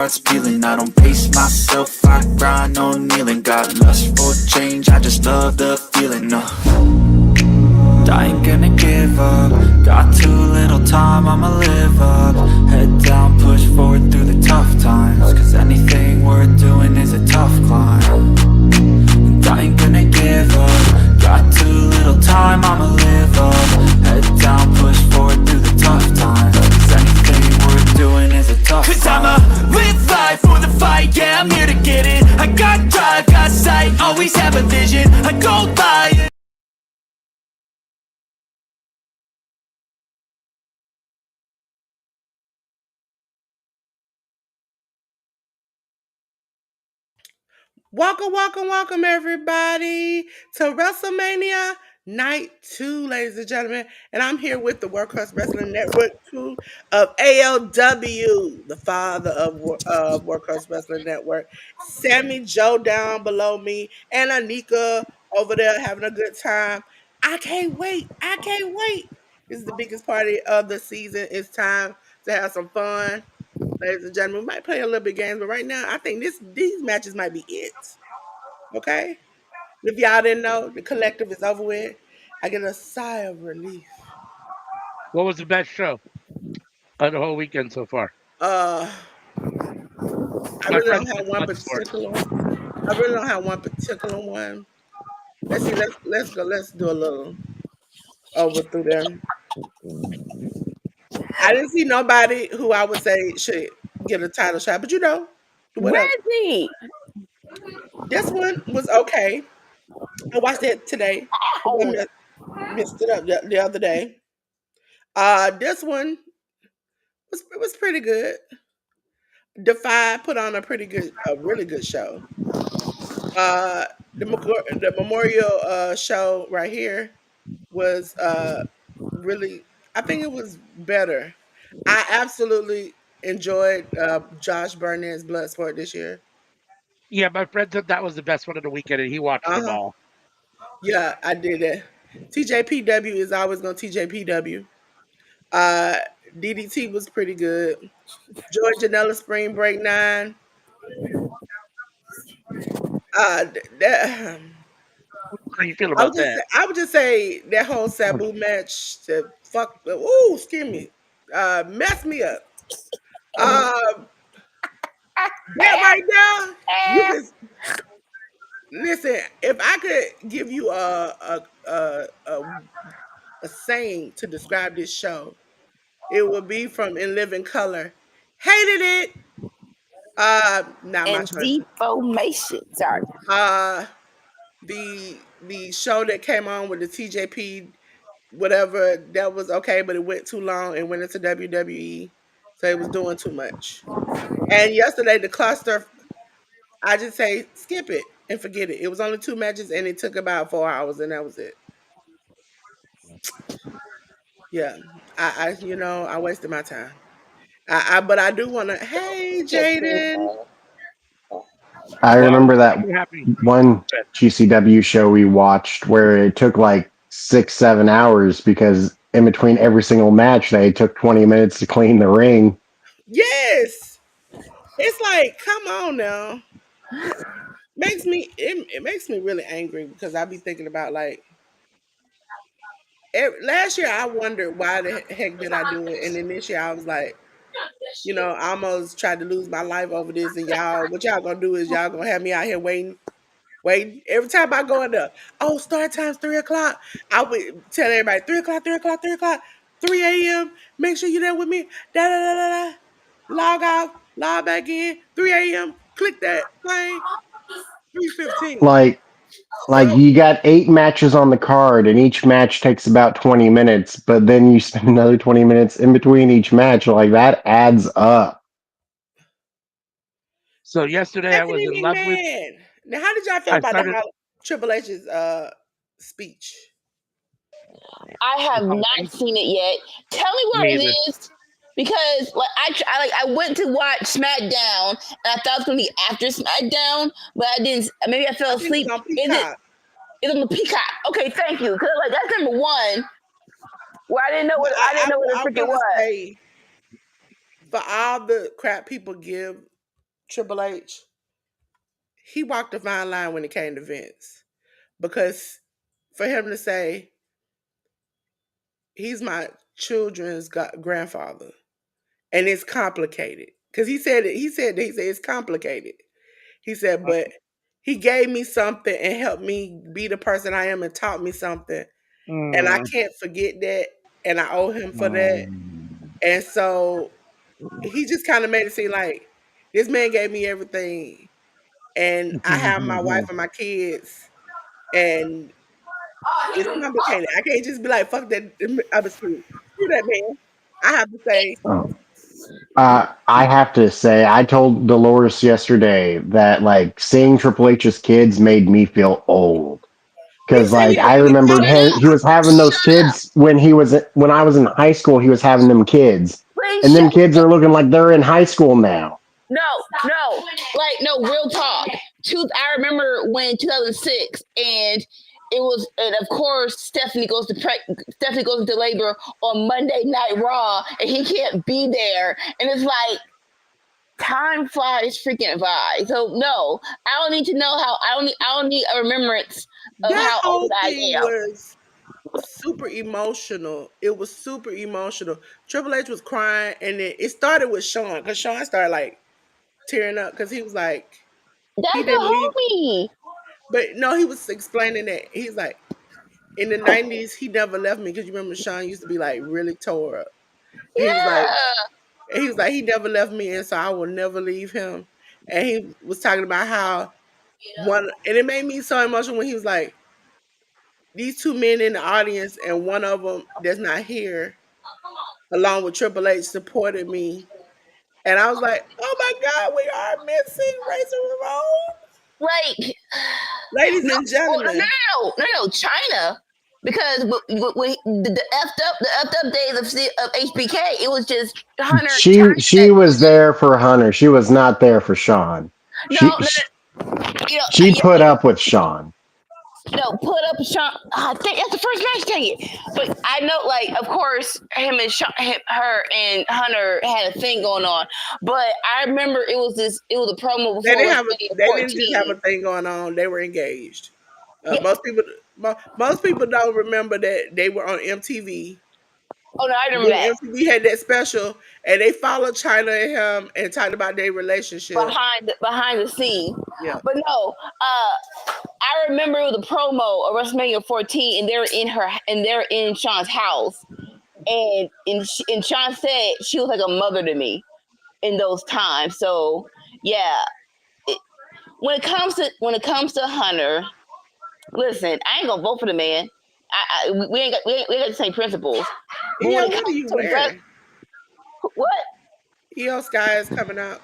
heart's feeling. I don't pace myself, I grind on kneeling. Got lust for change, I just love the feeling. No, I ain't gonna give up. Got too little time, I'ma live up. Head down, push forward through the tough times. Cause anything worth doing is a tough climb. And I ain't gonna give up. Got too little time, I'ma live up. Head down, push forward through the tough times. Cause anything worth doing is a tough climb. Cause I'ma live life for the fight, yeah, I'm here to get it. I got drive, got sight, always have a vision. I go by. Welcome, everybody, to WrestleMania Night 2, ladies and gentlemen. And I'm here with the Workhorse Wrestling Network 2 of ALW, the father of Workhorse Wrestling Network. Sammy Joe down below me, and Anika over there having a good time. I can't wait. I can't wait. This is the biggest party of the season. It's time to have some fun. Ladies and gentlemen, we might play a little bit games, but right now I think these matches might be it. Okay? If y'all didn't know, the collective is over with. I get a sigh of relief. What was the best show of the whole weekend so far? Uh I My really friends don't have went one Bloodsport. particular I really don't have one particular one. Let's see, let's go, let's do a little over through them. I didn't see nobody who I would say should get a title shot, but whatever. Reggie. This one was okay. I watched it today. Oh, Missed it up the other day. This one was pretty good. Defy put on a really good show. Uh, the memorial show right here was really. I think it was better. I absolutely enjoyed Josh Burnett's Bloodsport this year. Yeah, my friend said that was the best one of the weekend, and he watched Uh them huh. all. Yeah, I did it. TJPW is always gonna TJPW. Uh, DDT was pretty good. George Janela Spring Break 9. That How do you feel about that? I would just say that whole Sabu match to fuck. Ooh, excuse me, messed me up. Uh, that right now, you can listen. If I could give you a saying to describe this show, it would be from In Living Color. Hated it. Not my and choice. deformation. Sorry. Uh, the show that came on with the TJP whatever that was okay, but it went too long and went into WWE, so it was doing too much. And yesterday the cluster, I just say skip it and forget it. It was only 2 matches and it took about 4 hours and that was it. Yeah, I wasted my time. But I do want to. Hey, Jaden. I Well, remember I'm that super happy. one GCW show we watched where it took like 6, 7 hours because in between every single match they took 20 minutes to clean the ring. Yes, it's like come on now. It makes me really angry because I be thinking about like last year I wondered why the heck did I do it, and then this year I was like, I almost tried to lose my life over this, and what y'all gonna do is y'all gonna have me out here waiting. Every time I go in there, oh, start time's 3 o'clock. I would tell everybody 3 o'clock, 3 o'clock, 3 o'clock, 3 a.m. Make sure you're there with me. Da da da da da. Log off, log back in. 3 a.m. Click that play. 3:15. Like you got 8 matches on the card and each match takes about 20 minutes, but then you spend another 20 minutes in between each match. Like that adds up. So yesterday I was Stephanie in love with. McMahon. Now, how did y'all feel I about started. Triple H's speech? I have not Apology. seen it yet. Tell me where Me it either. is because I went to watch SmackDown and I thought it was gonna be after SmackDown, but I didn't. Maybe I fell I think it's asleep. on Is it? Peacock. It's on the Peacock. Okay, thank you. Cause like that's number one. Where But I didn't know what I the freaking want to was. say, for all the crap people give Triple H, he walked a fine line when it came to Vince. Because for him to say, he's my children's grandfather, and it's complicated. Because he said it, he said it's complicated. He said, but he gave me something and helped me be the person I am and taught me something. And I Mm, can't forget that. And I owe him for that. mm, And so he just kind of made it seem like this man gave me everything. And I have my wife and my kids. And it's complicated. I can't just be like, fuck that. I was screw that man. I have to say, Oh. I have to say, I told Dolores yesterday that like seeing Triple H's kids made me feel old. he Because said like he gonna I be remembered Shut he up! was having those Shut up! kids when I was in high school. He was having them kids, Please and them shut. kids are looking like they're in high school now. No, no, like no real talk. I remember when 2006, and it was, and of course Stephanie goes into labor on Monday Night Raw, and he can't be there, and it's like time flies freaking by. So no, I don't need to know how. I don't need a remembrance of that how old whole I thing am. was super emotional. It was super emotional. Triple H was crying, and then it started with Sean because Sean started like tearing up because he was like he That's didn't leave, a homie. but no, he was explaining that he's like in the '90s he never left me because you remember Sean used to be like really tore up. And Yeah. he was like he never left me, and so I will never leave him. And he was talking about how one, and it made me so emotional when he was like these two men in the audience, and one of them that's not here, along with Triple H, supported me. And I was like, oh my God, we are missing Razor Ramon. Like Ladies no, and well, no, gentlemen, China, because the effed up days of HBK, it was just Hunter She China. was there for Hunter. She was not there for Sean. No, no, She you know, she put up with Sean. no, put up Sean. I think that's the first match. Dang it! But I know, like, of course, her and Hunter had a thing going on. But I remember it was this. It was a promo before WrestleMania they didn't just have 14. a thing going on. They were engaged. Yeah. Most people don't remember that they were on MTV. Oh no, I remember When that. MTV had that special, and they followed China and him and talked about their relationship. Behind the scene. Yeah, But no, I remember the promo of WrestleMania 14, and they're in Sean's house, and Sean said she was like a mother to me in those times. So yeah, when it comes to Hunter, listen, I ain't gonna vote for the man. We ain't got the same principles. But when EO, it what are comes you to wearing? what? EO Sky is coming out.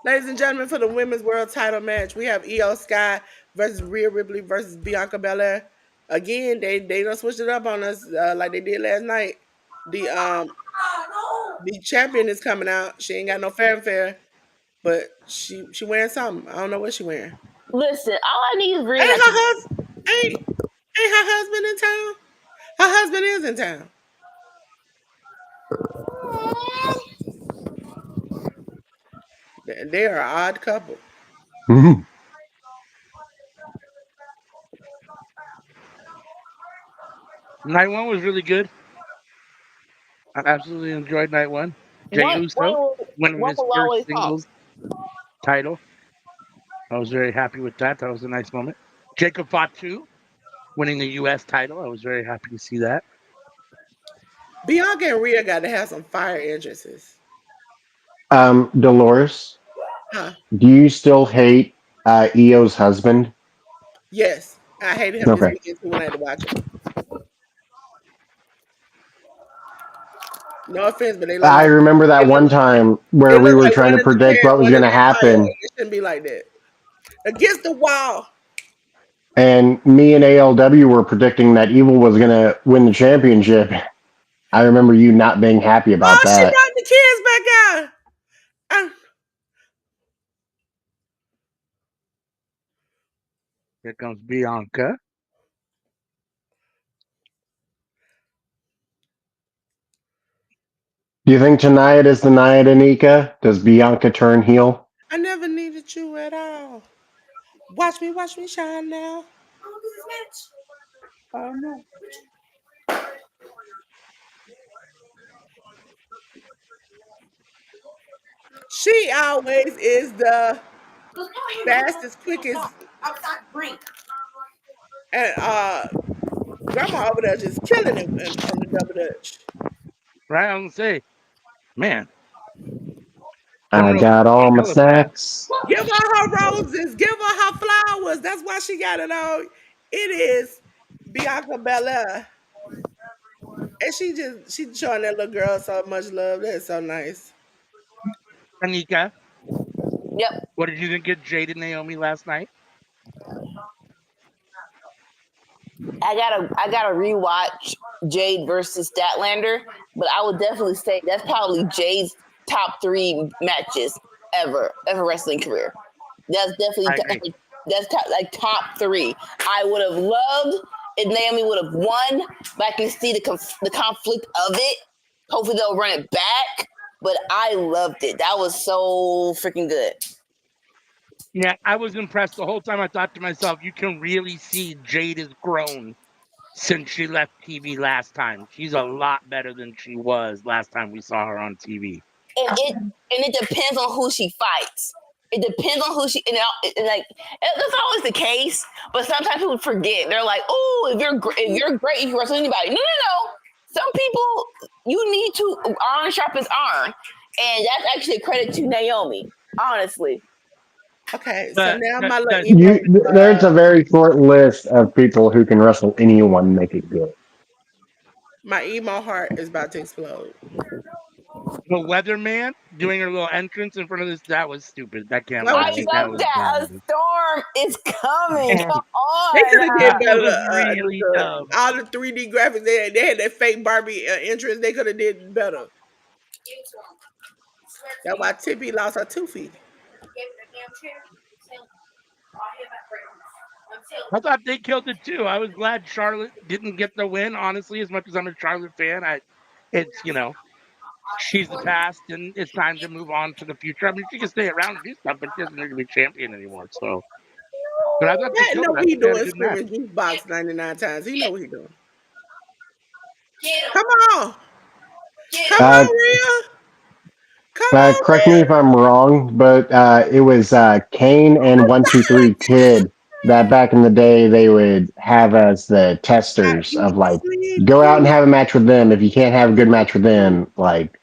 Ladies and gentlemen, for the women's world title match, we have EO Sky versus Rhea Ripley versus Bianca Belair. Again, they done switched it up on us like they did last night. The um the champion is coming out. She ain't got no fanfare, but she wearing something. I don't know what she wearing. Listen, all I need is Rhea Ain't not her to. husband ain't her husband in town? Her husband is in town. They are an odd couple. night one was really good. I absolutely enjoyed night one. Jay Uso winning One his will first always hump. singles title. I was very happy with that. That was a nice moment. Jacob Fatu winning the U.S. title. I was very happy to see that. Bianca and Rhea got to have some fire entrances. Dolores, Huh? do you still hate EO's husband? Yes. I hated him this Okay. weekend too when I had to watch it. No offense, but I remember that one time where they we look were like trying one to in the predict chair, what was one going in to the fire. happen, It shouldn't be like that. Against the wall. and me and ALW were predicting that Evil was going to win the championship. I remember you not being happy about Oh, she that. brought the kids back out. Uh, Here comes Bianca. Do you think tonight is the night, Anika? Does Bianca turn heel? I never with you at all. Watch me shine now. Oh no. She always is the fastest, quickest, and grandma over there just killing it on the double dutch. Right? I'm gonna say, man, I don't I know if got all my Carmella's fast. snacks. Give her her roses. Give her her flowers. That's why she got it on. It is Bianca Belair. And she showing that little girl so much love. That's so nice. Anika, Yep. what did you think of Jade and Naomi last night? I gotta rewatch Jade versus Statlander, but I would definitely say that's probably Jade's top three matches ever wrestling career. That's I definitely agree. that's top three. I would have loved if Naomi would have won, but I can see the conflict of it. Hopefully they'll run it back. But I loved it. That was so freaking good. Yeah, I was impressed the whole time. I thought to myself, you can really see Jade has grown since she left TV last time. She's a lot better than she was last time we saw her on TV. And it depends on who she fights. It depends on who she like. That's always the case, but sometimes people forget. They're like, "Oh, if you're great, you can wrestle anybody." No. Some people you need to iron sharpens iron, and that's actually a credit to Naomi. Honestly, Okay, so The, now the, my little the, emo There's a very short list of people who can wrestle anyone and make it good. my emo heart is about to explode. the weatherman doing her little entrance in front of this, that was stupid. That can't That was lie. I Like, cheap. that love was that a dumb. storm is coming. And Come They could on. have did that better. was really dumb. All the 3D graphics they had that fake Barbie entrance. They could have did better. That's why Tippy lost her 2 feet. I thought they killed it too. I was glad Charlotte didn't get the win. Honestly, as much as I'm a Charlotte fan, it's she's the past, and it's time to move on to the future. I mean, she can stay around and do stuff, but she doesn't need to be champion anymore. So, but I thought they That killed know it. I what he thought they had a doing good match. screaming juice box 99 times. He know what he doing. Come on. Come Uh, on, Rhea. Come on, Correct me Rhea. if I'm wrong, but it was Kane and 123 Kid that back in the day they would have as the I testers eat, of like sleep, go out and breathe. have a match with them. If you can't have a good match with them, like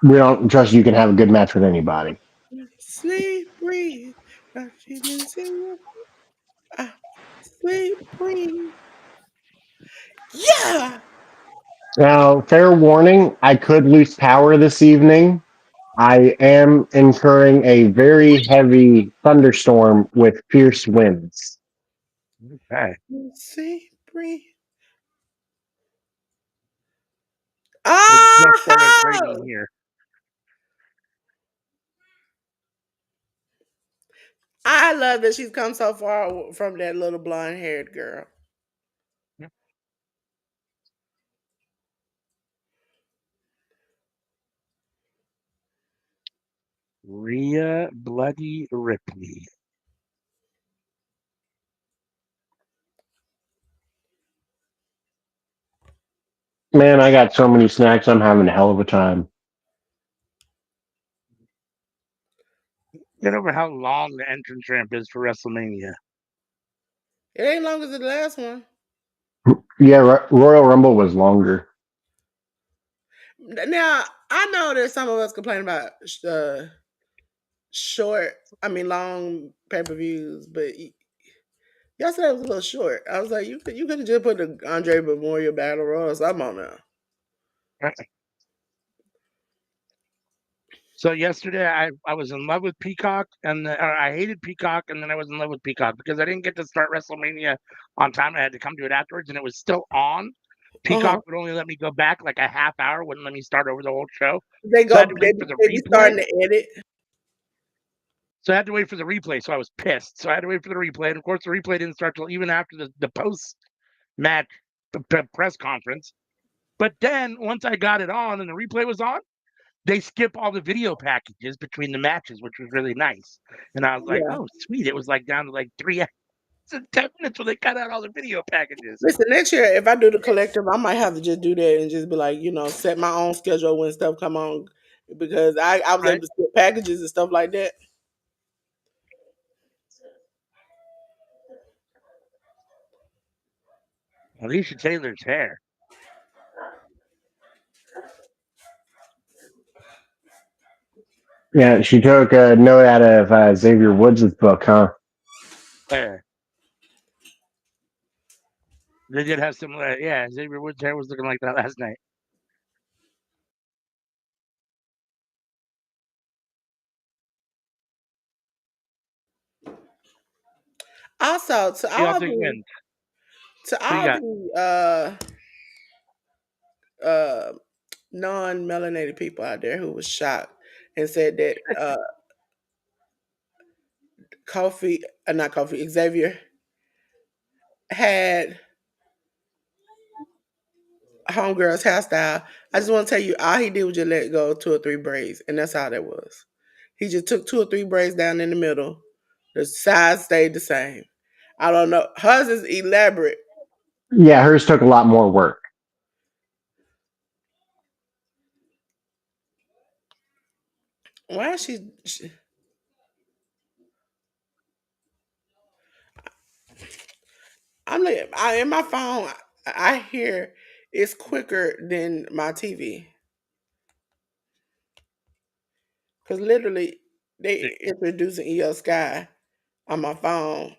we don't trust you can have a good match with anybody. Sleep, breathe. Documents in your sleep, breathe. Yeah. Now, fair warning, I could lose power this evening. I am incurring a very heavy thunderstorm with fierce winds. Okay. Sleep, breathe. It just started raining Oh! here. I love that she's come so far from that little blonde haired girl. Rhea Bloody Ripley. Man, I got so many snacks. I'm having a hell of a time. Get over how long the entrance ramp is for WrestleMania. It ain't long as the last one. Yeah, Royal Rumble was longer. Now, I know that some of us complain about short, I mean, long pay per views, but yesterday was a little short. I was like, you could have just put the Andre Memorial Battle Royal or something on there. So yesterday I was in love with Peacock or I hated Peacock and then I was in love with Peacock because I didn't get to start WrestleMania on time. I had to come to it afterwards and it was still on. Uh huh. Peacock would only let me go back like a half hour, wouldn't let me start over the whole show. They So I had go, to they, wait for the they be replay. starting to edit. So I had to wait for the replay. So I was pissed. So I had to wait for the replay. And of course the replay didn't start till even after the post match press conference. But then once I got it on and the replay was on, they skip all the video packages between the matches, which was really nice. And I was like, Yeah. oh, sweet. It was like down to like 3 hours and 10 minutes when they cut out all the video packages. Listen, next year if I do the collective, I might have to just do that and just be like, set my own schedule when stuff come on because I was able Right? to skip packages and stuff like that. Alicia Taylor's hair. Yeah, she took a note out of Xavier Woods' book, huh? Hair. They did have similar. Yeah, Xavier Woods' hair was looking like that last night. Also, Who y'all think wins? to Who you all got? the uh non-melanated people out there who was shocked and said that not Kofi, Xavier had homegirl's hairstyle. I just want to tell you, all he did was just let go 2 or 3 braids, and that's all that was. He just took 2 or 3 braids down in the middle. The size stayed the same. I don't know. Hers is elaborate. Yeah, hers took a lot more work. Why is I'm like, in my phone. I hear it's quicker than my TV because literally they introducing EO Sky on my phone,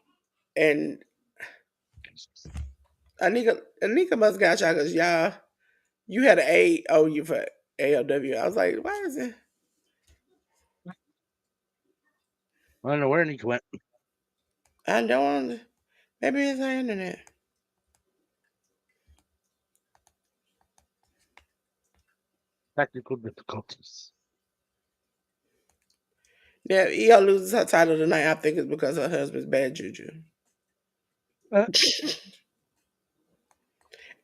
and Anika must got y'all because y'all you had an AOU for ALW. I was like, why is it? I don't know where Nick went. I don't. Maybe it's our internet. Technical difficulties. Yeah, EO loses her title tonight. I think it's because her husband's bad juju. Uh,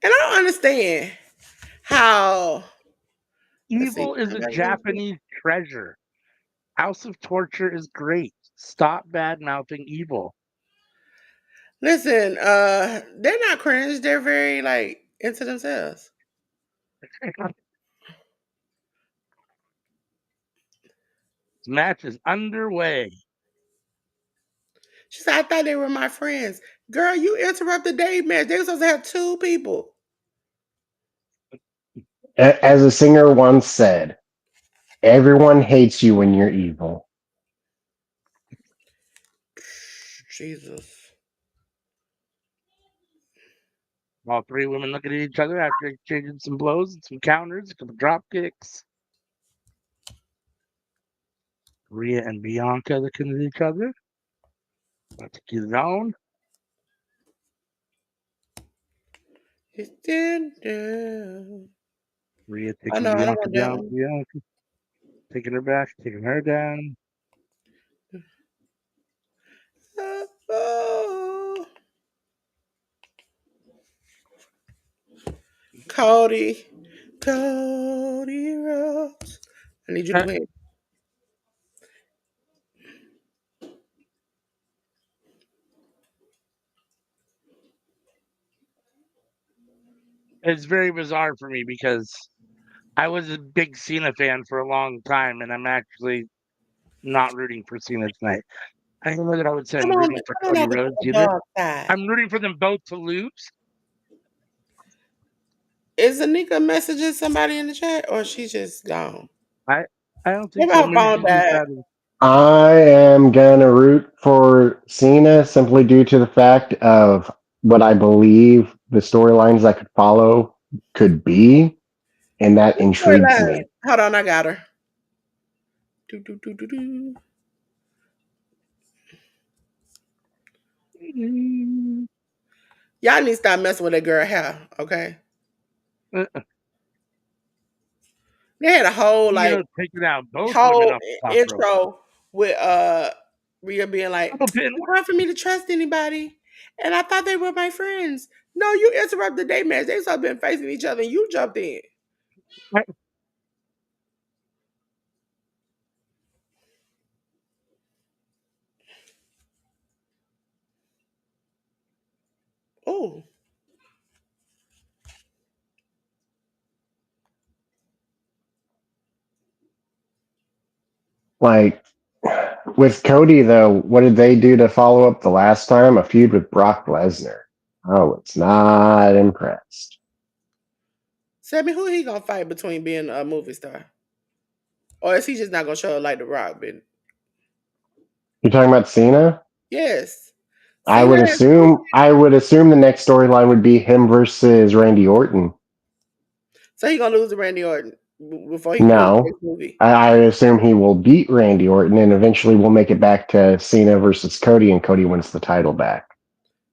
And I don't understand how. Let's see. Evil is a Japanese treasure. House of Torture is great. Stop bad mouthing Evil. Listen, they're not cringe. They're very like into themselves. This match is underway. She said, I thought they were my friends. Girl, you interrupted Dave match. They were supposed to have 2 people. As a singer once said, everyone hates you when you're evil. Jesus. All 3 women looking at each other after exchanging some blows and some counters, a couple drop kicks. Rhea and Bianca looking at each other. About to get it on. It's down. Rhea I taking know, I don't Bianca want that down. one. Bianca taking her back, taking her down. Oh. Cody. Cody Rhodes. I need you to win. It's very bizarre for me because I was a big Cena fan for a long time, and I'm actually not rooting for Cena tonight. I don't know that I would say I'm rooting for Come on Cody over to Rhodes the either. dark side. I'm rooting for them both to lose. Is Anika messaging somebody in the chat or she just gone? I I don't think Maybe so. her Maybe phone she's just died. out of. I am gonna root for Cena simply due to the fact of what I believe the storylines I could follow could be, and that intrigues Storyline. me. Hold on, I got her. Do, do, do, do, do. Y'all need to stop messing with that girl hair, okay? They had a whole Taking out both women whole off the top rope. intro with Rhea being like, Double pin. it's hard for me to trust anybody. And I thought they were my friends. No, you interrupted their match. They sort of been facing each other and you jumped in. Who? Like with Cody though, what did they do to follow up the last time? A feud with Brock Lesnar. Oh, it's not impressed. Sammy, who he gonna fight between being a movie star? Or is he just not gonna show up like The Rock? But You're talking about Cena? yes. I Cena would has assume the next storyline would be him versus Randy Orton. so he gonna lose to Randy Orton before he can do his No. next movie. I assume he will beat Randy Orton and eventually we'll make it back to Cena versus Cody and Cody wins the title back.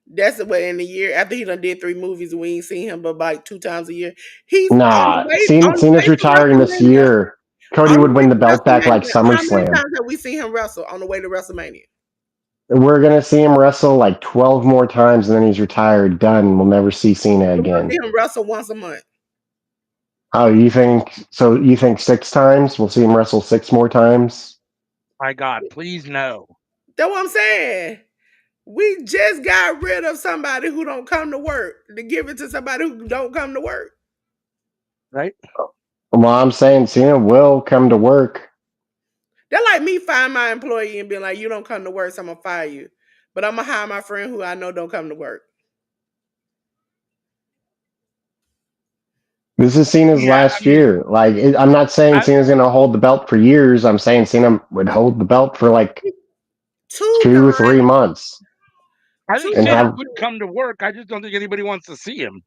That's what in the year after he done did 3 movies, we ain't seen him but like 2 times a year. He's Nah, on the Cena's way to retiring this WrestleMania. year. Cody On the would way win the to belt back like WrestleMania, how many SummerSlam. times have we seen him wrestle on the way to WrestleMania? We're gonna see him wrestle like 12 more times, and then he's retired. Done. We'll never see Cena We're gonna again. see him wrestle once a month. Oh, you think so? You think 6 times? We'll see him wrestle 6 more times. My God, please no. That's what I'm saying. We just got rid of somebody who don't come to work to give it to somebody who don't come to work. Right? Well, I'm saying Cena will come to work. They're like me firing my employee and being like, "You don't come to work, so I'm gonna fire you." But I'm gonna hire my friend who I know don't come to work. This is Cena's Yeah, I last mean, year. Like, I'm not saying I, Cena's gonna hold the belt for years. I'm saying Cena would hold the belt for like 2 2, times, 3 months I think 2 and Cena times. have. would come to work. I just don't think anybody wants to see him.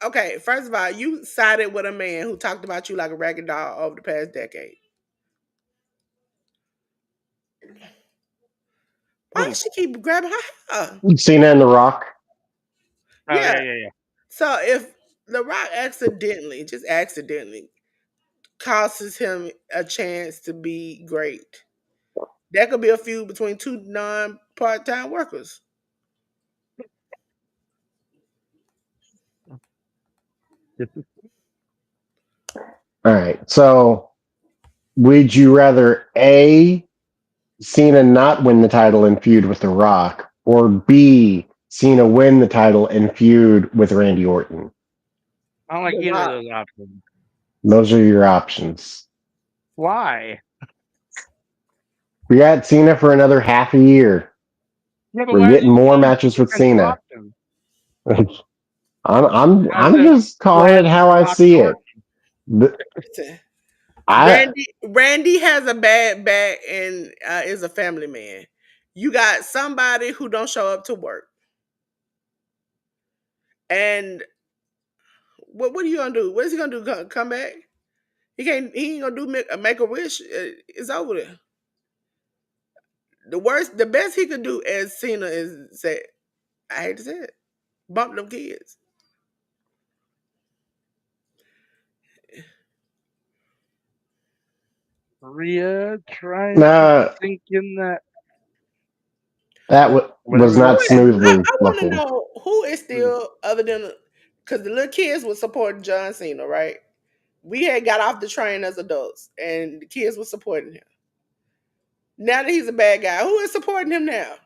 Okay, first of all, you sided with a man who talked about you like a ragged dog over the past decade. Why Oh, does she keep grabbing her hair? Cena and The Rock. Yeah. yeah. So if The Rock just accidentally, causes him a chance to be great, that could be a feud between 2 non-part-time workers. All right. So, would you rather A, Cena not win the title and feud with The Rock, or B, Cena win the title and feud with Randy Orton? I don't like The either of Rock. those options. Those are your options. Why? We got Cena for another half a year. Yeah, but We're why getting didn't you more give me matches with defensive Cena. options? I'm Instead just go calling ahead it and how I Rock see it. Orton. I Randy has a bad back and is a family man. You got somebody who don't show up to work. And what are you gonna do? What is he gonna do? Come back? He ain't gonna do make a wish. It's over there. The best he could do as Cena is say, I hate to say it, bump them kids. Rhea trying to nah, thinking that was whatever Who not that is? smoothly I want to looking. know who is still other than because the little kids would support John Cena, right? We had got off the train as adults, and the kids were supporting him. Now that he's a bad guy, who is supporting him now?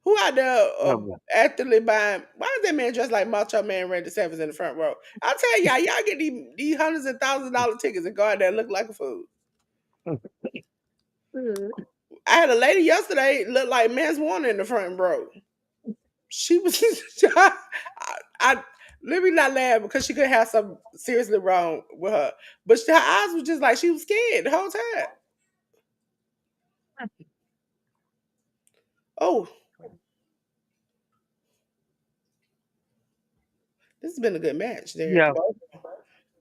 Who out there oh, actively buying? Why is that man dressed like Macho Man Randy Savage in the front row? I tell y'all get these hundreds and $1,000 tickets and go out there and look like a fool. I had a lady yesterday look like Men's Warner in the front row. She was, I let me not laugh because she could have something seriously wrong with her, but her eyes were just like she was scared the whole time. Oh, this has been a good match there at the yeah, bottom.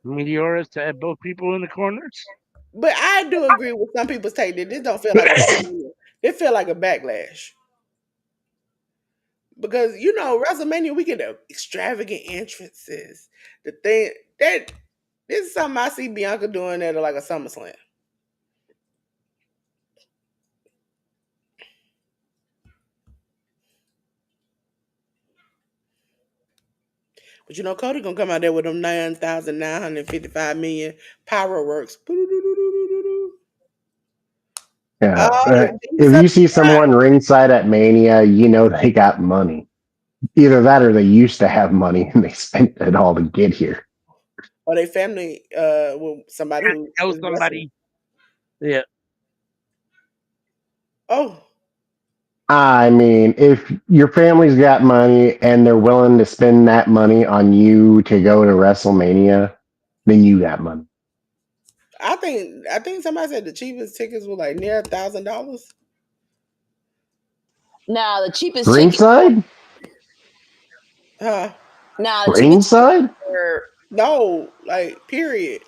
Meteoris to have both people in the corners. But I do agree with some people's take that this don't feel like WrestleMania. It feel like a backlash. Because WrestleMania we get the extravagant entrances. The thing that this is something I see Bianca doing at like a SummerSlam. But Cody gonna come out there with them 9,955 million power works. Yeah. If you Decent. see someone ringside at Mania, you know they got money. Either that or they used to have money and they spent it all to get here. Or they family with somebody who Know is wrestling. somebody. Yeah. Oh, I mean, if your family's got money and they're willing to spend that money on you to go to WrestleMania, then you got money. I think somebody said the cheapest tickets were like near $1,000. Now the cheapest ticket. Ringside? Huh? Now the cheapest Ringside? were No, like period.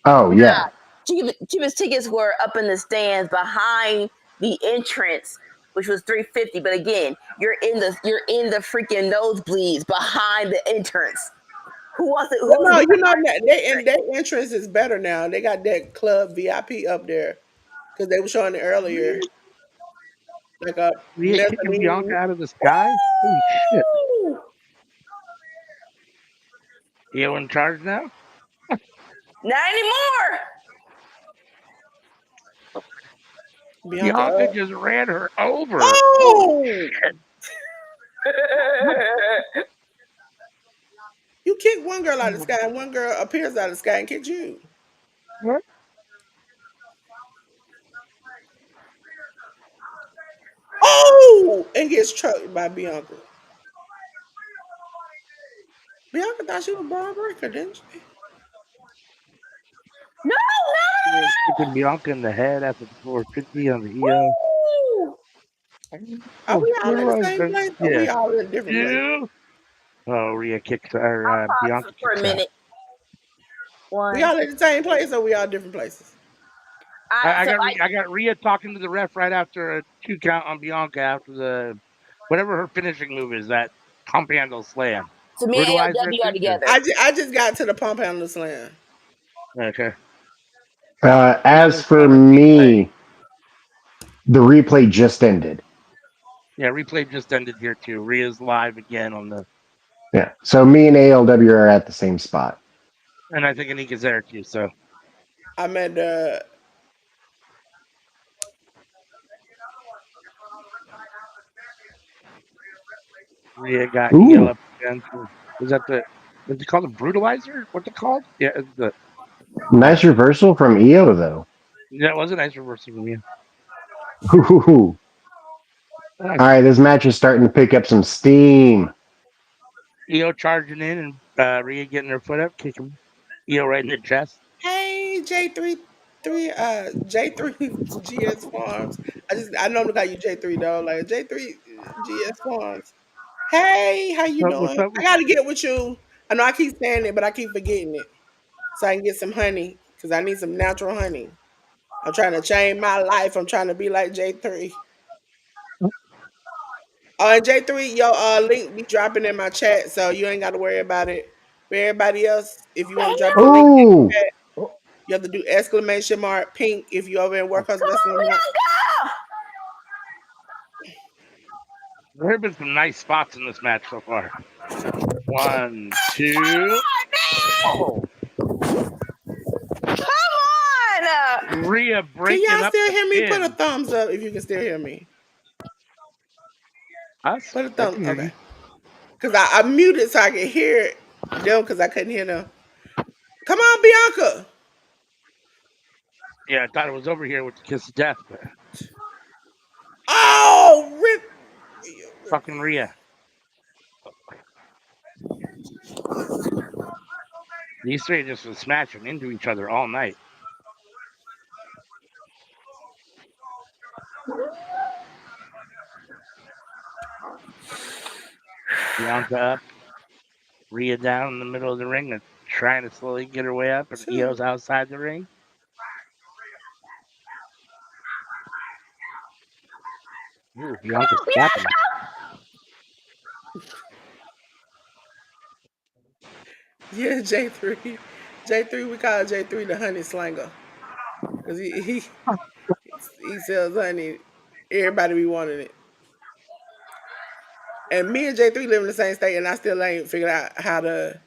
Oh, yeah. cheapest tickets were up in the stands behind the entrance, which was $350. But again, you're in the freaking nosebleeds behind the entrance. Who wants it? But Who's no, behind you know the that they and entrance? their entrance is better now. They got that club VIP up there because they were showing it earlier, like a Rhea kicking Bianca mezzanine. out of the sky. Holy shit! Woo! You in charge now? Not anymore. Bianca Bianca up. just ran her over. Holy Oh, shit! you kicked one girl out of the What? sky, and one girl appears out of the sky and kicked you. What? Oh, and gets trucked by Bianca. Bianca thought she was Braun Breaker, didn't she? No, Yeah, kicking Bianca in the head after the 450 on the EO. no. Are Oh, we all in the same brutalizer. place, or Yeah. we all in different places? Two. Oh, Rhea kicks or I'll pause Bianca for a kicks out. minute. We One. all in the same place, or we all different places? I So got I got Rhea talking to the ref right after a 2 count on Bianca after the whatever her finishing move is, that pump handle slam. so me and Brutalizer, I ALW are think. Or, together. I just got to the pump handle slam. okay. Now As there's for a replay. me, the replay just ended. Yeah, replay just ended here too. Rhea's live again on the, Yeah. So me and ALW are at the same spot. and I think Anika's there too. So I'm at the. Rhea got EO Ooh, up again. Is that the? Is it called a brutalizer? What's it called? Yeah, it's the. nice reversal from EO, though. That was a nice reversal from you. Ooh. All right, this match is starting to pick up some steam. EO charging in and Rhea getting her foot up, kicking EO right in the chest. Hey J3 GS Farms. I normally call you J3 though. Like J3 GS Farms. Hey, how you What's doing? up? I gotta get with you. I know I keep saying it, but I keep forgetting it. So I can get some honey because I need some natural honey. I'm trying to change my life. I'm trying to be like J3. And J3, your link be dropping in my chat, so you ain't got to worry about it. For everybody else, if you want to drop your link in Ooh. the chat, you have to do exclamation mark pink if you over in Workhouse Come Wrestling. on, Bianca. There have been some nice spots in this match so far. One, Come two. on, man. Oh, Come on. Rhea Can breaking y'all up still the hear me? Put a pin. thumbs up if you can still hear me. Us? Put a I thumb. can hear you. Okay. Because I muted so I could hear them because I couldn't hear them. Come on, Bianca. Yeah, I thought it was over here with the kiss of death, but Oh, rip. fucking Rhea. These three just been smashing into each other all night. Bianca up, Rhea down in the middle of the ring and trying to slowly get her way up, and Two. EO's outside the ring. Ooh, Come Bianca's on, slapping her. Bianca. Yeah, J3. J3, we call J3 the honey slanger. Because he sells honey. Everybody be wanting it. And me and J3 live in the same state, and I still ain't figured out how to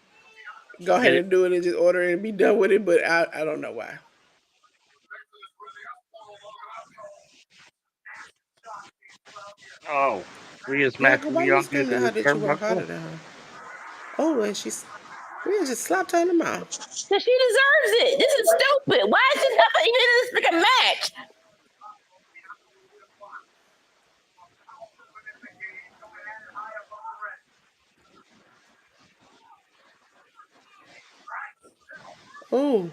go ahead Get it? and do it and just order it and be done with it. But I don't know why. Oh, Rhea's Yeah, match because with why you Bianca at screaming at her the that you work turnbuckle. harder than her? Oh, and Rhea just slapped her in the mouth. So she deserves it. This is stupid. Why is this happening even in this freaking match? Ooh.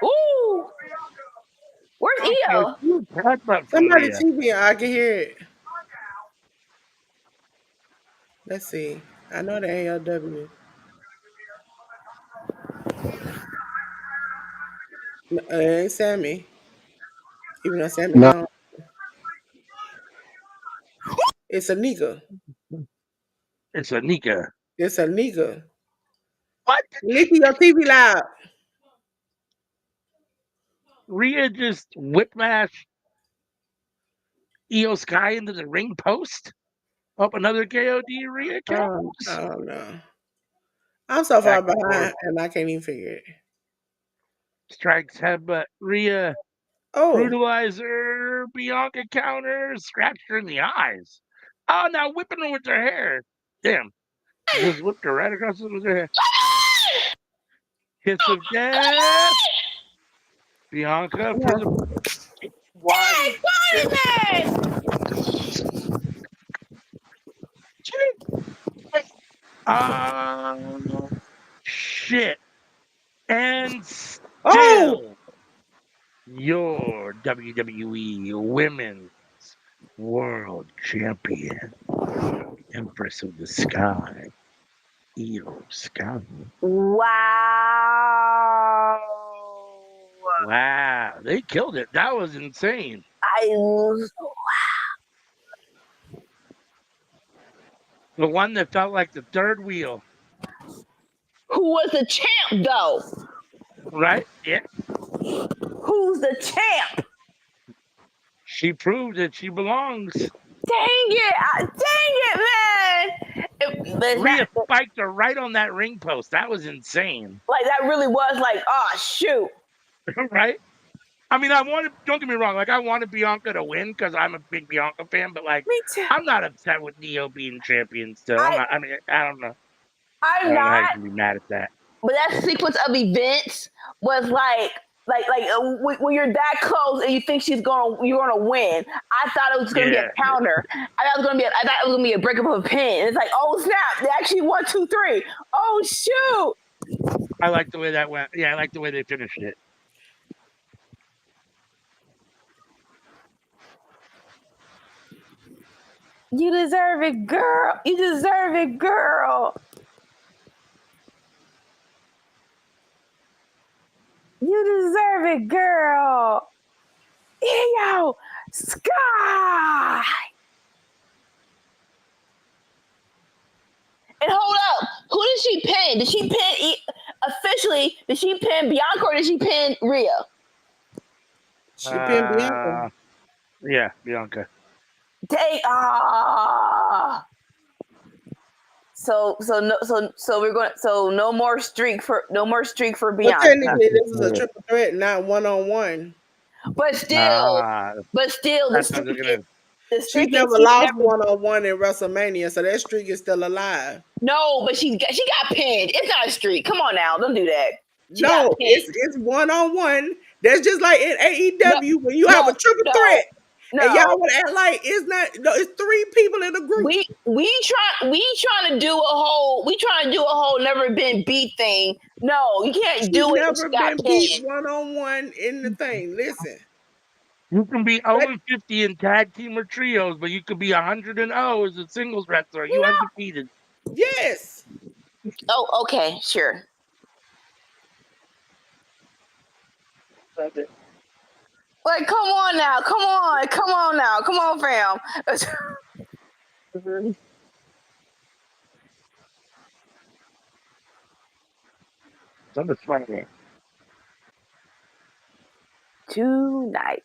Ooh, where's Oh, Io? huge headbutt from Somebody Rhea. TV, I can hear it. Let's see. I know the ALW. It ain't Sammy. Even though Sammy No, gone. It's a nigga. It's Anika. It's a nigga. What? Nikki, your TV loud. Rhea just whiplash Io Sky into the ring post? Up another KOD Rhea I counts? don't know. I'm so far Back and forth. behind and I can't even figure it. Strikes headbutt. Rhea Oh, brutalizer. Bianca counters. Scratched her in the eyes. Oh, now whipping her with her hair. Damn. Just whipped her right across with her hair. Kiss of death. Bianca for the one. Shit. And oh, still your WWE Women's World Champion, Empress of the Sky, Io Sky. Wow. Wow, they killed it. That was insane. I The one that felt like the third wheel, who was the champ though? right? Yeah. Who's the champ? She proved that she belongs. Dang it! Dang it, man! But it's not Rhea spiked her right on that ring post. That was insane. like that. Really was like, oh shoot! Right? I mean, I wanted, don't get me wrong, like, I wanted Bianca to win because I'm a big Bianca fan, but, like, Me too. I'm not upset with Neo being champion still. I'm I not, I mean, I don't know. I I'm don't know how not. you can be mad at that. But that sequence of events was when you're that close and you think you're gonna win. I thought it was gonna be a Yeah. counter. I thought it was gonna be a breakup of a pin. And it's like, oh snap! They actually 1, 2, 3. Oh shoot! I like the way that went. Yeah, I like the way they finished it. You deserve it, girl. You deserve it, girl. You deserve it, girl. Yo, Sky. And hold up, who did she pin? Did she pin officially? Did she pin Bianca or did she pin Rhea? she pinned Bianca. Yeah, Bianca. Dang, So we're going. So no more streak for But Bianca. technically, this is a triple threat, not 1-on-1. But still, Ah, the that's how they're streak gonna. She never lost 1-on-1 in WrestleMania, so that streak is still alive. No, but she got pinned. It's not a streak. Come on now, don't do that. She got No, pinned. it's 1-on-1. That's just like in AEW when you have a triple threat. And No, y'all would act like it's not. No, it's 3 people in the group. we trying to do a whole never been beat thing. No, you can't She's do it if never she got been beat pinned. 1-on-1 in the thing. Listen, You can be that, 0-50 in tag team or trios, but you could be 100-0 as a singles wrestler. You undefeated. yes. Oh, okay, sure. Like, come on now, come on, fam. That's funny. Tonight.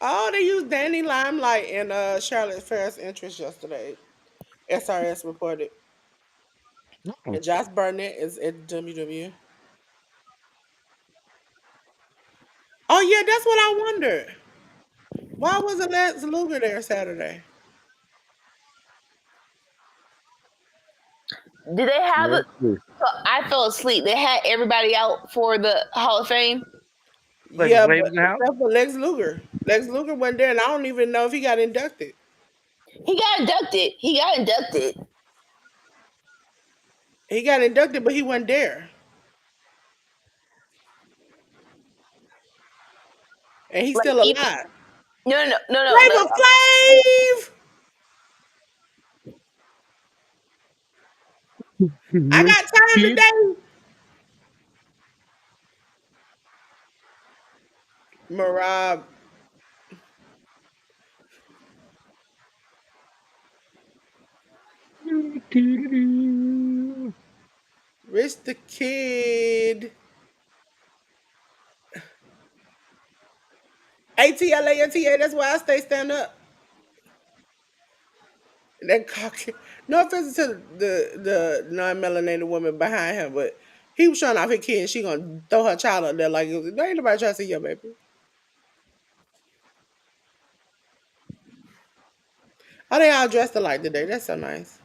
Oh, they used Danny Limelight in Charlotte Fair's interest yesterday. SRS reported. And Josh Barnett is at WWE. Oh yeah, that's what I wonder. Why wasn't Lex Luger there Saturday? Did they have Let's it? see. So I fell asleep. They had everybody out for the Hall of Fame. Flavor Yeah, Flav but was in the house. except for Lex Luger. Lex Luger wasn't there, and I don't even know if he got inducted. He got inducted. He got inducted. He got inducted, but he wasn't there. And he's Like still even alive. no. Flavor Flav! I Mhm. got time Cute. today. Marab, Rich the Kid, ATLANTA, that's why I stay stand up. And that cocky. No offense to the non-melanated woman behind him, but he was showing off his kid and she gonna throw her child up there like there ain't nobody trying to see your baby. Oh, they all dressed alike today. That's so nice.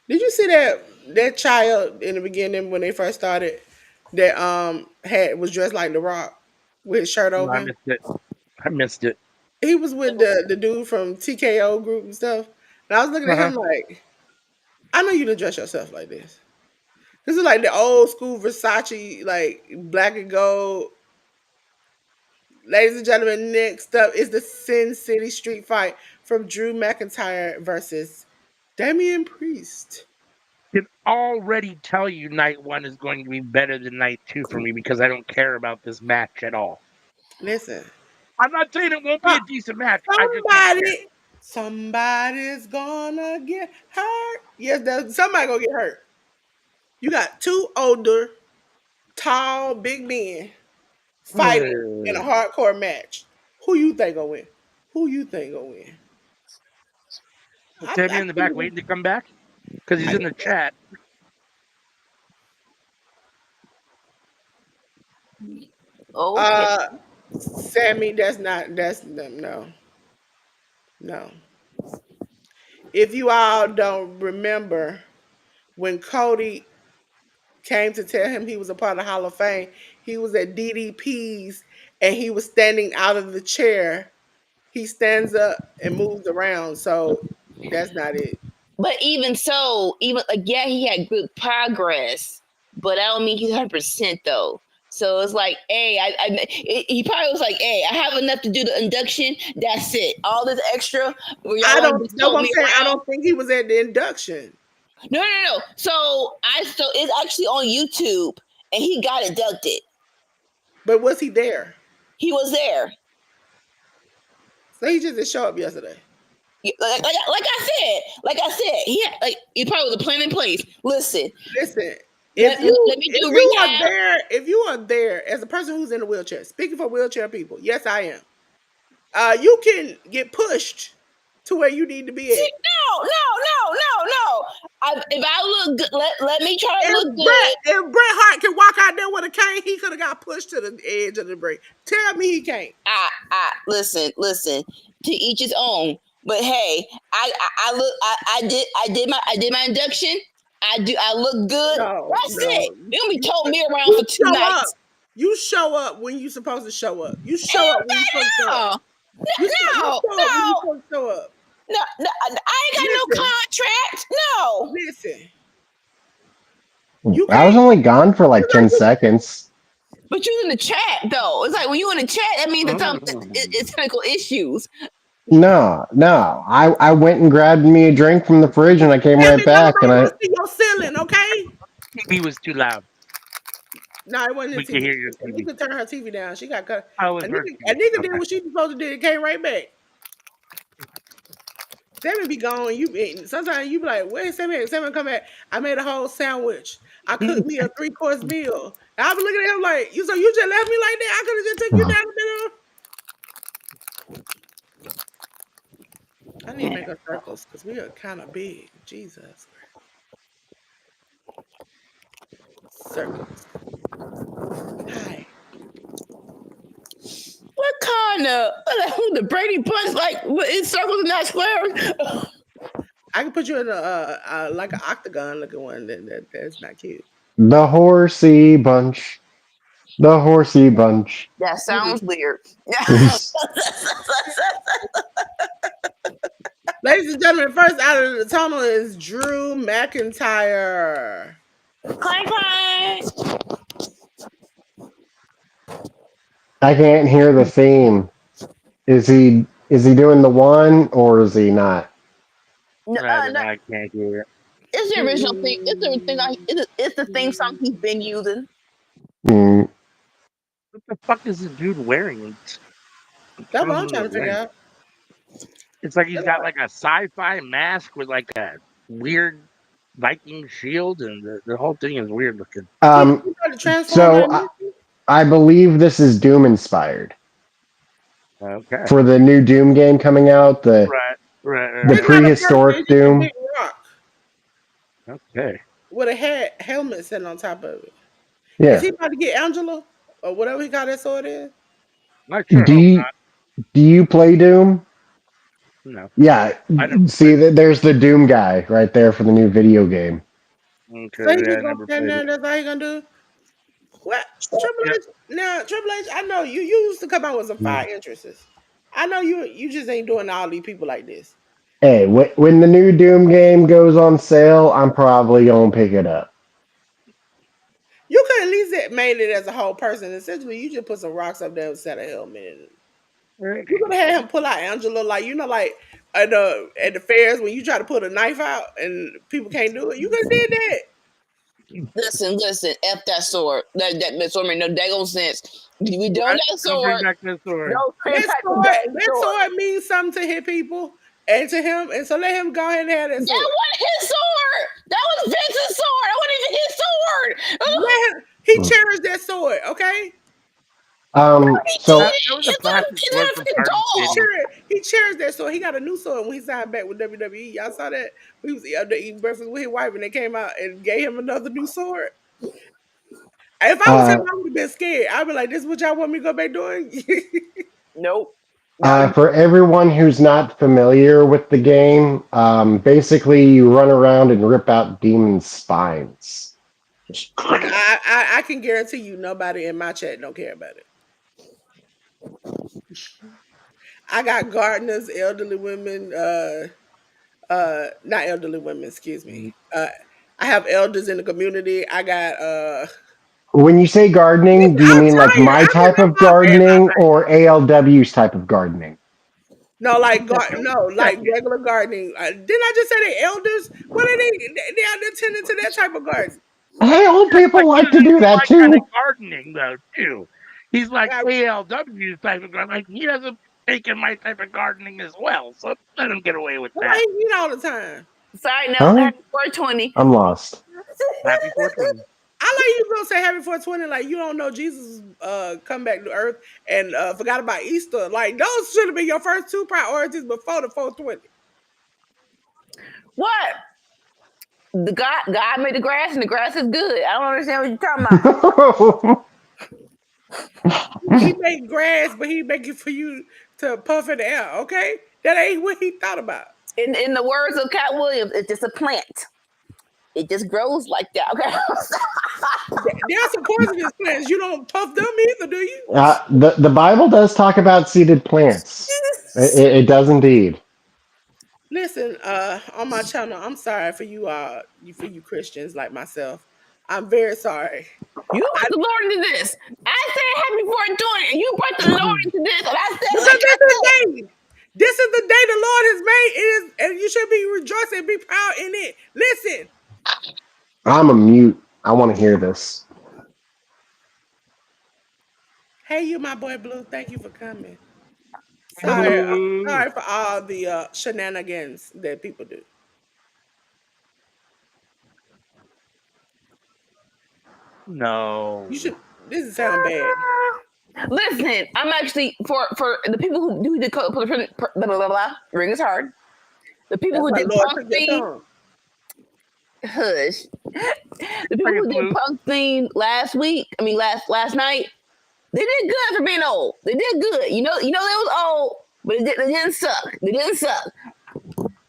Did you see that child in the beginning when they first started that had was dressed like The Rock with his shirt No, I open? missed it. I missed it. He was with the dude from TKO group and stuff. And I was looking at Uh-huh. him like, I know you didn't dress yourself like this. This is like the old school Versace, like black and gold. Ladies and gentlemen, next up is the Sin City Street Fight from Drew McIntyre versus Damian Priest. Can already tell you night one is going to be better than night two for me because I don't care about this match at all. Listen, I'm not saying it won't be so- a decent match. I just don't care. somebody's gonna get hurt. Yes, somebody gonna get hurt. You got two older, tall, big men fighting in a hardcore match. Who you think gonna win? Who you think gonna win? Is Sammy I in the back think waiting to come back? Because he's in the chat. Okay. uh Sammy, that's no, no. If you all don't remember when Cody came to tell him he was a part of the Hall of Fame, he was at DDP's and he was standing out of the chair. He stands up and moves around, so that's not it. But even so, even like yeah, he had good progress, but I don't mean he's 100% though. So it's like, hey, he probably was like, hey, I have enough to do the induction. That's it. All this extra, where y'all I want don't to just know tote what I'm me saying. I around. don't think he was at the induction. No. So it's actually on YouTube, and he got inducted. But was he there? He was there. So he just didn't show up yesterday. Like I said, he probably was a plan in place. Listen, Listen, let, let, let me do a recap. if you are there as a person who's in a wheelchair, speaking for wheelchair people, yes, I am. You can get pushed to where you need to be See, at. no. If I look good, let me try to If look good. Bret Hart can walk out there with a cane, he could have got pushed to the edge of the break. Tell me he can't. Listen. To each his own. But hey, I did my induction. I look good. No, That's no. it. You gonna be toting me around You for two show up. nights. You show up when you're supposed to show up. You show up Hell when you're supposed to show up. no, You no, show up when you're supposed to show up. no. I ain't got no Listen, contract. No. listen. You I was can't. only gone for You like 10 got seconds. But you're in the chat though. It's like when you in the chat, that means that it's technical issues. No. I went and grabbed me a drink from the fridge and I came Tell right me don't back and nobody I want to see your ceiling, okay? TV was too loud. No, it wasn't We his can TV. hear your You TV. could turn her TV down. She got cut. I was A her a TV. nigga did Okay. what she was supposed to do. It came right back. Sammy be gone. Sometimes you be like, where's Sammy? Sammy come back. I made a whole sandwich. I cooked me a 3-course meal. And I be looking at him like, so you just left me like that? I could have just took you down the middle. I need to make her circles because we are kind of big. Jesus. circus. Hi. What kind of the Brady Bunch like in circles and not squares? I can put you in a like an octagon looking one. That's not cute. The horsey bunch. The horsey bunch. That sounds weird. Ladies and gentlemen, first out of the tunnel is Drew McIntyre. Clank clank. I can't hear the theme. Is he doing the one or is he not? No, no, I can't hear it. it's the original thing. It's the thing. It's the theme song he's been using. Mm, What the fuck is this dude wearing? That's what I'm trying to figure out. It's like he's got like a sci-fi mask with like a weird Viking shield, and the whole thing is weird looking. so I believe this is Doom inspired. Okay. For the new Doom game coming out, the Right. prehistoric Doom. Okay. With a helmet sitting on top of it. Yeah. Is he about to get Angela or whatever he got that sword in? Not sure. Do you play Doom? No. Yeah. See, there's the Doom guy right there for the new video game. Okay. So he just gonna stand there and that's all he gonna do? What? Triple H, now Triple H, I know you used to come out with some fire interests. I know you just ain't doing all these people like this. Hey, when the new Doom game goes on sale, I'm probably gonna pick it up. You could at least have made it as a whole person. Essentially, you just put some rocks up there and set a helmet. You could have had him pull out Angela, like like at the fairs when you try to put a knife out and people can't do it. You could have did that. Listen, F that sword. That sword made no daggone sense. We don't that sword. That sword means something to his people and to him, and so let him go ahead and have that sword. That wasn't his sword. That was Vince's sword. That wasn't even his sword. He cherished that sword, okay? So he cherished that sword. He got a new sword when he signed back with WWE. Y'all saw that? He was up there eating breakfast with his wife, and they came out and gave him another new sword. If I was him, I would have been scared. I'd be like, "This is what y'all want me to go back doing?" Nope. For everyone who's not familiar with the game, basically you run around and rip out demons' spines. I can guarantee you, nobody in my chat don't care about it. I got gardeners, elderly women, not elderly women, excuse me. I have elders in the community. I got When you say gardening, do you mean like my type of gardening or ALW's type of gardening? No, like regular gardening. Didn't I just say they elders? What are they are attending to that type of garden. Hey, old people like to do that too. Kind of gardening though too. He's like ALW type of gardening. Like he hasn't taken my type of gardening as well, so let him get away with that. Why he eat all the time? Sorry, no. Happy 420. I'm lost. Happy 420. I like you gonna say happy 420 like you don't know Jesus come back to earth and forgot about Easter. Like those should have been your first two priorities before the 420. What? The God made the grass and the grass is good. I don't understand what you're talking about. He made grass, but he make it for you to puff in the air, okay? That ain't what he thought about. In the words of Cat Williams, it's just a plant. It just grows like that, okay? There are some poisonous plants. You don't puff them either, do you? The Bible does talk about seeded plants. It does indeed. Listen, on my channel, I'm sorry for you Christians like myself. I'm very sorry. You brought the Lord into this. I said happy 420, and you brought the Lord into this, and I said this is the day the Lord has made, and you should be rejoicing and be proud in it. Listen. I'm a mute. I want to hear this. Hey, you, my boy Blue. Thank you for coming. Sorry for all the shenanigans that people do. No. You should. This is sounding bad. Listen, I'm actually for the people who did blah blah blah. Ring is hard. The people who did puff theme. hush. The people who did Punk's theme last night, they did good for being old. They did good. You know they was old, but they didn't suck. They didn't suck.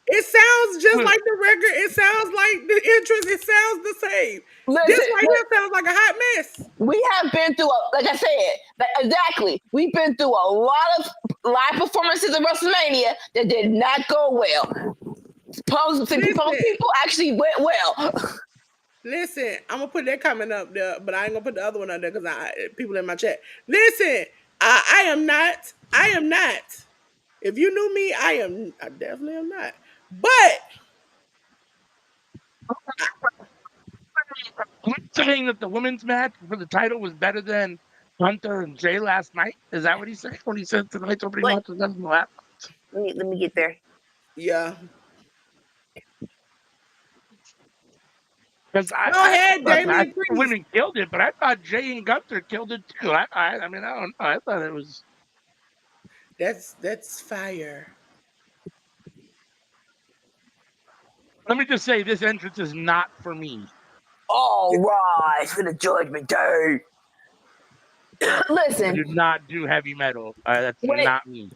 It sounds just like the record. It sounds like the entrance. It sounds the same. This right here sounds like a hot mess. We have been through, like I said, exactly. We've been through a lot of live performances at WrestleMania that did not go well. Punk people actually went well. Listen, I'm gonna put that comment up there, but I ain't gonna put the other one up there because people in my chat. Listen, I am not. If you knew me, I definitely am not. But saying that the women's match for the title was better than Hunter and Jay last night. Is that what he said when he said tonight's opening match was better than the last? Let me get there. Yeah. Because I think women killed it, but I thought Jay and Gunther killed it too. I don't know. I thought it was. That's fire. Let me just say, this entrance is not for me. All right, for the Judgment Day. Listen, I do not do heavy metal. That's not me.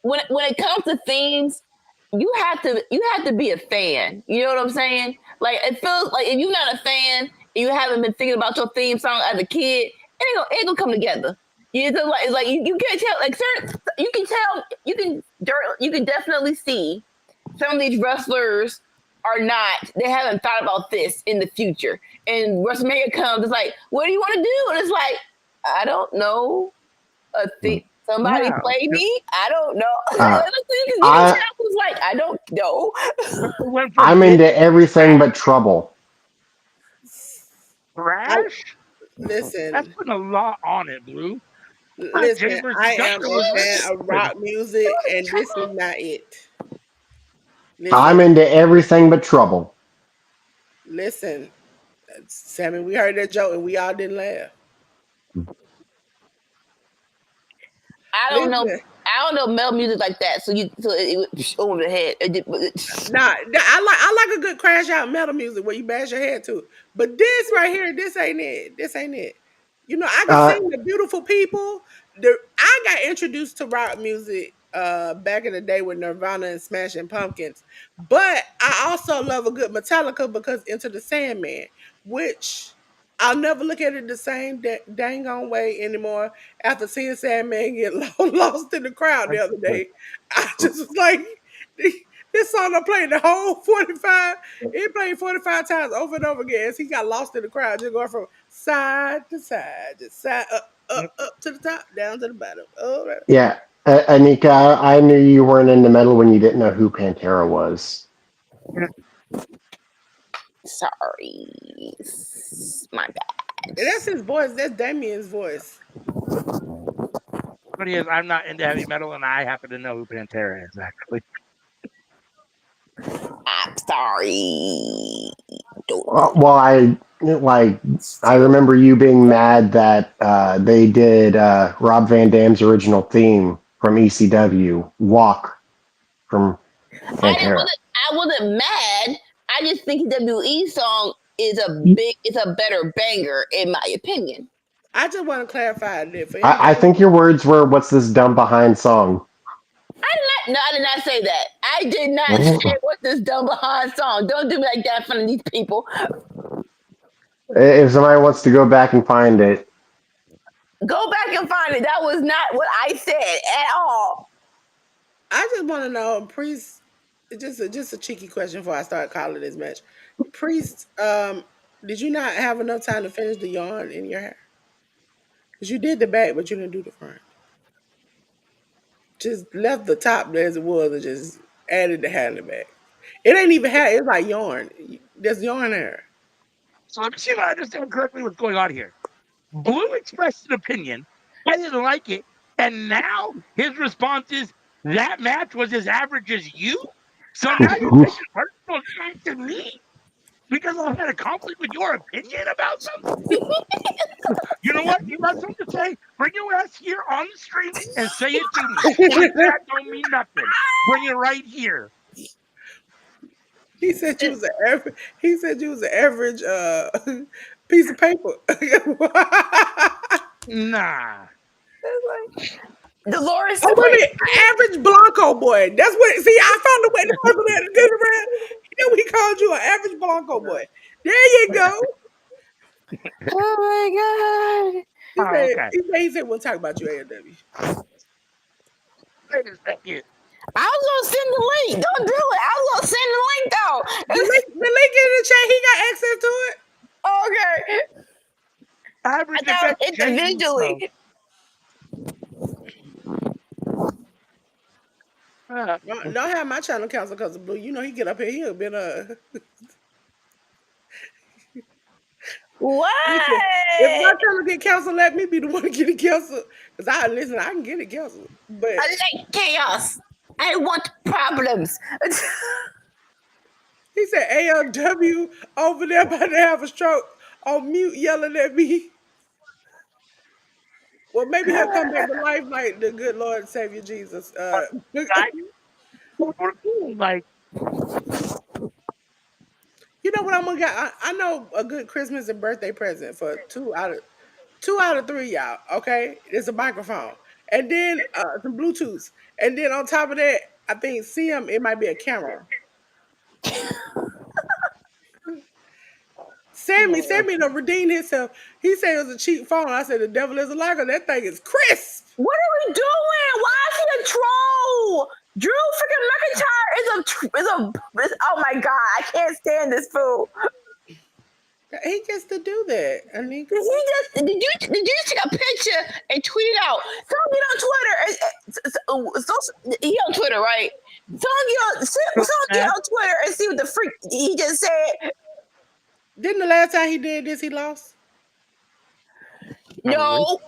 When it comes to themes, you have to be a fan. You know what I'm saying? Like, it feels like if you're not a fan and you haven't been thinking about your theme song as a kid, it ain't gonna come together. It's like you can't tell. Like certain, you can tell. You can definitely see some of these wrestlers are not. They haven't thought about this in the future. And WrestleMania comes. It's like, what do you want to do? And it's like, I don't know. Somebody play me? I don't know. I was like, I don't know. I'm into everything but trouble. Thrash? Listen. That's putting a lot on it, Blue. Listen, I am a fan of rock music, and this is not it. Listen, I'm into everything but trouble. Listen, Sammy, we heard that joke and we all didn't laugh. I don't know metal music like that. So it went over the head. I like a good crash out metal music where you bash your head to. But this right here, this ain't it. You know, I can sing The Beautiful People. I got introduced to rock music back in the day with Nirvana and Smashing Pumpkins. But I also love a good Metallica because Enter the Sandman, which I'll never look at it the same dang on way anymore after seeing Sandman get lost in the crowd the other day. I just was like, this song I played the whole 45. It played 45 times over and over again as he got lost in the crowd, just going from side to side, just side up to the top, down to the bottom. All right. Yeah. Anika, I knew you weren't into metal when you didn't know who Pantera was. Sorry. My bad. And that's his voice. That's Damien's voice. But I'm not into heavy metal, and I happen to know who Pantera is, actually. I'm sorry. Well, I remember you being mad that they did Rob Van Dam's original theme from ECW, Walk, from Pantera. I wasn't mad. I just think WWE song is a better banger in my opinion. I just want to clarify that for I think your words were, "What's this dumb behind song?" I did not say that. I did not say what's this dumb behind song. Don't do me like that in front of these people. If somebody wants to go back and find it, go back and find it. That was not what I said at all. I just want to know, Priest. Just a cheeky question before I start calling this match. Priest, did you not have enough time to finish the yarn in your hair? Because you did the back, but you didn't do the front. Just left the top as it was and just added the hair in the back. It ain't even hair. It's like yarn. There's yarn hair. So let me see if I understand correctly what's going on here. Blue expressed an opinion. I didn't like it. And now his response is, that match was as average as you? So now you're taking personal attacks at me? Because I had a conflict with your opinion about something? You know what? You got something to say? Bring your ass here on the stream and say it to me. That don't mean nothing. Bring it right here. He said you was an average. He said you was an average piece of paper. Nah. Dolores Oh, to wait a play. minute. Average Blanco boy. That's what. See, I found the way to circle that to do the rest. Then we called you an average Blanco boy. There you go. Oh my god! He Oh, said. okay. He said we'll talk about you, AW. Wait a second. I was gonna send the link. Don't do it. I was gonna send the link The link in the chat. He got access to it. though. Okay. I Average thought effect change. Oh. individually. Uh, Don't have my channel cancel because of Blue. You know he get up here. He'll been What? Listen, if my channel get canceled, let me be the one to get it canceled. Cause I can get it canceled. But I like chaos. I want problems. he said ALW over there about to have a stroke on mute yelling at me. Well, maybe he'll come back to life like the good Lord and Savior Jesus. I, like, You know what I'm gonna get? I know a good Christmas and birthday present for two out of three, y'all. Okay, it's a microphone, and then some Bluetooth, and then on top of that, I think CM it might be a camera. Sammy to redeem himself. He said it was a cheap phone. I said the devil is a liar. That thing is crisp. What are we doing? Why is he a troll? Drew freaking McIntyre oh my god, I can't stand this fool. He gets to do that, and he. Did you just take a picture and tweet it out? Someone get on Twitter. He on Twitter, right? Someone get on Twitter and see what the freak he just said. Didn't the last time he did this he lost? No.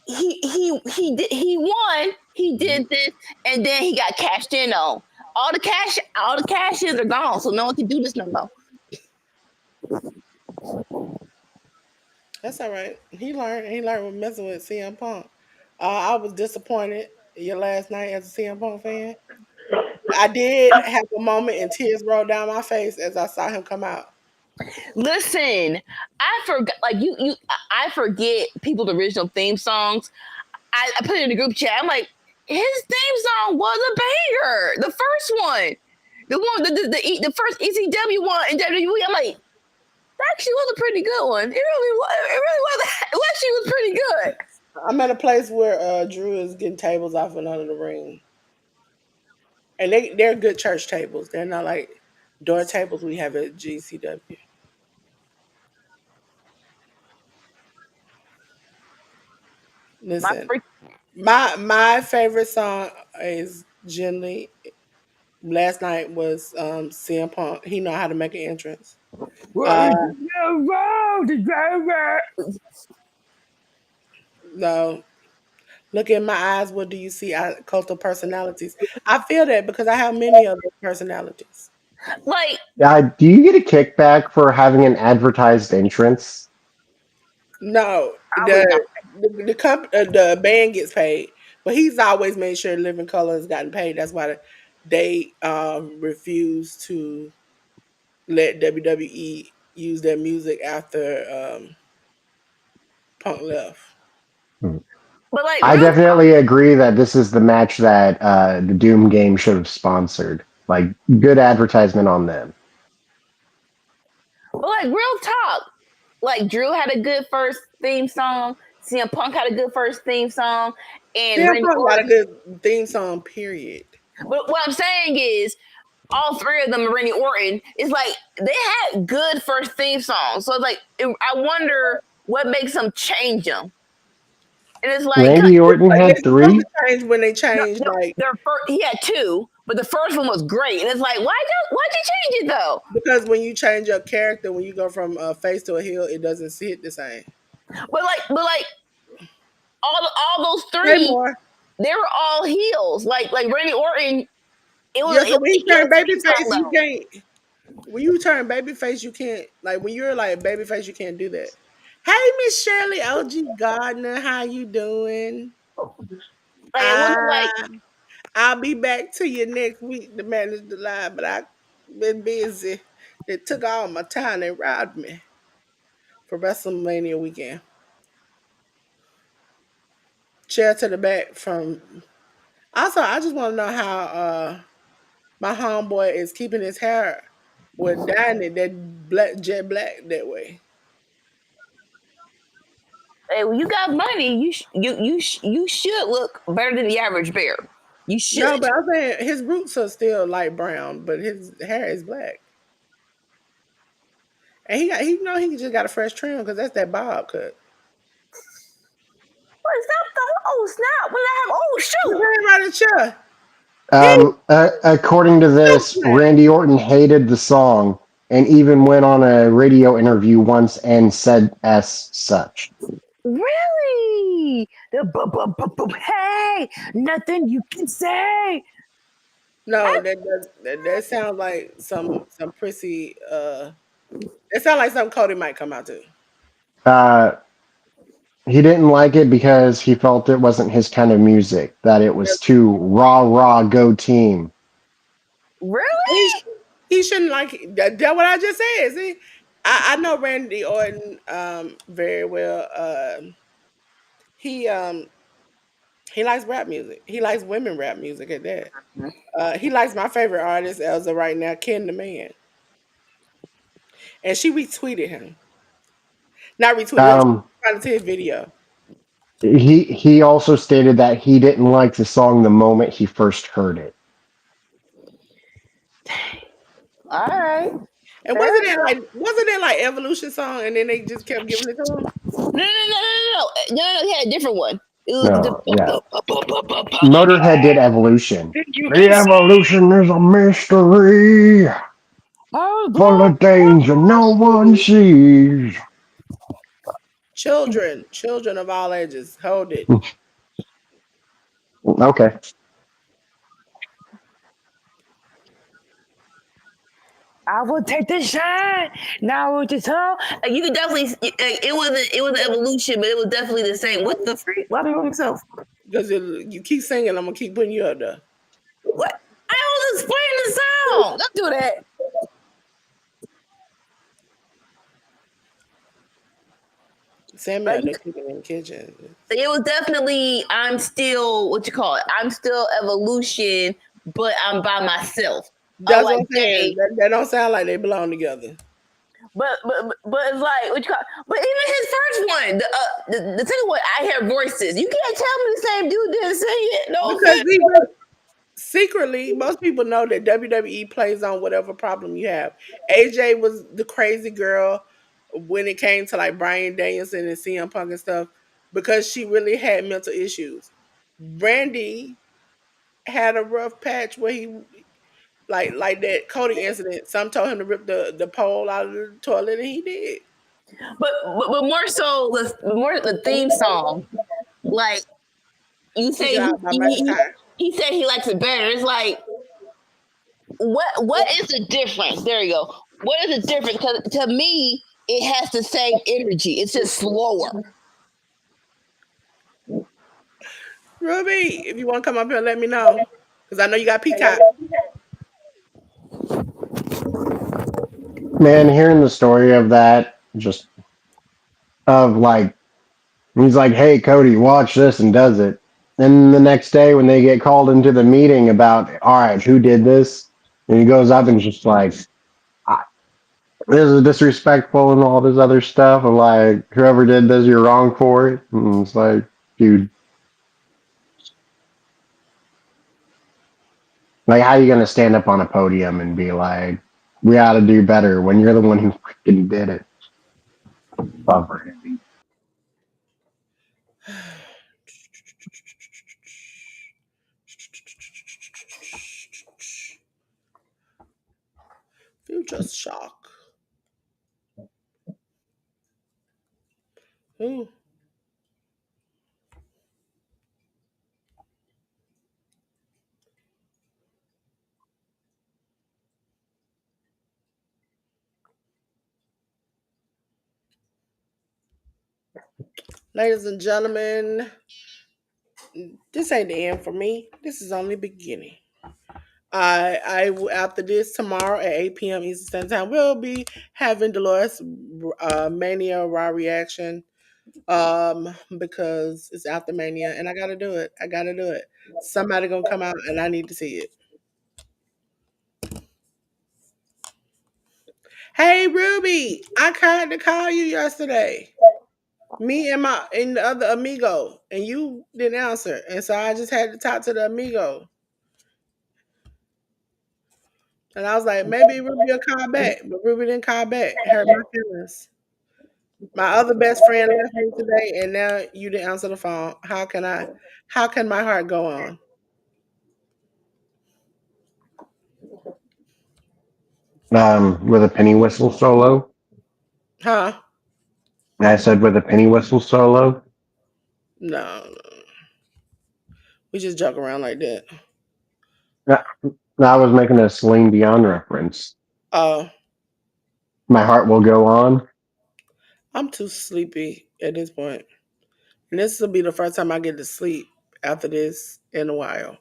He won. He did this, and then he got cashed in on. All the cashes are gone, so no one can do this no more. That's all right. He learned. He learned with messing with CM Punk. I was disappointed your last night as a CM Punk fan. I did have a moment and tears rolled down my face as I saw him come out. Listen, I forgot. Like I forget people's original theme songs. I put it in the group chat. I'm like, his theme song was a banger. The first one, the first ECW one in WWE. I'm like, that actually was a pretty good one. It really was. It really was. It actually was pretty good. I'm at a place where Drew is getting tables off and under the ring, and they're good church tables. They're not like door tables we have at GCW. Listen, my favorite song is generally last night was CM Punk. He know how to make an entrance. No, look in my eyes. What do you see? Cult of personalities. I feel that because I have many of those personalities. Like, Do you get a kickback for having an advertised entrance? No, I would not. the band gets paid, but he's always made sure Living Color has gotten paid. That's why they refuse to let WWE use their music after Punk left. But like, I real definitely agree that this is the match that the Doom game should have sponsored. Like, good advertisement on them. But like real talk, like Drew had a good first theme song. CM Punk had a good first theme song, and CM Randy Punk got a Orton. good theme song. Period. But what I'm saying is, all three of them, and Randy Orton, is like they had good first theme songs. So it's like I wonder what makes them change them. And it's like Randy Orton Like, had they're supposed to 3. change when they change. no, Like their first, he had two, but the first one was great. And it's like, why'd you change it though? because when you change your character, when you go from a face to a heel, it doesn't sit the same. But all those Say three, more. they were all heels. Like Randy Orton, it was Yeah, so when you he had turn a theme song babyface, you though. can't. When you turn babyface, you can't. Like when you're like babyface, you can't do that. Hey, Miss Shirley, OG Gardner, how you doing? Like it wasn't like Uh, I'll be back to you next week to manage the line, but Been busy. They took all my time. They robbed me for WrestleMania weekend. Chair to the back from. Also, I just want to know how my homeboy is keeping his hair with dyeing it that black jet black that way. Hey, when you got money, you should look better than the average bear. You No, should. but I'm saying his roots are still light brown, but his hair is black. And he just got a fresh trim because that's that bob cut. What is that? Oh snap! What did I have? Oh Look shoot! at him right in the chair. He According to this, Superman. Randy Orton hated the song and even went on a radio interview once and said as such. Really? The hey, nothing you can say. No, that sounds like some prissy. It sounds like something Cody might come out to. Uh, he didn't like it because he felt it wasn't his kind of music, that it was too rah rah go team. He Really? sh- he shouldn't like it. That what I just said. See, I know Randy Orton very well. He he likes rap music. He likes women rap music at that. He likes my favorite artist as of right now, Ken the Man, and she retweeted him. Not retweeted. Um, Responded to his video he also stated that he didn't like the song the moment he first heard it. All right. and Fair enough. wasn't it like Evolution song, and then they just kept giving it to him No. He had a different one. It was No, yeah. Motorhead did Evolution. Think you The can say evolution is a mystery full of danger no one sees. children of all ages. Hold it. Okay. I will take the shine. Now with the tongue. You could definitely. It was an evolution, but it was definitely the same. What the freak? Why be on himself? Because you keep singing, I'm gonna keep putting you up there. What? I was explaining the song. Don't do that. Sammy Like out there cooking in the kitchen. it was definitely. I'm still what you call it. I'm still evolution, but I'm by myself. That's what Like I'm saying. Jay. That don't sound like they belong together. But it's like what you call. But even his first one, the second one, I hear voices. You can't tell me the same dude didn't sing it. No Because offense. secretly, most people know that WWE plays on whatever problem you have. AJ was the crazy girl when it came to like Brian Danielson and CM Punk and stuff because she really had mental issues. Randy had a rough patch where he like that Cody incident. Some told him to rip the pole out of the toilet, and he did. But more so more the theme song. Like you Took it say out by Michael Ty. he said he likes it better. It's like what is the difference? There you go. What is the difference? Because to me, it has the same energy. It's just slower. Ruby, if you want to come up here, let me know because I know you got Peacock. Man, hearing the story of that, just of like, he's like, hey, Cody, watch this, and does it. And the next day, when they get called into the meeting about, all right, who did this? And he goes up and just like, "I- this is disrespectful and all this other stuff. And like, whoever did this, you're wrong for it. And it's like, dude, like, how you going to stand up on a podium and be like, we ought to do better when you're the one who freaking did it? Bummer. Future shock. Ooh. Ladies and gentlemen, this ain't the end for me. This is only the beginning. After this tomorrow at 8 p.m. Eastern Standard Time, we'll be having Delores Mania Raw reaction. Because it's after Mania, and I gotta do it. I gotta do it. Somebody gonna come out, and I need to see it. Hey Ruby, I tried to call you yesterday. Me and the other amigo, and you didn't answer, and so I just had to talk to the amigo. And I was like, maybe Ruby will call back, but Ruby didn't call back. It hurt my feelings. My other best friend left me today, and now you didn't answer the phone. How can I? How can my heart go on? With a penny whistle solo. Huh? I said with a penny whistle solo. No. We just joke around like that. Yeah, I was making a Celine Dion reference. Oh, My heart will go on. I'm too sleepy at this point. And this will be the first time I get to sleep after this in a while.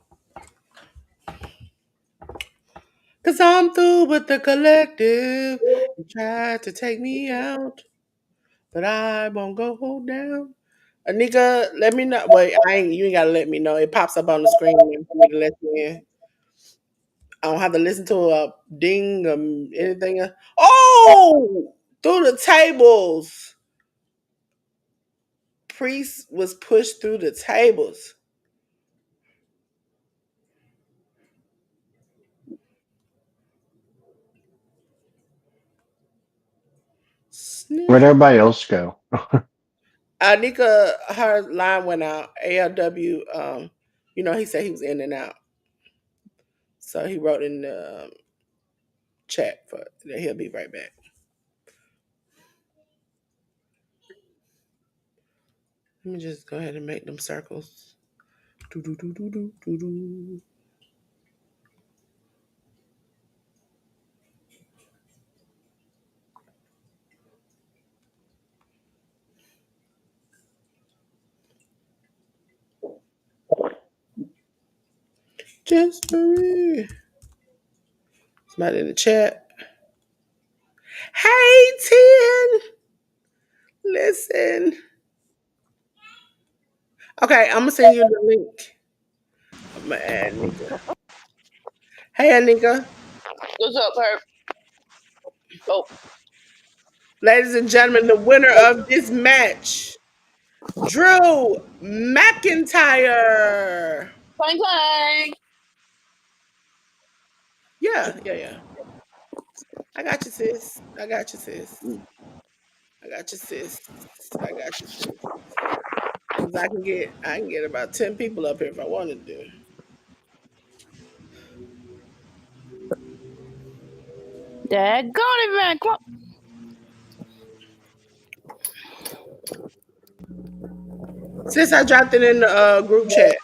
Cause I'm through with the collective. You tried to take me out, but I won't go down. Anika, let me know. Wait, you ain't gotta let me know. It pops up on the screen for me to let you in. I don't have to listen to a ding or anything else. Oh, through the tables. Priest was pushed through the tables. Where'd Snap. everybody else go? Anika, her line went out. ALW, he said he was in and out. So he wrote in the chat for that he'll be right back. Let me just go ahead and make them circles. Do do do do do do do. Just for me. Somebody in the chat. Hey, Tin. Listen. Okay, I'm gonna send you the link. I'm gonna add Anika. Hey, Anika. What's up, Herb? Oh, Ladies and gentlemen, the winner of this match, Drew McIntyre. clang clang. Yeah. I got you, sis. I got you, sis. I got you, sis. I got you, sis. 'Cause I can get about 10 people up here if I wanted to. Daggone it, man. Come on. Sis, I dropped it in the group chat.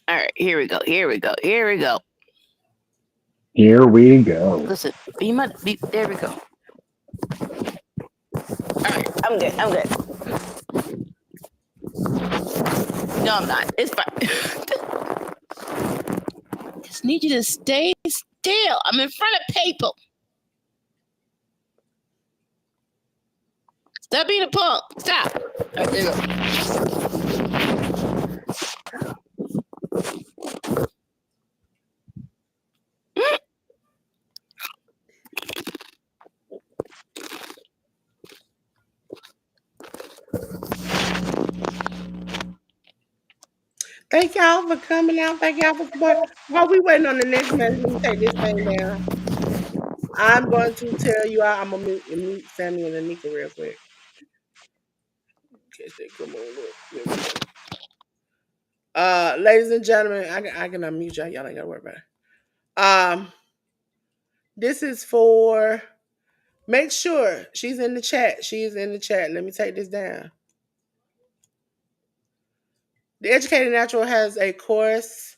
All right, here we go. Here we go. Here we go. Here we go. Listen, there we go. All right, I'm good. I'm good. No, I'm not. It's fine. Just need you to stay still. I'm in front of people. Stop being a punk. Stop. All right, there you go. Thank y'all for coming out. Thank y'all for support. While we waiting on the next match, let me take this thing down. I'm going to tell you I'm going to mute Sammy and Anika real quick. In case they come on up. There we go. Ladies and gentlemen, I can unmute y'all. Y'all ain't got to worry about it. This is for... Make sure she's in the chat. She is in the chat. Let me take this down. The Educated Natural has a course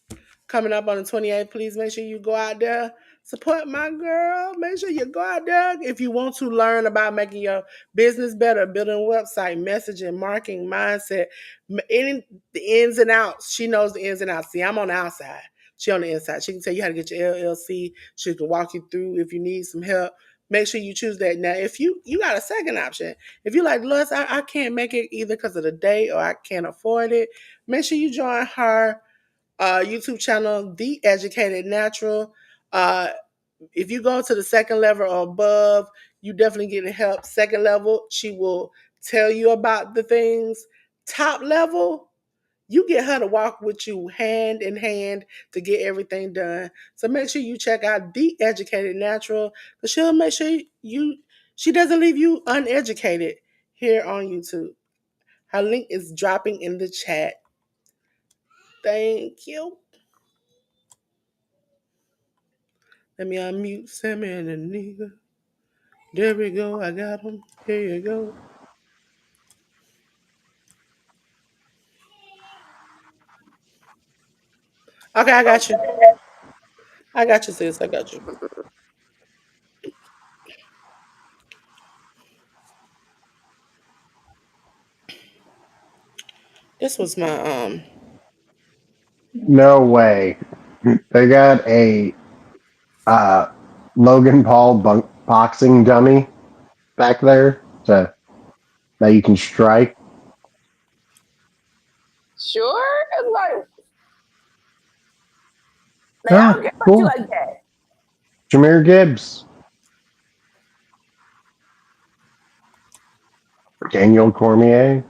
coming up on the 28th. Please make sure you go out there, support my girl. Make sure you go out there if you want to learn about making your business better, building a website, messaging, marketing, mindset, any the ins and outs. She knows the ins and outs. See, I'm on the outside. She on the inside. She can tell you how to get your LLC. She can walk you through if you need some help. Make sure you choose that. Now, if you got a second option, if you like, Luz, I can't make it either because of the day or I can't afford it. Make sure you join her YouTube channel, The Educated Natural. Uh, if you go to the second level or above, you definitely get help. Second level, she will tell you about the things. Top level, you get her to walk with you hand in hand to get everything done. So make sure you check out The Educated Natural because she'll make sure she doesn't leave you uneducated here on YouTube. Her link is dropping in the chat. Thank you. Let me unmute Sammy and the nigga. There we go. I got him. Here you go. Okay, I got you. I got you, sis. I got you. This was my No way. They got a uh, Logan Paul boxing dummy back there that you can strike. Sure. It's like I don't Ah, get about you cool. like that. Jameer Gibbs, Daniel Cormier.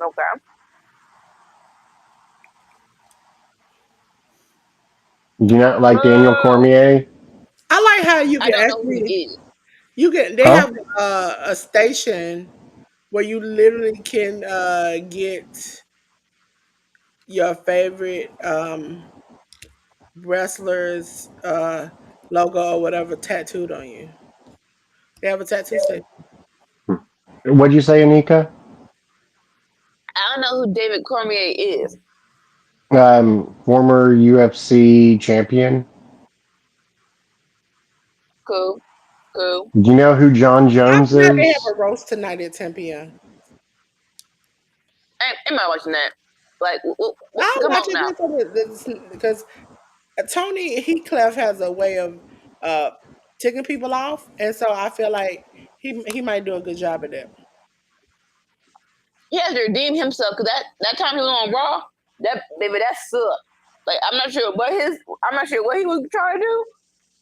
Okay. Do you not like Daniel Boo. Cormier? I like how you I can don't know who actually he is. they Huh? have a station where you literally can get your favorite wrestlers logo or whatever tattooed on you. They have a tattoo station. What'd you say, Anika? I don't know who David Cormier is. Former UFC champion. Cool. Cool. Do you know who John I Jones forgot they have is? a roast tonight at 10 p.m. Am I watching that? Like, I'll come watch on it now. just because Tony Heathcliff has a way of uh ticking people off, and so I feel like he might do a good job at that. He has to redeem himself because that time he was on Raw, that baby, that sucked. Like I'm not sure what he was trying to do,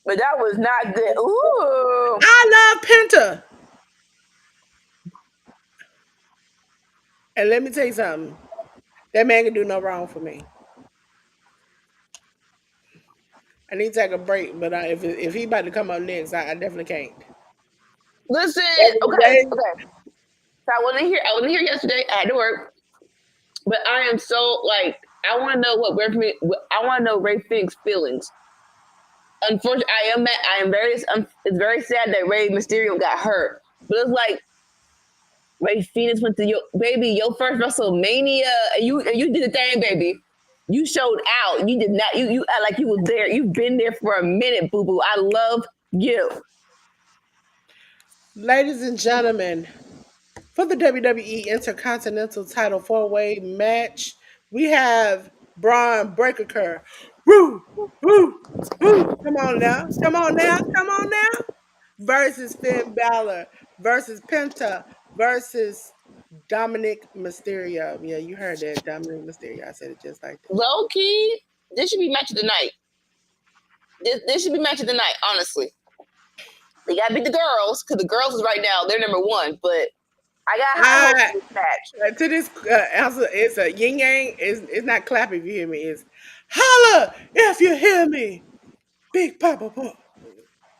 but that was not good. Ooh, I love Penta, and let me tell you something. That man can do no wrong for me. I need to take a break, but if he about to come up next, I definitely can't. listen, That was okay, way. okay. So I wasn't here yesterday. I had to work, but I am so like I want to know I want to know Ray Fink's feelings. Unfortunately, I am very. It's very sad that Ray Mysterio got hurt, but it's like Ray Phoenix went to your first WrestleMania, and you did the thing, baby. You showed out. You did not. You act like you was there. You've been there for a minute, boo boo. I love you. Ladies and gentlemen, for the WWE Intercontinental Title four-way match, we have Braun Breaker. Woo, woo, woo. Come on now. Come on now. Come on now. Versus Finn Balor versus Penta versus Dominic Mysterio. Yeah, you heard that. Dominic Mysterio. I said it just like that. Low key, this should be match of the night. This should be match of the night. Honestly, they got to beat the girls because the girls is right now they're number one. But I got high hopes I for this match. to this answer, it's a yin yang. It's not clap if you hear me. It's holla if you hear me. Big Papa Pump.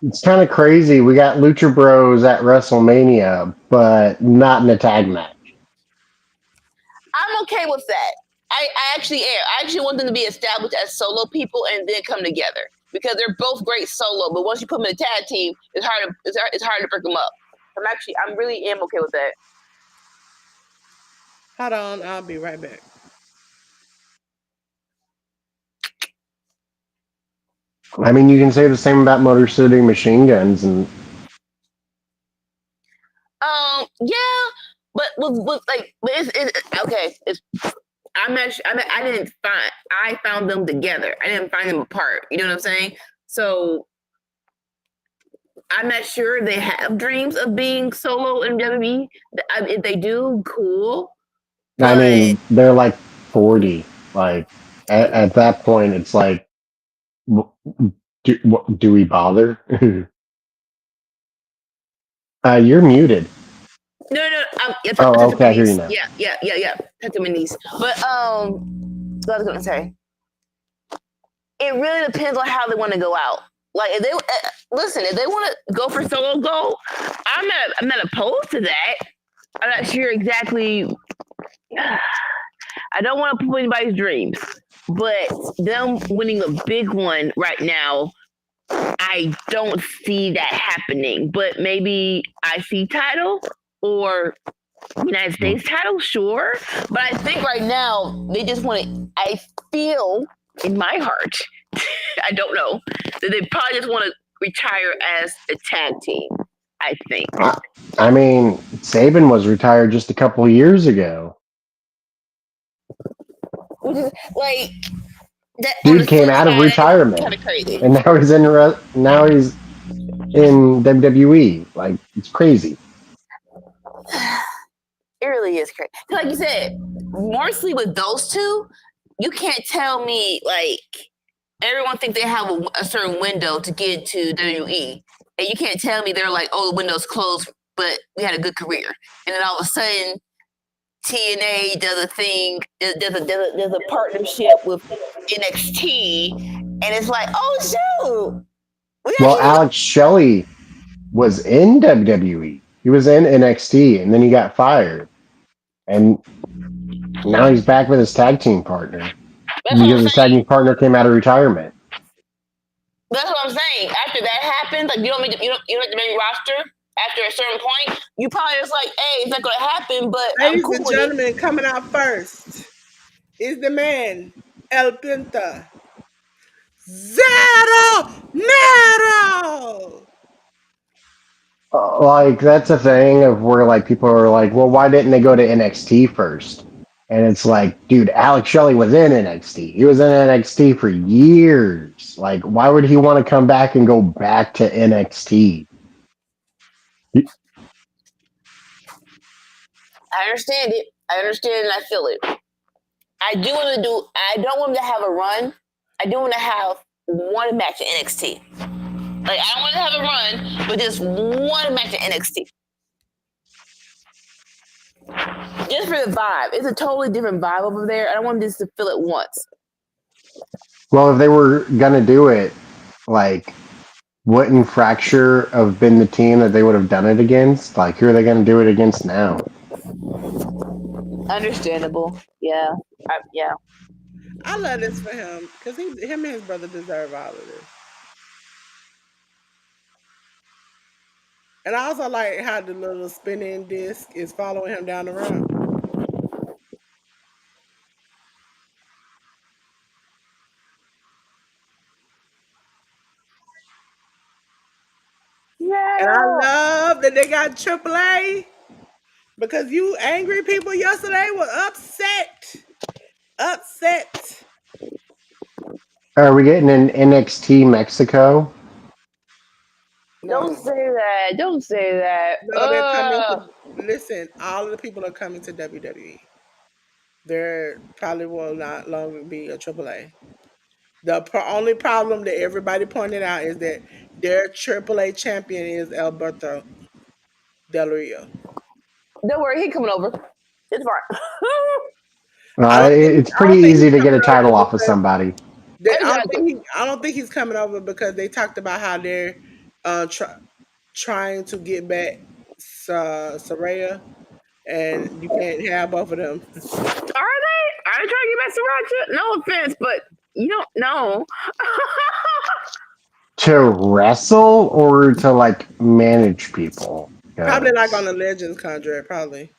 It's kind of crazy. We got Lucha Bros at WrestleMania, but not in a tag match. I'm okay with that. I actually am. I actually want them to be established as solo people and then come together because they're both great solo. But once you put them in a tag team, it's hard to break them up. I'm really am okay with that. Hold on, I'll be right back. I mean, you can say the same about Motor City Machine Guns, and Yeah, but with like, but it's okay. I'm not. I didn't find. I found them together. I didn't find them apart. You know what I'm saying? So I'm not sure they have dreams of being solo in WWE. If they do, cool. I But mean, they're like 40. Like at that point, it's like, do we bother? You're muted. no. Yeah, Oh, touch okay, my I hear you niece. now. Yeah. Touch my niece. But what I was gonna say, it really depends on how they want to go out. Like if they listen, if they want to go for solo, go. I'm not opposed to that. I'm not sure exactly. I don't want to put anybody's dreams, but them winning a big one right now, I don't see that happening. But maybe IC title or United States title, sure. But I think right now they just want to. I feel in my heart, I don't know, that they probably just want to retire as a tag team. I think. I mean, Saban was retired just a couple of years ago. Which is like that on the Dude came flip out of side, that's kind retirement, of crazy. and now he's in WWE. Like it's crazy. It really is crazy. Like you said, mostly with those two, you can't tell me like everyone thinks they have a certain window to get to WWE, and you can't tell me they're like, oh, the window's closed, but we had a good career, and then all of a sudden TNA does a thing, there's a partnership with NXT, and it's like, oh shoot, we got Well, even Alex Shelley was in WWE. He was in NXT, and then he got fired, and now he's back with his tag team partner that's what I'm because his tag saying. team partner came out of retirement. That's what I'm saying. After that happens, like you don't make the main roster after a certain point. You probably just like, hey, it's not gonna happen, but I'm Ladies cool and with it. gentlemen, coming out first is the man, El Pinta. Zero Mero! Like that's a thing of where like people are like, well, why didn't they go to NXT first? And it's like, dude, Alex Shelley was in NXT. He was in NXT for years. Like, why would he want to come back and go back to NXT? I understand it. I understand and I feel it. I don't want him to have a run. I do want to have one match in NXT. Like I don't want to have a run, but just one match in NXT. Just for the vibe. It's a totally different vibe over there. I don't want him just to feel it once. Well, if they were gonna do it, like, wouldn't Fracture have been the team that they would have done it against? Like, who are they gonna do it against now? Understandable. Yeah. Yeah. I love this for him because him and his brother deserve all of this. And I also like how the little spinning disc is following him down the ramp. And I Yeah. love that they got AAA because you angry people yesterday were upset. Upset. Are we getting an NXT Mexico? Don't No. say that. Don't say that. No, they're coming to listen, all of the people are coming to WWE. There probably will not longer be a AAA. The only problem that everybody pointed out is that their AAA champion is Alberto Del Rio. Don't worry, he coming over. It's fine. It's I pretty don't think easy he's to get coming a title over off of because somebody. Exactly. I don't think he's coming over because they talked about how they're trying to get back Saraya, and you can't have both of them. Are they? Are they trying to get back to Roger? No offense, but you don't know. To wrestle or to like manage people? Probably like on Because the Legends contract, probably.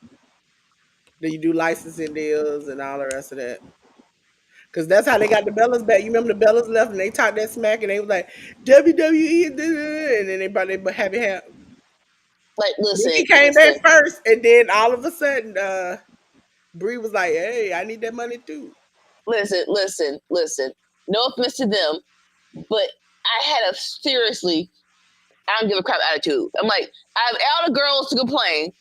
That you do licensing deals and all the rest of that. Cause that's how they got the Bellas back. You remember the Bellas left and they talked that smack and they was like WWE, and then they brought their happy hat. Like, Nikki listen, came back listen, first, and then all of a sudden, Brie was like, "Hey, I need that money too." listen. No offense to them, but I had a seriously, I don't give a crap attitude. I'm like, I have all the girls to complain.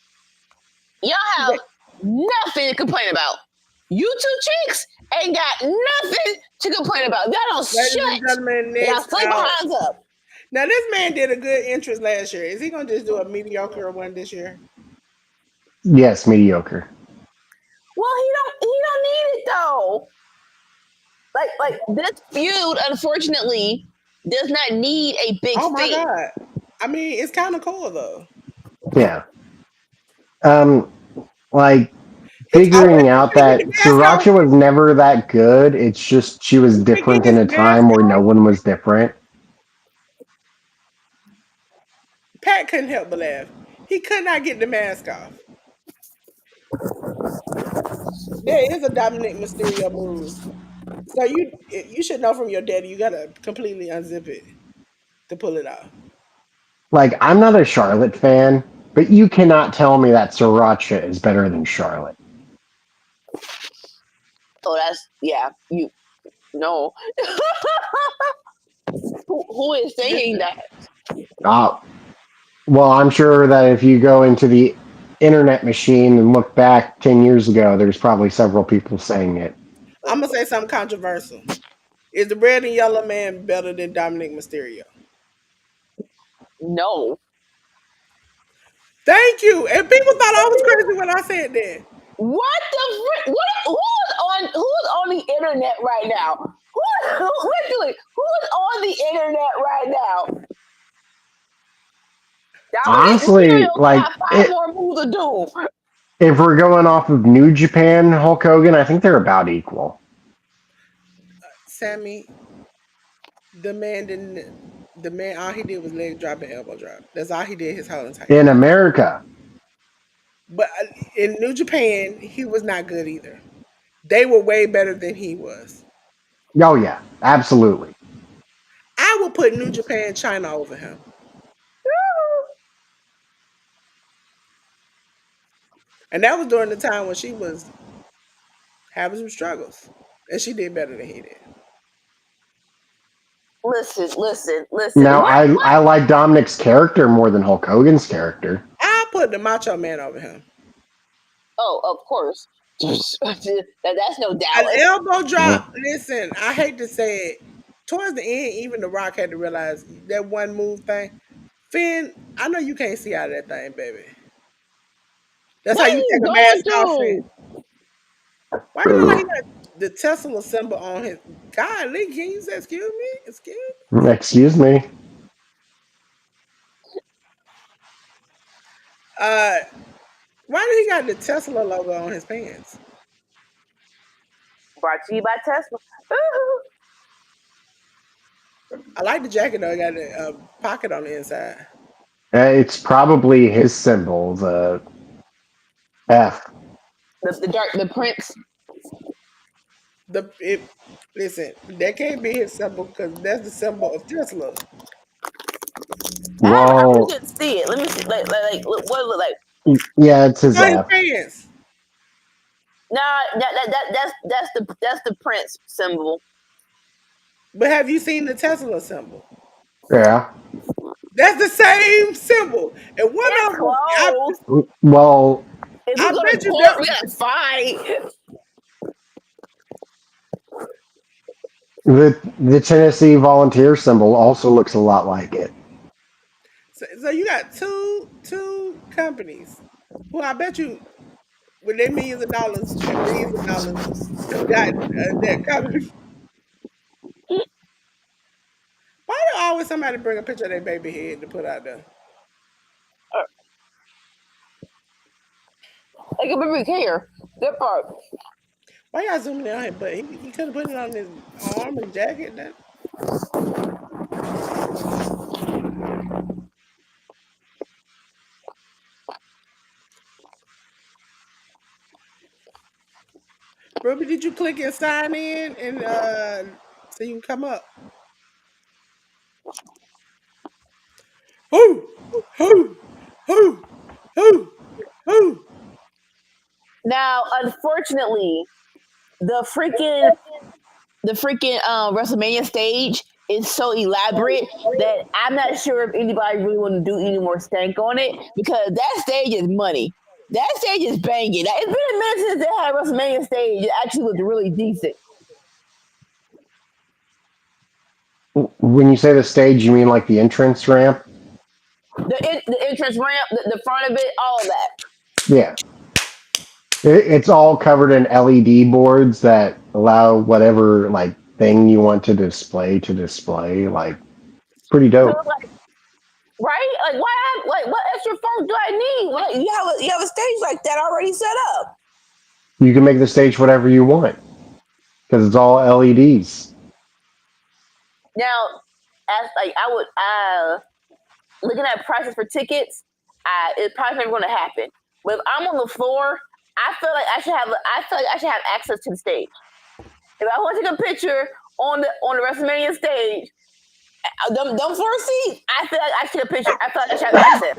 Y'all have nothing to complain about. You two chicks ain't got nothing to complain about. Y'all don't Ladies and shut. gentlemen, Y'all next sleep behinds up. now this man did a good entrance last year. Is he gonna just do a mediocre one this year? Yes, mediocre. Well, he don't need it though. Like this feud, unfortunately, does not need a big Oh my thing. god! I mean, it's kind of cool though. Yeah. Um, like Oh, figuring and out did he get that the mask off? Sriracha was never that good. It's just she was Did he get different in his a mask time where no off? one was different. Pat couldn't help but laugh. He could not get the mask off. There is a Dominic Mysterio move. So you should know from your daddy. You gotta completely unzip it to pull it off. Like I'm not a Charlotte fan, but you cannot tell me that Sriracha is better than Charlotte. Oh, that's yeah. You no. Who is This saying that? Uh, well, I'm sure that if you go into the internet machine and look back 10 years ago, there's probably several people saying it. I'm gonna say something controversial. Is the red and yellow man better than Dominic Mysterio? No. Thank you. And people thought I was crazy when I said that. What the who's on the internet right now? Who's on the internet right now? Dominic Honestly, Mysterio like got five more moves to do. if we're going off of New Japan Hulk Hogan, I think they're about equal. Sammy, the man didn't. The man, all he did was leg drop and elbow drop. That's all he did his whole entire In career. America, But in New Japan, he was not good either. They were way better than he was. oh yeah, absolutely. I would put New Japan China over him. And that was during the time when she was having some struggles. And she did better than he did. Listen. Now What? I like Dominic's character more than Hulk Hogan's character. I put the Macho Man over him. Oh, of course. That's no An doubt. elbow Mhm. drop. Listen, I hate to say it. Towards the end, even The Rock had to realize that one move thing. Finn, I know you can't see out of that thing, baby. That's how What you is he take a going mask off, Finn. through? Why you look like he got the Tesla symbol on his God, Lee, can you say excuse me? Excuse me? Excuse me. Uh why did he got the Tesla logo on his pants? Brought to you by Tesla. I like the jacket though. It got a pocket on the inside. It's probably his symbol, the F. The Prince. Listen, that can't be his symbol because that's the symbol of Tesla. I really Well, didn't see it. Let me see. What it look like? yeah, it's his On his F. pants. Nah, that's the Prince symbol. But have you seen the Tesla symbol? Yeah. That's the same symbol. And one It's of them, close. Well, If I we go to bet you court, we that gotta fight. the Tennessee volunteer symbol also looks a lot like it. so you got two companies who I bet you with their millions of dollars and billions of dollars have gotten that company. Why do always somebody bring a picture of their baby head to put out there? Like a baby care. That part. Why y'all zooming in on him? But he could have put it on his arm and jacket. Then Ruby, did you click and sign in and so you can come up? Who? Who? Who? Who? Who? Now, unfortunately, the freaking WrestleMania stage is so elaborate that I'm not sure if anybody really want to do any more stank on it because that stage is money. That stage is banging. It's been a minute since they had a WrestleMania stage. It actually looked really decent. When you say the stage, you mean like the entrance ramp? The entrance ramp, the front of it, all of that. Yeah. It's all covered in LED boards that allow whatever like thing you want to display. Like, pretty So dope. like, right? Like, why? Like, what extra funk do I need? Like, you have a stage like that already set up. You can make the stage whatever you want because it's all LEDs. Now, as like I would, looking at prices for tickets, it's probably never going to happen. But if I'm on the floor, I feel like I should have. I feel like I should have access to the stage. If I want to take a picture on the WrestleMania stage, them floor seats, I feel like I should have picture. I feel like I should have access.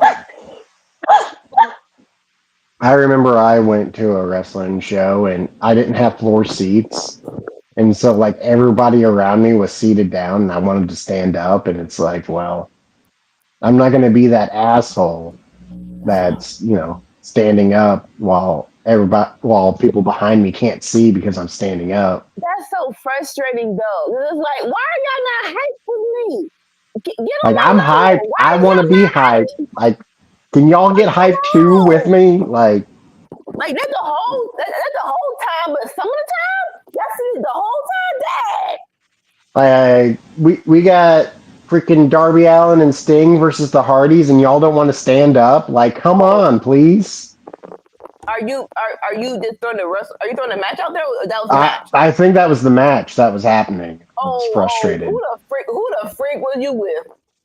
I remember I went to a wrestling show and I didn't have floor seats. And so like everybody around me was seated down and I wanted to stand up and it's like, well, I'm not going to be that asshole that's, standing up while people behind me can't see because I'm standing up. That's so frustrating, though. It's like, why are y'all not hyped with me? Get on Like my I'm level. hyped. Why I is want to y'all be not hyped. hyped? Like, can y'all get hyped too with No. me? Like, Like that's the whole time, but some of the time, that's it, the whole time, we got freaking Darby Allin and Sting versus the Hardys, and y'all don't want to stand up. Like, come on, please. Are you just throwing are you throwing the match out there? Or that was the I match. I think that was the match that was happening. I was frustrated. Who the freak was you with?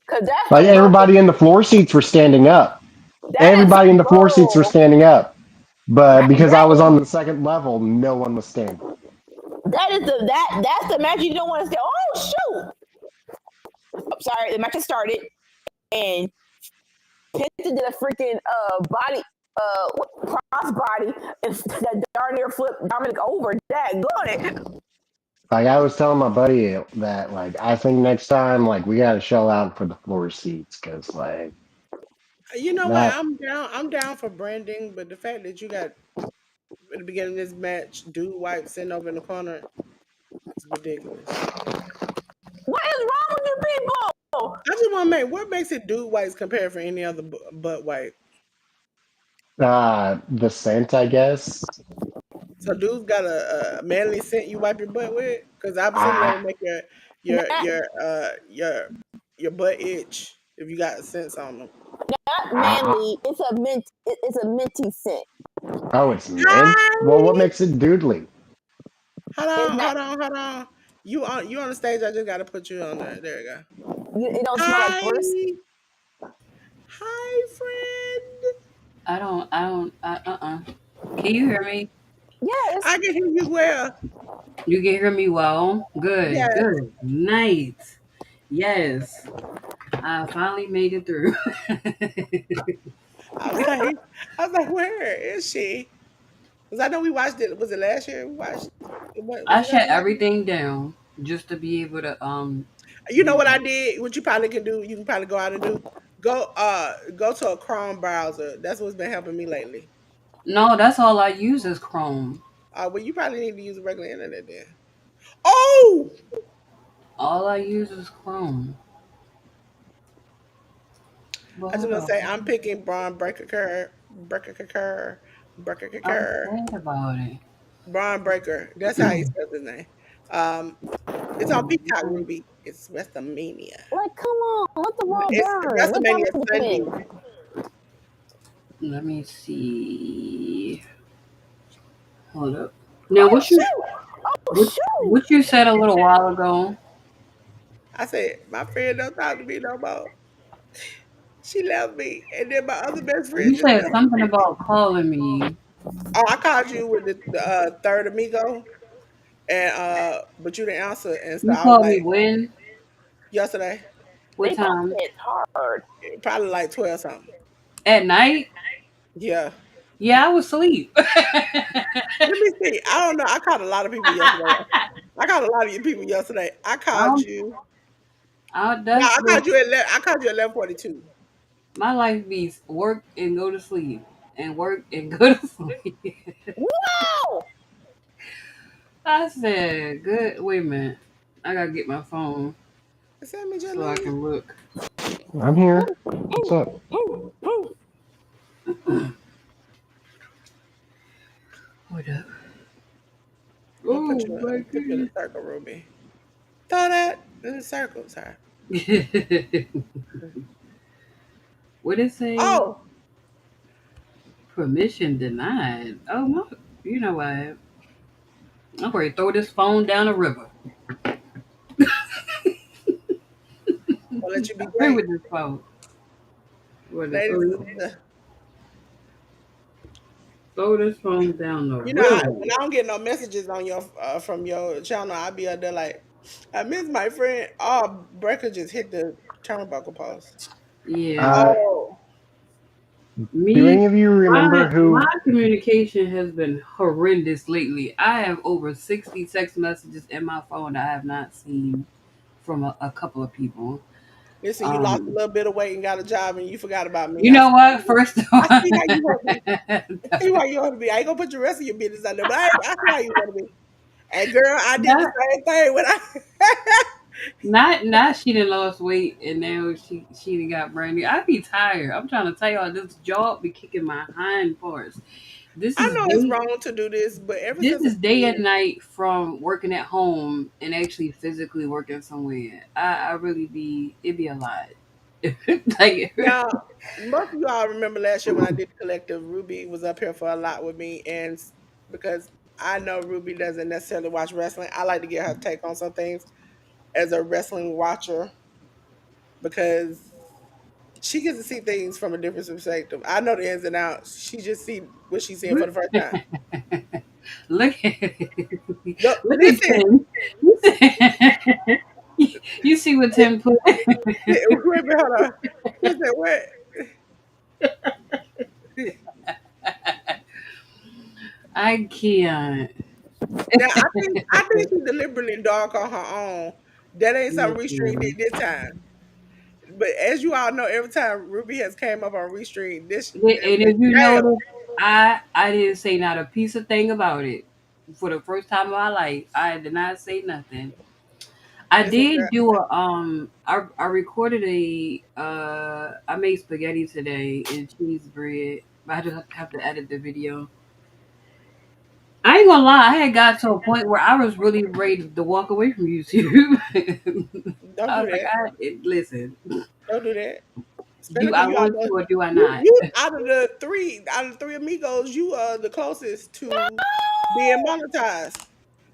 Cause that's Like some bullshit. everybody in the floor seats were standing up. That is Everybody in some the floor seats were bull. standing up. But because I That was is on the second level, no one was standing. that's the match you don't want to say. Oh shoot! I'm sorry, the match has started and Pinston did a freaking body cross body and that darn near flipped Dominic over. That got it. Like I was telling my buddy that like I think next time like we got to shell out for the floor seats because like You know what? that I'm down. I'm down for branding, but the fact that you got at the beginning of this match, dude white sitting over in the corner is ridiculous. What is wrong with you people? I just want to make what makes it dude whites compared for any other butt white. the scent I guess. So dudes got a manly scent you wipe your butt with, because I'm assuming I that'll make your Not your uh your your butt itch if you got scents on them. not I manly. It's a minty scent. oh it's mint. Well, what Hi. makes it doodly? Hold It's on, not. hold on, hold on. You on the stage. I just gotta put you on there. There you go. It don't smell like horse. Hi, hi, friend. Can you hear me? Yes. I can hear you well. You can hear me well? Good, Yes. good. Night. Yes. I finally made it through. I was like, where is she? Because I know we watched it. Was it last year? We watched. Was I it last shut year? everything down just to be able to You know do what I that. did? What you probably can do? You can probably go out and do. Go to a Chrome browser. That's what's been helping me lately. No, that's all I use is Chrome. Well, you probably need to use a regular internet then. Oh, All I use is Chrome. But I just hold want to say on. I'm picking Braun Breaker, Breaker, I'm Breaker, sad about it. Braun Breaker. That's how he spells his name. Um, it's on Peacock Mhm. Ruby. It's WrestleMania. Like, come on, let the world It's burn. Let WrestleMania Dominic Sunday. win. Let me see. Hold up. Now, Oh shoot! Oh what, shoot! what you said a little while ago? I said my friend don't talk to me no more. She left me, and then my other best friend You just said messaged something me. about calling me. Oh, I called you with the third amigo, and but you didn't answer, and so You I was called me like, when? yesterday, What They both time? hit hard. probably like 12 something. At night? Yeah. Yeah, I was asleep. Let me see. I don't know. I called a lot of people yesterday. I called a lot of you people yesterday. I called Um, you. No, that's I what called you at I called you at 11:42. my life be: work and go to sleep, and work and go to sleep. Wow! I said, "Good. Wait a minute. I gotta get my phone Send me just so I leave. can look." I'm here. What's up? What up? I'm gonna Oh my put you in goodness. a circle, Ruby. Throw that in a circle, sorry. What it say? Oh, Permission denied. Oh my! You know what? I'm ready to throw this phone down the river. I'll let you be Play great. with this phone. What to Ladies, throw this phone down the you know, river. when I don't get no messages on your from your channel, I'll be out there like, I miss my friend. Oh, Breaker just hit the turnbuckle post. Yeah. Uh, Oh, do Me, any of you remember my who? communication has been horrendous lately. I have over 60 text messages in my phone that I have not seen from a couple of people. listen, you lost a Um, little bit of weight and got a job, and you forgot about me. you know what? First of all, I see how you want to be. I see how you want to be. I ain't gonna put the rest of your business out there, but I see how you want to be. And girl, I did the not same thing when I. not she done lost weight and now she done got brand new. I be tired. I'm trying to tell y'all this job be kicking my hind parts. This I is know it's day wrong to do this, but ever this since a is day and kid, night from working at home and actually physically working somewhere. I really be it be a lot. Like now most of y'all remember last year when I did collective, Ruby was up here for a lot with me, and because I know Ruby doesn't necessarily watch wrestling, I like to get her take on some things as a wrestling watcher because she gets to see things from a different perspective. I know the ins and outs. She just see what she's seeing for the first time. look at No, look at listen, Tim. You see what Tim put? wait a minute, hold on. He said, "What?" I can't. Now I think she deliberately dark on her own. That ain't something Restream did Listen, this time. But as you all know, every time Ruby has came up on Restream, this and if you damn, notice, I didn't say not a piece of thing about it. For the first time in my life, I did not say nothing. I listen, did girl. do a I recorded I made spaghetti today and cheese bread. But I just have to edit the video. I ain't gonna lie, I had got to a point where I was really ready to walk away from YouTube. Don't I do was like, that. listen, Don't do that. Especially do because I you all want know to or do I not? you out of the three amigos, you are the closest to being monetized.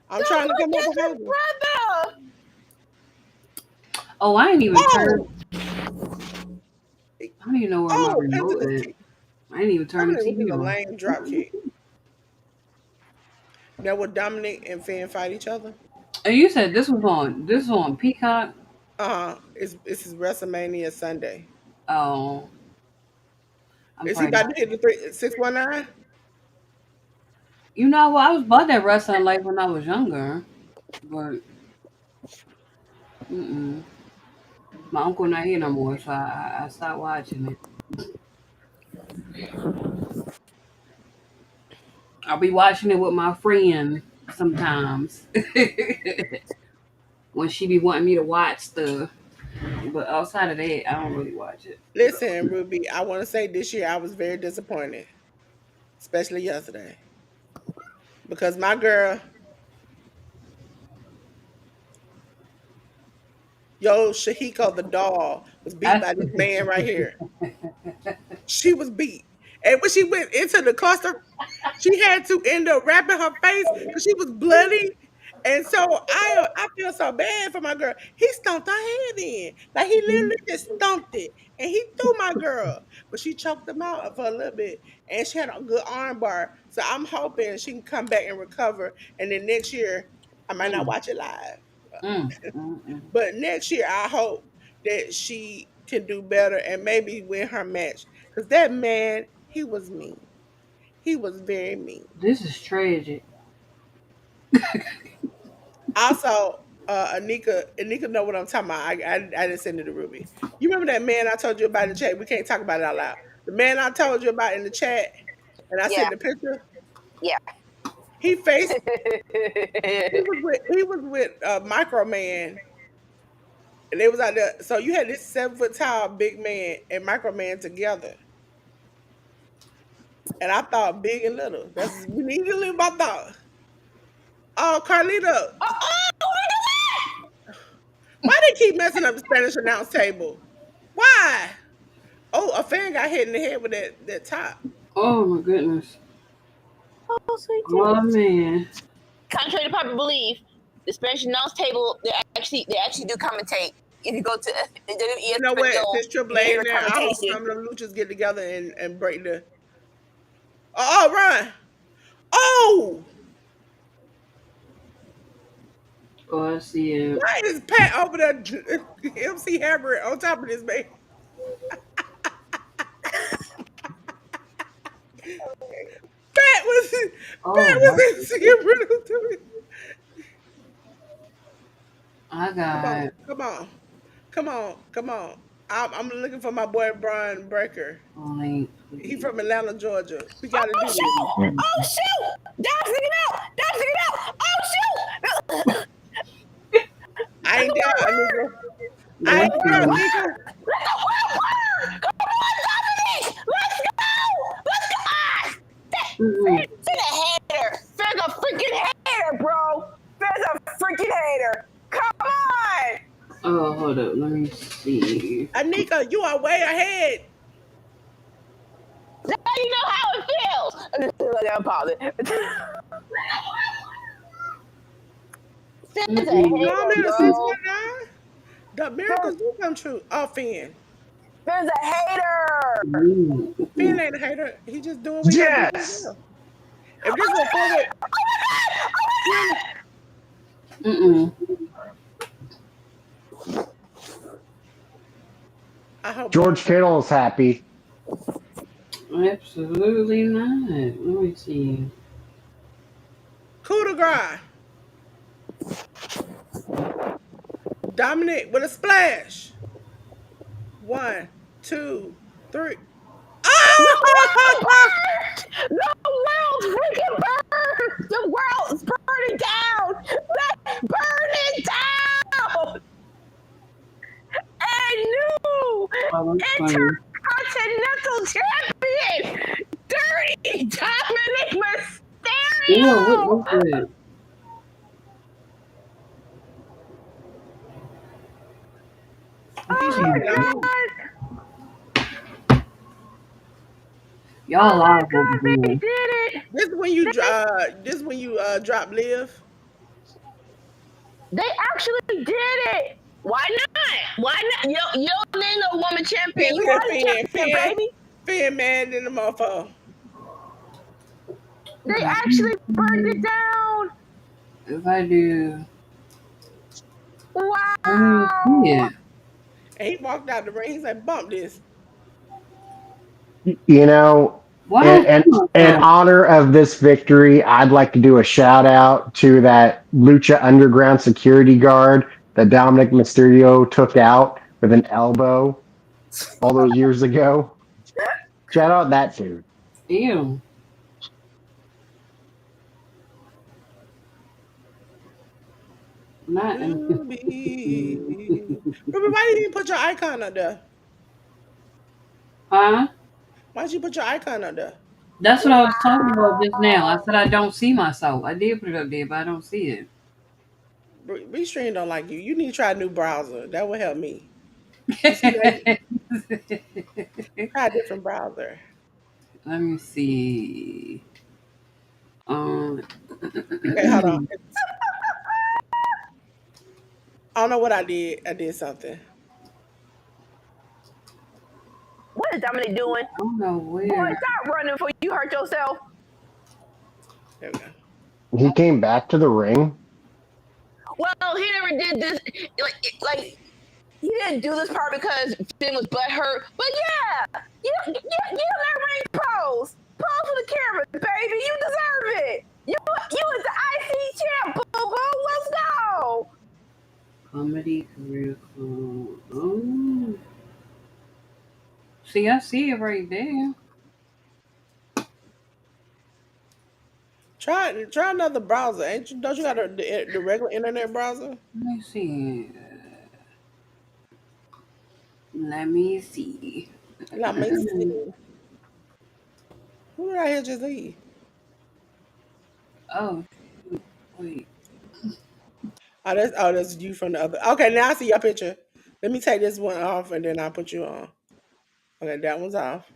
I'm So trying to come look up at your behind you. brother. Oh, I ain't even Oh, turned. I don't even know where my oh, remote Pentacle is. kick. I didn't even turn the Dominic, which TV is a on. lame drop kick. Now would Dominic and Finn fight each other? And you said this was on Peacock. It's this is WrestleMania Sunday. Oh, I'm Is he probably about not. to hit the 619? You know what? I was about that wrestling like when I was younger, but mm-mm. My uncle not here no more, so I stopped watching it. I'll be watching it with my friend sometimes when she be wanting me to watch stuff. But outside of that, I don't really watch it. Listen, Ruby, I want to say this year I was very disappointed, especially yesterday, because my girl, yo, Shahiko the doll, was beat I, by this man right here. She was beat. And when she went into the cluster, she had to end up wrapping her face because she was bloody. And so I feel so bad for my girl. He stomped her head in. Like he literally just stomped it. And he threw my girl. But she choked him out for a little bit. And she had a good arm bar. So I'm hoping she can come back and recover. And then next year, I might not Mm, watch it live. mm. But next year I hope that she can do better and maybe win her match. Because that man, he was mean. He was very mean. This is tragic. Also, Anika know what I'm talking about. I didn't send it to Ruby. You remember that man I told you about in the chat? We can't talk about it out loud. The man I told you about in the chat, and I Yeah, sent the picture. yeah. He faced. He was with Micro Man, and they was out there. So you had this 7 foot tall big man and Micro Man together, and I thought big and little. That's you need to live my thought. Oh, Carlito, why they keep messing up the Spanish announce table? Why? Oh, a fan got hit in the head with that top. Oh my goodness. Oh, sweet Oh Jesus. man. Contrary to popular belief, the Spanish announce table they actually do commentate. If you go to You know ESPN, what? Since Triple you A hear in the there, I hope commentation. some of them luchas get together and break the. Oh, run! Oh, Oh, I see it. why is Pat over there? MC Hammer on top of this man. Pat was Oh Pat my. was in to me. I Come on, got come on, come on, come on. I'm looking for my boy Brian Breaker. link, He please. from Atlanta, Georgia. We got to Oh do this. shoot! Oh shoot! Dodge it out! Dodge it out! Oh shoot! I Let ain't the world there, burn! Anika. Let I Let's the ain't there, world see. Anika. burn! Let the world burn! Come on, Dominic! Let's go! Let's go! Ah! Mm-mm. Send a hater! There's a freaking hater, bro! There's a freaking hater! Come on! Oh, hold up. Let me see. Anika, you are way ahead. Now you know how it feels! Let me pause it. There's a Mm-mm. No, I'm hater, at a bro! 619. The There's, miracles do come true. Oh, Finn. there's a hater! Finn Mm-mm. ain't a hater. He just doing what he got to do for Yes. himself. If this was forward, Mm-mm. I hope Brian. George Kittle is happy. Absolutely not. Let me see. Coup de grace. Dominic with a splash. One, two, three. The Oh! world burned! The world's freaking burned! The world's burning down! Let's burn it down! A new Oh, that's funny. intercontinental champion! Dirty Dominic Ew, what Mysterio! was it? He Oh shut Hmm. it my down. god! Y'all Oh my live over god, they here. did it! They This when you drop live. they actually did it! Why not? Why not? You don't need no woman champion. Finn, You look at are the Finn. champion, baby. Finn mad in the motherfucker. They actually burned it down. If I do, let me see Wow. it. And he walked out the ring. He's like, bump this. You know, Why in, is in, it in so? honor of this victory, I'd like to do a shout out to that Lucha Underground security guard that Dominic Mysterio took out with an elbow all those years ago. Shout out that dude. Ew. Not in. Ruby. Ruby, why you didn't put your icon up there? Huh? Why'd you put your icon up there? That's what I was talking about just now. I said I don't see myself. I did put it up there, but I don't see it. Restream don't like you. You need to try a new browser. That would help me. You see that? Try a different browser. Let me see. Um, Okay, hold on. I don't know what I did. I did something. What is Dominic doing? I don't know Boy, where. stop running before you hurt yourself. There we go. He came back to the ring. Well, he never did this. Like he didn't do this part because Finn was butthurt. But yeah, you that ring pose. Pose for the camera, baby. You deserve it. You was the IC champ, boo boo. Let's go. Comedy career clone. Oh. See, I see it right there. Try another browser. Ain't you? Don't you got the regular internet browser? Let me see. Let me see. Let me see. Who did I hear just leave? Oh, shoot. Wait. That's you from the other. Okay, now I see your picture. Let me take this one off and then I'll put you on. Okay, that one's off.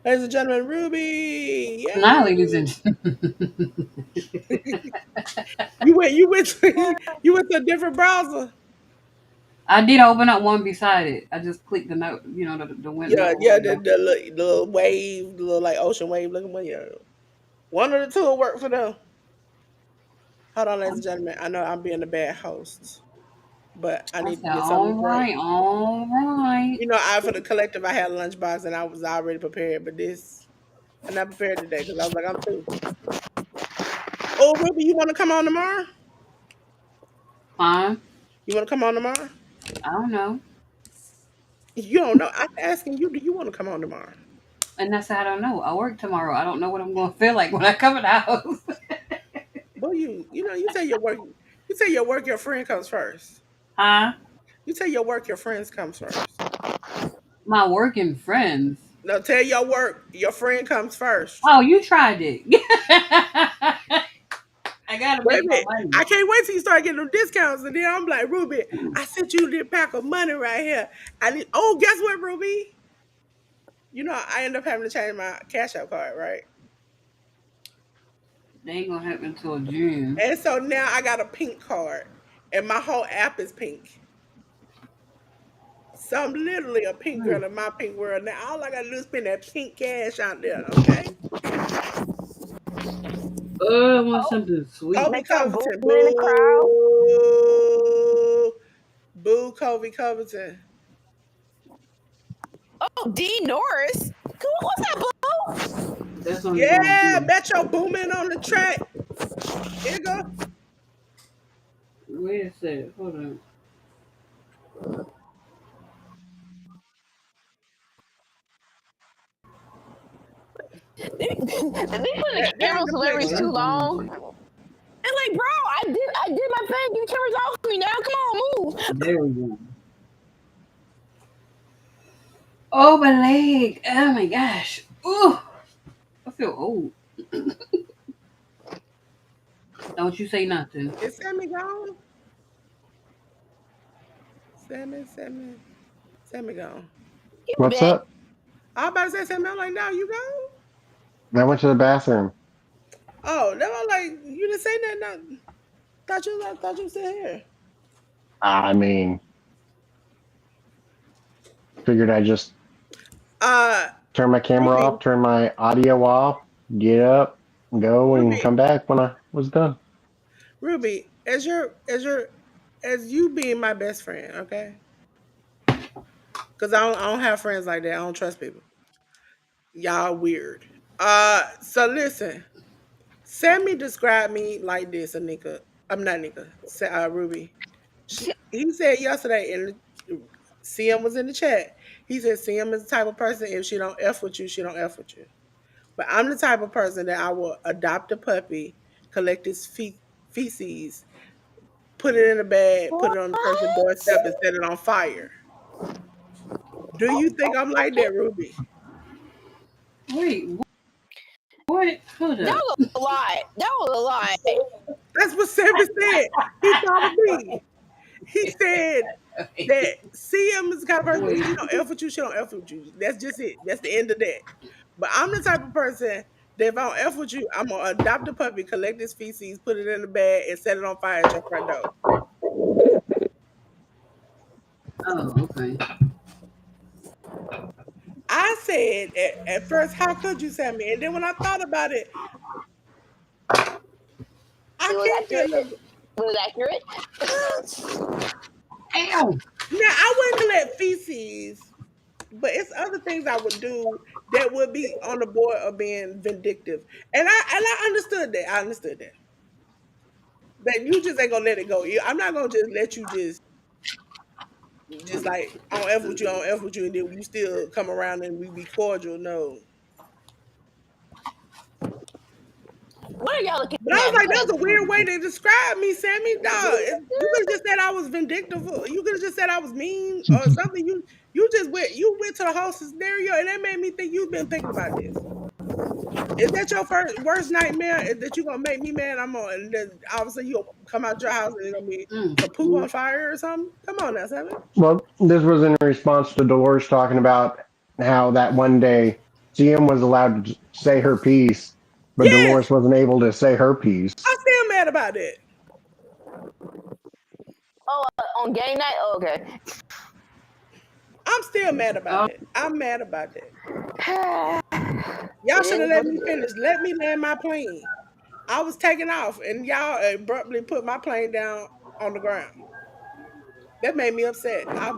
Ladies and gentlemen, Ruby. Now, Yay! ladies and You went to a different browser. I did open up one beside it. I just clicked the note, the win Yeah, note. yeah, the little wave, the little like ocean wave looking one. Yeah, one of the two will work for them. Hold on, ladies and gentlemen. I know I'm being a bad host, but I I need to said, get something all to drink. right, all right. For the collective, I had a lunchbox and I was already prepared, but this I'm not prepared today because I was like, I'm too. Oh, Ruby, you want to come on tomorrow? Fine. You want to come on tomorrow? I don't know. You don't know. I'm asking you. Do you want to come on tomorrow? And that's I don't know. I work tomorrow. I don't know what I'm going to feel like when I come in the house. Boy, you say your work. You say your work. Your friend comes first. Huh? You say your work. Your friends comes first. My working friends. No, tell your work. Your friend comes first. Oh, you tried it. I gotta Wait make a my minute. money. I can't wait till you start getting them discounts. And then I'm like, Ruby, I sent you this pack of money right here. Oh, guess what, Ruby? I end up having to change my Cash App card, right? They ain't gonna happen until June. And so now I got a pink card, and my whole app is pink. So I'm literally a pink Hmm. girl in my pink world. Now all I gotta do is spend that pink cash out there, okay? Oh, I want something sweet. Kobe Make some Covington, booming in the crowd. boo. Boo Kobe Covington. Oh, D Norris. What's up, boo? That's only gonna Yeah, be. bet your booming on the track. Here you go. Wait a second. Hold on. They put the camera There's on the Oh, celebrities picture. too that's long. music. And like, bro, I did my thing. You cameras off me now. Come on, move. There we go. Oh, my leg. Oh my gosh. Ooh, I feel old. Don't you say nothing. Is Sammy gone? Sammy gone. You What's back. up? I was about to say Sammy. I'm like, no, you gone? I went to the bathroom. Oh, that was like you didn't say nothing. Thought you was still here. I mean, figured I just Uh, turn my camera Ruby, off, turn my audio off, get up, go, and Ruby, come back when I was done. Ruby, as you being my best friend, okay? Because I don't have friends like that. I don't trust people. Y'all weird. So listen. Sammy described me like this, Anika. I'm not Nika. Ruby. He said yesterday, and CM was in the chat. He said CM is the type of person if she don't f with you, she don't f with you. But I'm the type of person that I will adopt a puppy, collect his feces, put it in a bag, put What? it on the person's doorstep, and set it on fire. Do you think I'm like that, Ruby? Wait, what? Hold That up. was a lot. That was a lot. That's what Sammy said. He thought of me. He said that CM is the kind of person if she Wait. don't F with you, she don't F with you. That's just it. That's the end of that. But I'm the type of person that if I don't F with you, I'm gonna adopt a puppy, collect his feces, put it in a bag, and set it on fire at your front door. Oh, okay. I said at first, how could you send me? And then when I thought about it, I It was can't accurate. feel the. It was accurate. Ow! Now I wouldn't let feces, but it's other things I would do that would be on the board of being vindictive. And I understood that. I understood that. That you just ain't gonna let it go. I'm not gonna just let you just like I don't F with you, and then you still come around and we be cordial. No. What are y'all looking But I was at? like, Because that's a weird way to describe me, Sammy. Dog, you could have just said I was vindictive. You could have just said I was mean or something. You went to the whole scenario, and that made me think you've been thinking about this. Is that your first worst nightmare? Is that you gonna make me mad? I'm on, and then obviously you'll come out your house and it's gonna be some poop Mm. on fire or something. Come on now, Sammy. Well, this was in response to Dolores talking about how that one day CM was allowed to say her piece, but Yes, Dolores wasn't able to say her piece. I'm still mad about it. on game night, oh, okay. I'm still mad about Oh, it. I'm mad about it. Y'all It should is have what let it me is. finish. Let me land my plane. I was taking off, and y'all abruptly put my plane down on the ground. That made me upset. I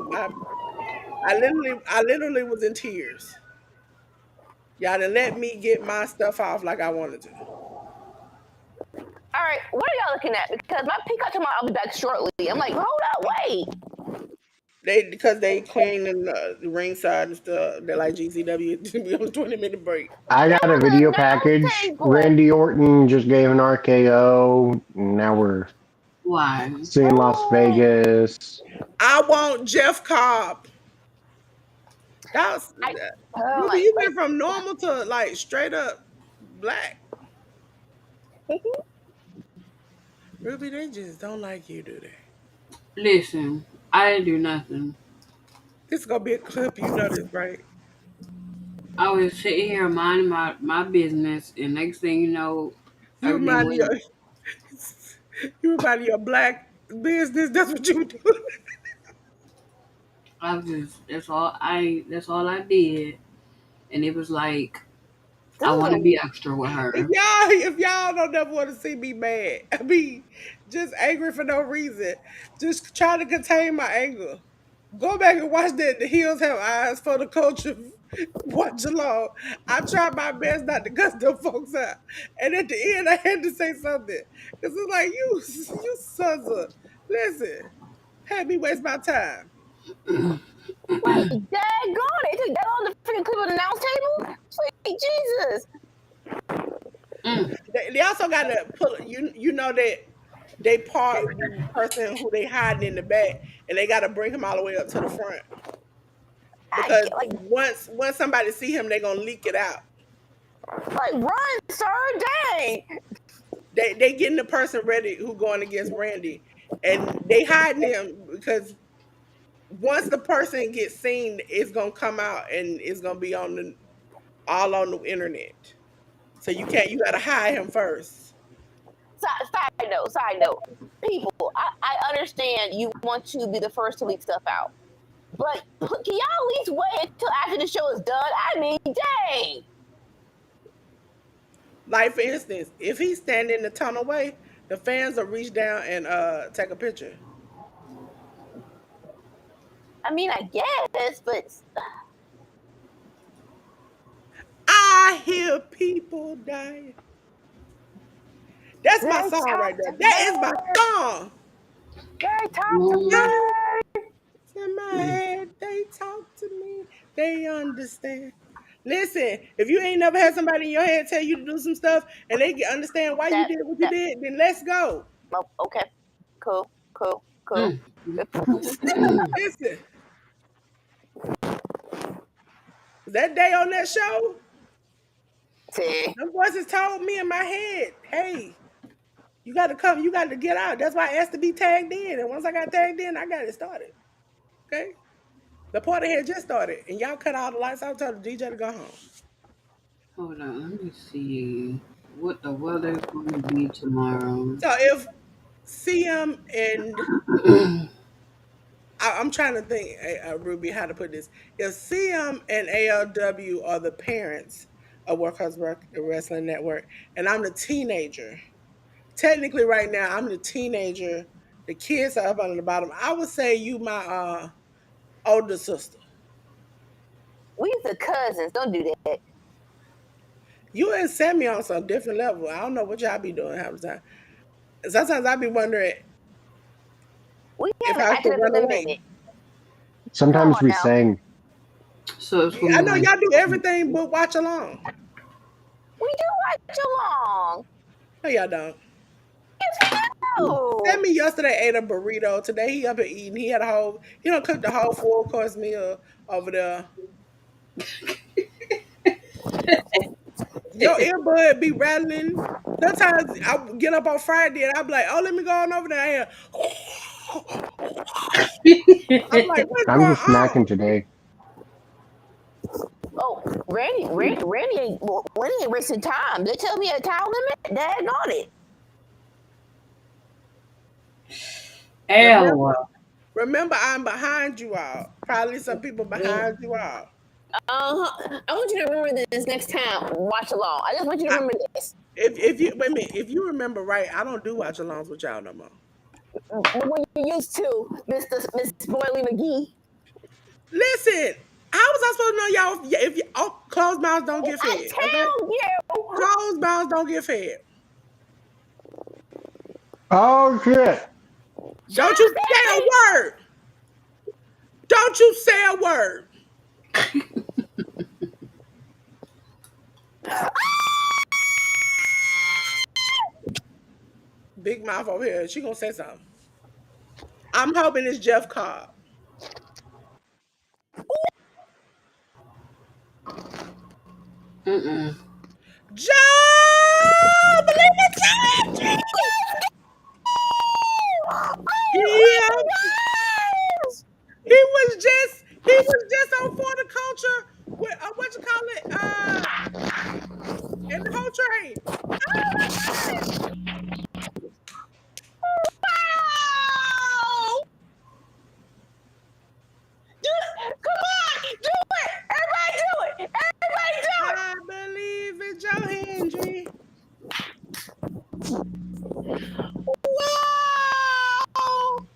literally was in tears. Y'all didn't let me get my stuff off like I wanted to. All right, what are y'all looking at? Because my peacock tomorrow, I'll be back shortly. I'm like, hold up, wait. Because they cleaning the ringside and stuff. They're like GCW to be on a 20-minute break. I They're got a on the video announce package. table. Randy Orton just gave an RKO. Now we're why? seeing Las Oh, Vegas. I want Jeff Cobb. That was I, oh Ruby. my, You went from normal to like straight up black. like, Ruby, they just don't like you, do they? Listen, I didn't do nothing. This is gonna be a clip. You know this, right? I was sitting here minding my business, and next thing you know, You everything remind me went. of you remind me of black business. That's what you do. I was just that's all I did, and it was like this I is want a to be extra with If her. y'all don't ever want to see me mad, I mean, just angry for no reason, just trying to contain my anger. Go back and watch that. The Hills Have Eyes for the culture. Watchalong. I tried my best not to cuss them folks out, and at the end, I had to say something because it's like you sons of listen, had me waste my time. wait, daggone it. They took that on the freaking clip of the announce table? Sweet Jesus. Mm. They also got to pull you know that they part the person who they hiding in the back, and they got to bring him all the way up to the front I because get, like, once somebody see him, they gonna leak it out. run, sir, dang. They getting the person ready who going against Brandy, and they hiding him because once the person gets seen, it's gonna come out and it's gonna be on the all on the internet. So you can't. You gotta hide him first. Side note. People, I understand you want to be the first to leak stuff out. But can y'all at least wait until after the show is done? I mean, dang. Like for instance, if he's standing the tunnel way, the fans will reach down and take a picture. I mean, I guess, but I hear people dying. That's my they song right talk there. to That is my me. song. They talk to Mm. Yes, me. in my head, they talk to me. They understand. Listen, if you ain't never had somebody in your head tell you to do some stuff and they can understand why you That did what you that did, then let's go. oh, okay. Cool, cool, cool. Mm. Listen, that day on that show, See, them voices told me in my head, hey, you got to come, you got to get out. That's why I asked to be tagged in. And once I got tagged in, I got it started. Okay? The party had just started, and y'all cut all the lights out, told the DJ to go home. Hold on, let me see what the weather's going to be tomorrow. So if CM and I'm trying to think, Ruby, how to put this. If CM and ALW are the parents of Workhouse Wrestling Network, and I'm the teenager, technically right now I'm the teenager. The kids are up on the bottom. I would say you my older sister. We the cousins. Don't do that. You and Sammy on some different level. I don't know what y'all be doing half the time. Sometimes I be wondering We if haven't I acted should up run in a away. minute. Come Sometimes on we now. sang. So it's gonna I be know like y'all do everything but watch along. We do watch along. No, y'all don't. Oh, Sammy yesterday ate a burrito. Today he up and eating. He had a whole. He don't cook the whole 4 course meal over there. Your earbud be rattling. Sometimes I get up on Friday and I be like, "Oh, let me go on over there." I'm like, "What's I'm going just on?" snacking today. oh, Randy ain't wasting time. They tell me a time limit. Dad on it. Remember, L. remember, I'm behind you all. Probably some people behind you all. I want you to remember this next time. Watch along. I just want you to I, remember this. if you wait a minute, if you remember right, I don't do watch alongs with y'all no more. When you used to, Miss Boyley McGee. Listen, how was I supposed to know y'all if you closed mouths don't get I fed? Okay, tell you. closed mouths don't get fed. Oh shit! Don't you say a word. Don't you say a word. Big mouth over here. She gonna say something. I'm hoping it's Jeff Cobb. Mm-mm. Joe, believe it, Joe. Yeah, he was just on for the culture with what you call it in the whole train. Wow! Come on, do it! Everybody do it! Everybody do it! I believe in Joe Hendry. Wow!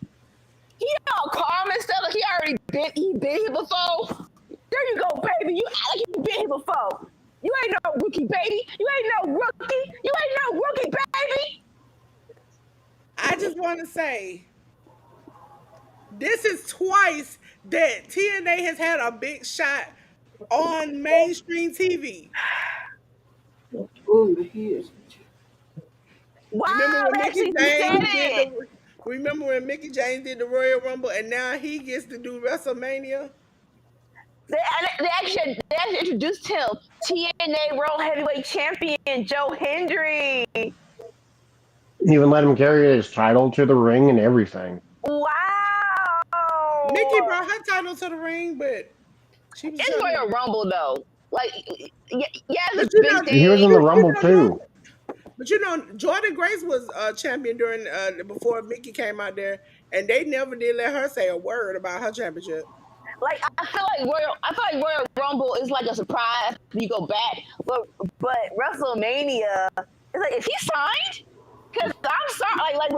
He all calm and stuff like he been here before. There you go, baby. You act like you been here before. You ain't no rookie, baby. You ain't no rookie. You ain't no rookie, baby. I just want to say this is twice that TNA has had a big shot on mainstream TV. Oh, he is. You remember Wow, when they Mickey actually said James did it. the Remember when Mickey James did the Royal Rumble and now he gets to do WrestleMania? They actually introduced him. TNA World Heavyweight Champion Joe Hendry. Even let him carry his title to the ring and everything. Mickey Wow. brought her title to the ring, but she was It's trying to. Royal Rumble though. Like, yeah, But it's a you big know, He was thing. in the Rumble too. Jordan Grace was champion during before Mickey came out there, and they never did let her say a word about her championship. Like I feel like Royal Rumble is like a surprise when you go back, but WrestleMania is like, is he signed? Because I'm sorry, hold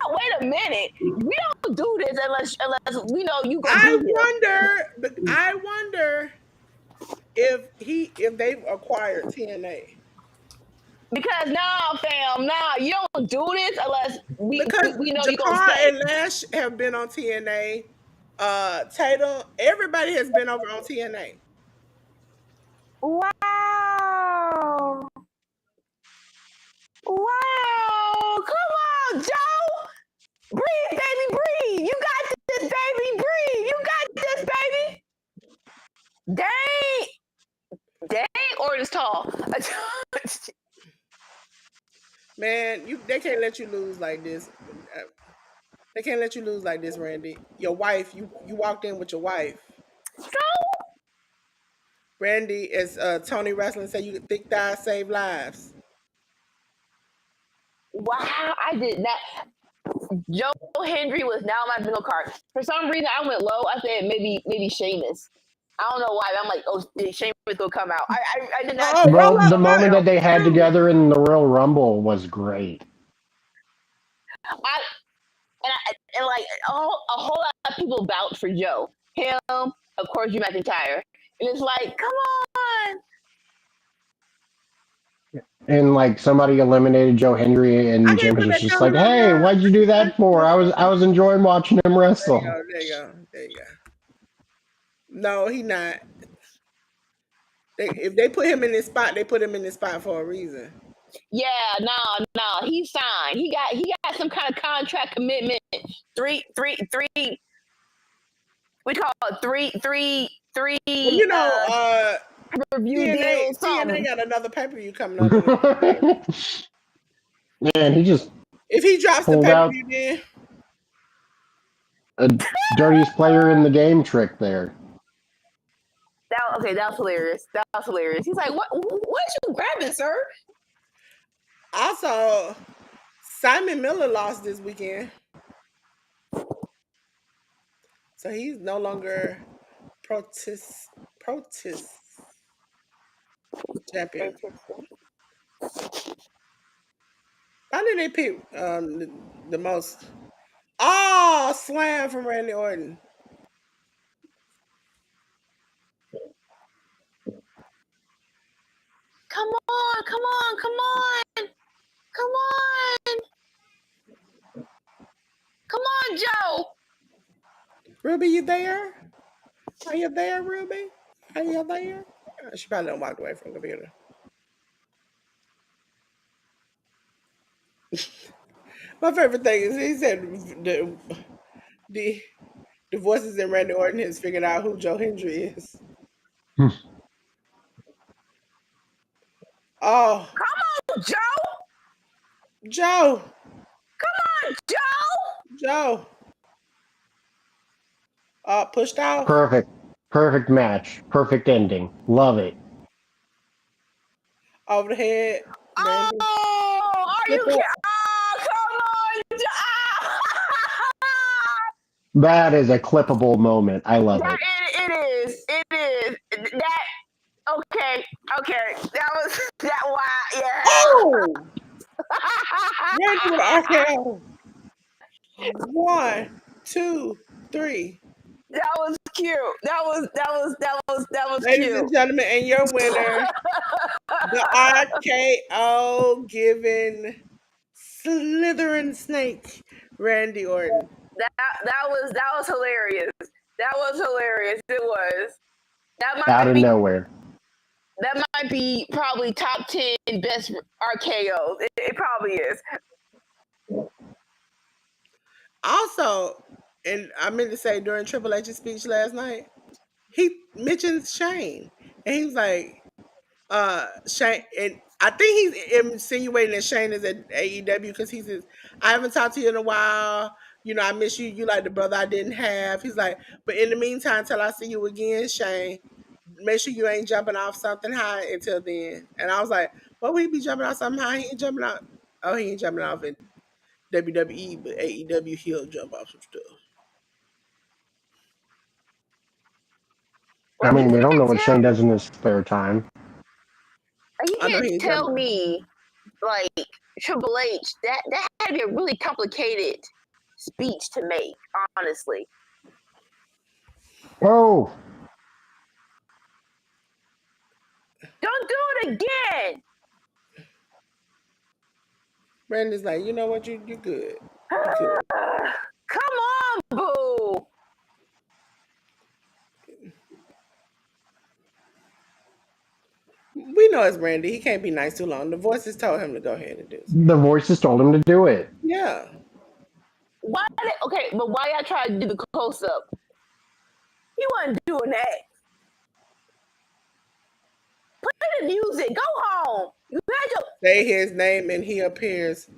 on, wait a minute. We don't do this unless we know you gonna be here. I wonder if they've acquired TNA Because now, fam, now you don't do this unless because we know you gonna Jakar stay. and Lash have been on TNA. Tatum, everybody has been over on TNA. Wow. Wow. Come on, Joe. Breathe, baby, breathe. You got this, baby. Breathe. You got this, baby. Dang. Dang, or is tall. Man, they can't let you lose like this. They can't let you lose like this, Randy. Your wife, you walked in with your wife. Randy, as Tony Wrestling said, you thick thighs save lives. Wow, I did not. Joe Hendry was now my bingo card. For some reason, I went low. I said maybe Sheamus. I don't know why. I'm like, oh, Sheamus will come out. I did not. Roll Well, up the moment that they had Royal. together in the Royal Rumble was great. And like a whole lot of people vouch for Joe. Him, of course, Drew McIntyre. And it's like, come on. And like somebody eliminated Joe Hendry, I and can't James put was that just coming like, on "Hey, there. why'd you do that for? I was enjoying watching him wrestle." There you go. No, he not. If they put him in this spot, they put him in this spot for a reason. Yeah, no, he signed. He got some kind of contract commitment. Three. We call it three. Well, you know, Review deal. TNA got another pay-per-view coming up. In the Man, he just if he drops the pulled out pay-per-view, then a dirtiest player in the game trick there. that was hilarious. That was hilarious. He's like, what you grabbing, sir? Also, Simon Miller lost this weekend, so he's no longer protest champion. Why did they pick the most? Oh, slam from Randy Orton. Come on, Joe. Ruby, you there? Are you there, Ruby? Are you there? She probably done walked away from the computer. My favorite thing is he said the voices in Randy Orton has figured out who Joe Hendry is. Oh, Come on, Joe. Joe. Come on, Joe. Pushed out. Perfect match, perfect ending. Love it. Over the head. Randy. Oh, are you kidding? Oh, come on, Joe. That is a clippable moment. I love it. It is. That okay. That why, yeah. Oh! Randy with RKO. 1, 2, 3. That was cute. That was Ladies cute. and gentlemen, and your winner, the RKO given slithering snake, Randy Orton. That was hilarious. That was hilarious. It was. That might Out of nowhere. That might be probably top 10 best RKOs. It probably is. Also, and I meant to say during Triple H's speech last night, he mentioned Shane. And he was like, Shane, and I think he's insinuating that Shane is at AEW because he says, I haven't talked to you in a while. You know, I miss you. You like the brother I didn't have. He's like, but in the meantime, till I see you again, Shane, make sure you ain't jumping off something high until then. And I was like, what would he be jumping off something high? He ain't jumping out. Oh, he ain't jumping off in WWE, but AEW, he'll jump off some stuff. I mean, we don't know what Shane does in his spare time. You I know he can't ain't tell jumping. me, like, Triple H, that had to be a really complicated speech to make, honestly. Oh, Don't do it again. Brandon's like, you know what, you good. You good. Come on, boo. We know it's Randy. He can't be nice too long. The voices told him to go ahead and do it. the voices told him to do it. Yeah. But why y'all try to do the close up? He wasn't doing that. Play the music. Go home. You had your Say his name and he appears.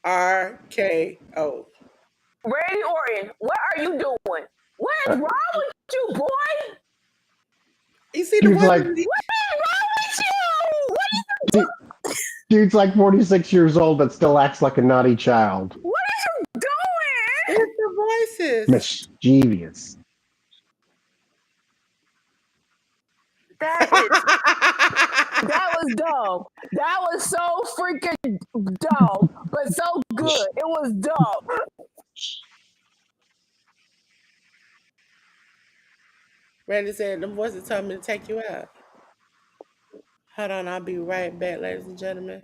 RKO. Randy Orton. What are you doing? What is wrong with you, boy? You see the Dude's voices? like, What is wrong with you? What is you dude's like 46 years old, but still acts like a naughty child. What is you racist. Mischievous. That was dumb. That was so freaking dumb, but so good. It was dumb. Randy said, the voices told me to take you out. Hold on, I'll be right back, ladies and gentlemen.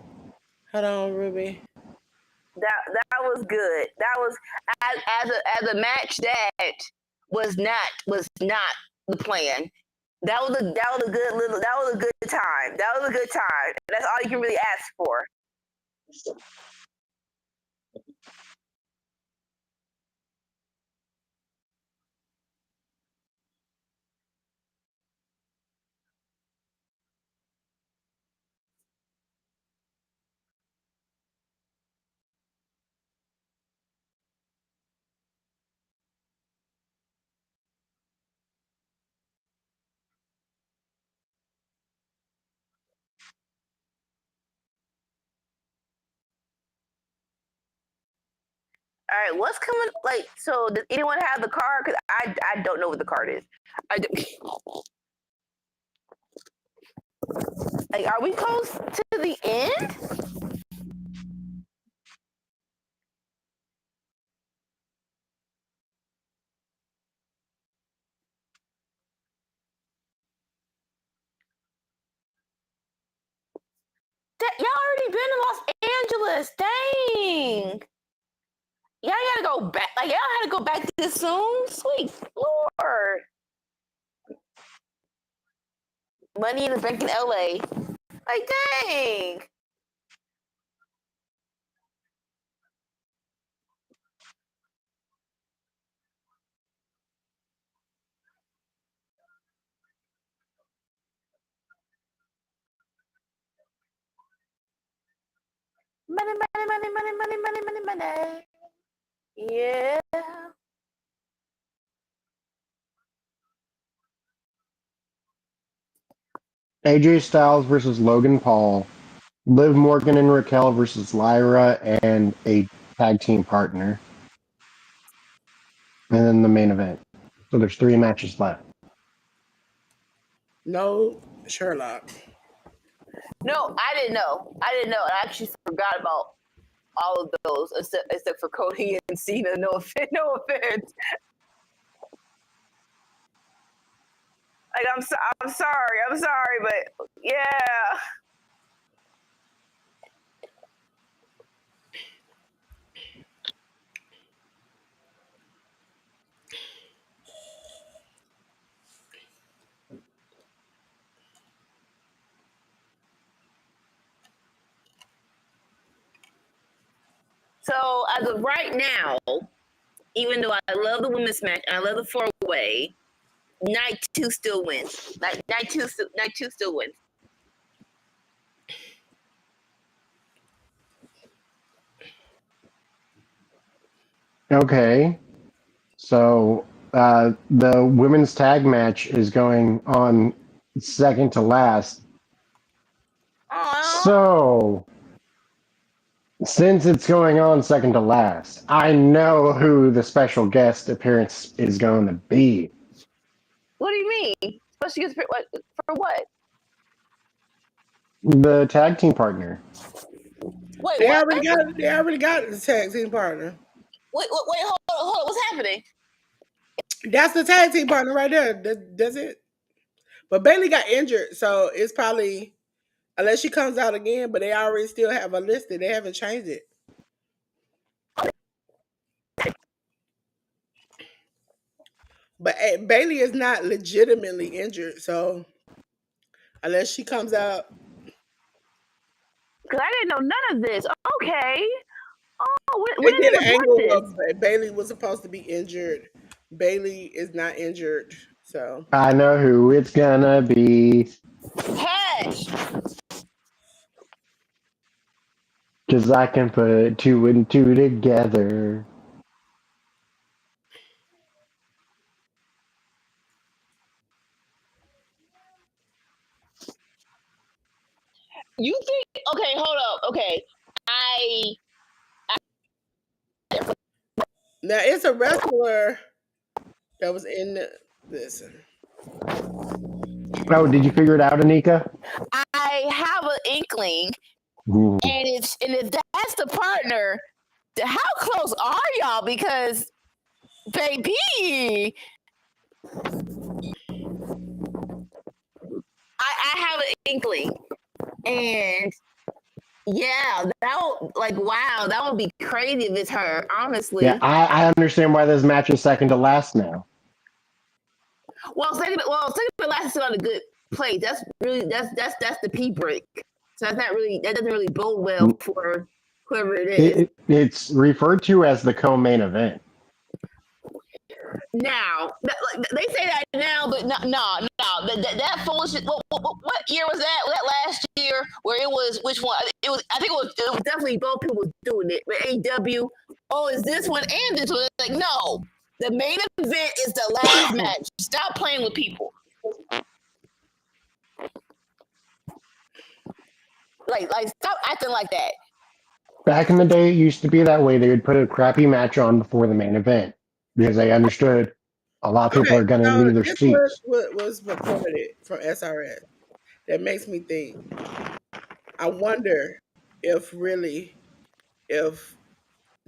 Hold on, Ruby. That was good. That was as a match that was not the plan. That was a good time. That was a good time. That's all you can really ask for. All right, what's coming? Like, so does anyone have the card? Because I don't know what the card is. Like, are we close to the end? Y'all already been to Los Angeles. Dang. Y'all gotta go back. Like, y'all had to go back this soon. Sweet Lord. Money in the bank in LA. Like, dang. Money, money, money, money, money, money, money, money. Yeah. AJ Styles versus Logan Paul. Liv Morgan and Raquel versus Lyra and a tag team partner. And then the main event. So there's 3 matches left. No, Sherlock. No, I didn't know. I actually forgot about all of those except for Cody and Cena. No offense. No offense. Like, I'm sorry, but yeah. So as of right now, even though I love the women's match and I love the 4-way, night 2 still wins. Night two still wins. Okay. So the women's tag match is going on second to last. Aww. So since it's going on second to last, I know who the special guest appearance is going to be. What do you mean? Special guest for what? The tag team partner. Wait, They what? already got the tag team partner. Wait, hold on. What's happening? That's the tag team partner right there. That's it. But Bailey got injured, so it's probably unless she comes out again. But they already still have her listed. They haven't changed it. But Bailey is not legitimately injured, so unless she comes out, Because I didn't know none of this. Okay. Oh, they when did did they an report angle this? of Bailey was supposed to be injured. Bailey is not injured, so I know who it's gonna be. Hush. Because I can put 2 and 2 together. You think? Okay, hold up. Okay, Now it's a wrestler that was in the, listen. Oh, did you figure it out, Anika? I have an inkling, Ooh. and if that's the partner, how close are y'all? Because baby, I have an inkling, and yeah, wow, that would be crazy if it's her. Honestly, Yeah, I understand why this match is second to last now. second to last is still on a good place. That's the P break. So that doesn't really bode well for whoever it is. It's referred to as the co-main event. Now they say that now, but no, that foolishness. What year was that? Was that last year where it was? Which one? It was. I think it was definitely both people doing it. But AEW, oh, is this one and this one? It's like, no, the main event is the last match. Stop playing with people. Like stop acting like that. Back in the day, it used to be that way. They would put a crappy match on before the main event because they understood a lot of people are going to leave their This seats. was reported from SRS. That makes me think. I wonder if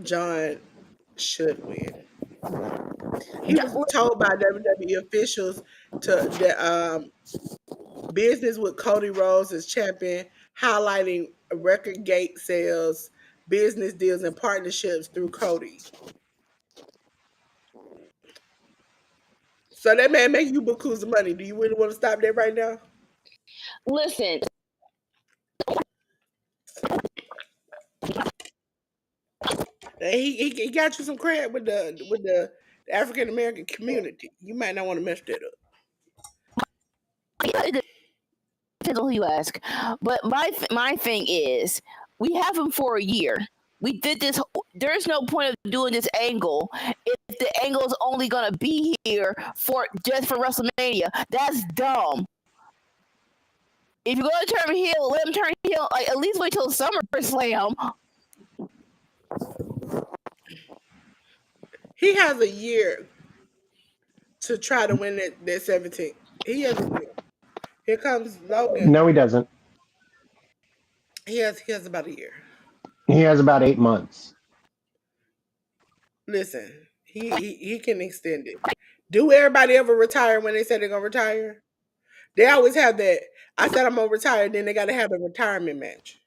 John should win. He was told by WWE officials to that business with Cody Rhodes as champion, highlighting record gate sales, business deals, and partnerships through Cody. So that man make you bukus of money. Do you really want to stop that right now? Listen. He got you some credit with the African American community. You might not want to mess that up. It depends on who you ask. But my thing is, we have him for a year. We did this. There's no point of doing this angle if the angle is only gonna be here just for WrestleMania. That's dumb. If you're gonna turn heel, let him turn heel. Like, at least wait till SummerSlam. He has a year to try to win that 17. He has a year. Here comes Logan. No, he doesn't. He has about a year. He has about 8 months. Listen, he can extend it. Do everybody ever retire when they say they're gonna retire? They always have that. I said I'm gonna retire, then they gotta have a retirement match.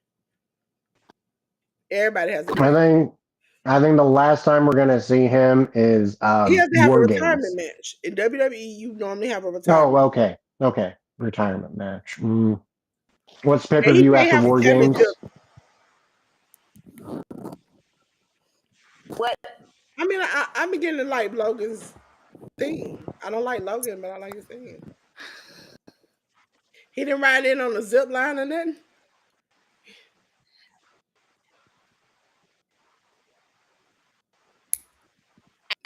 Everybody has a I think the last time we're gonna see him is he has to have a War retirement Games. match. In WWE, you normally have a retirement. Oh, okay. Retirement match. What's And he pay-per-view may after have a War Games? championship. What? I mean, I'm beginning to like Logan's theme. I don't like Logan, but I like his theme. He didn't ride in on a zip line or nothing.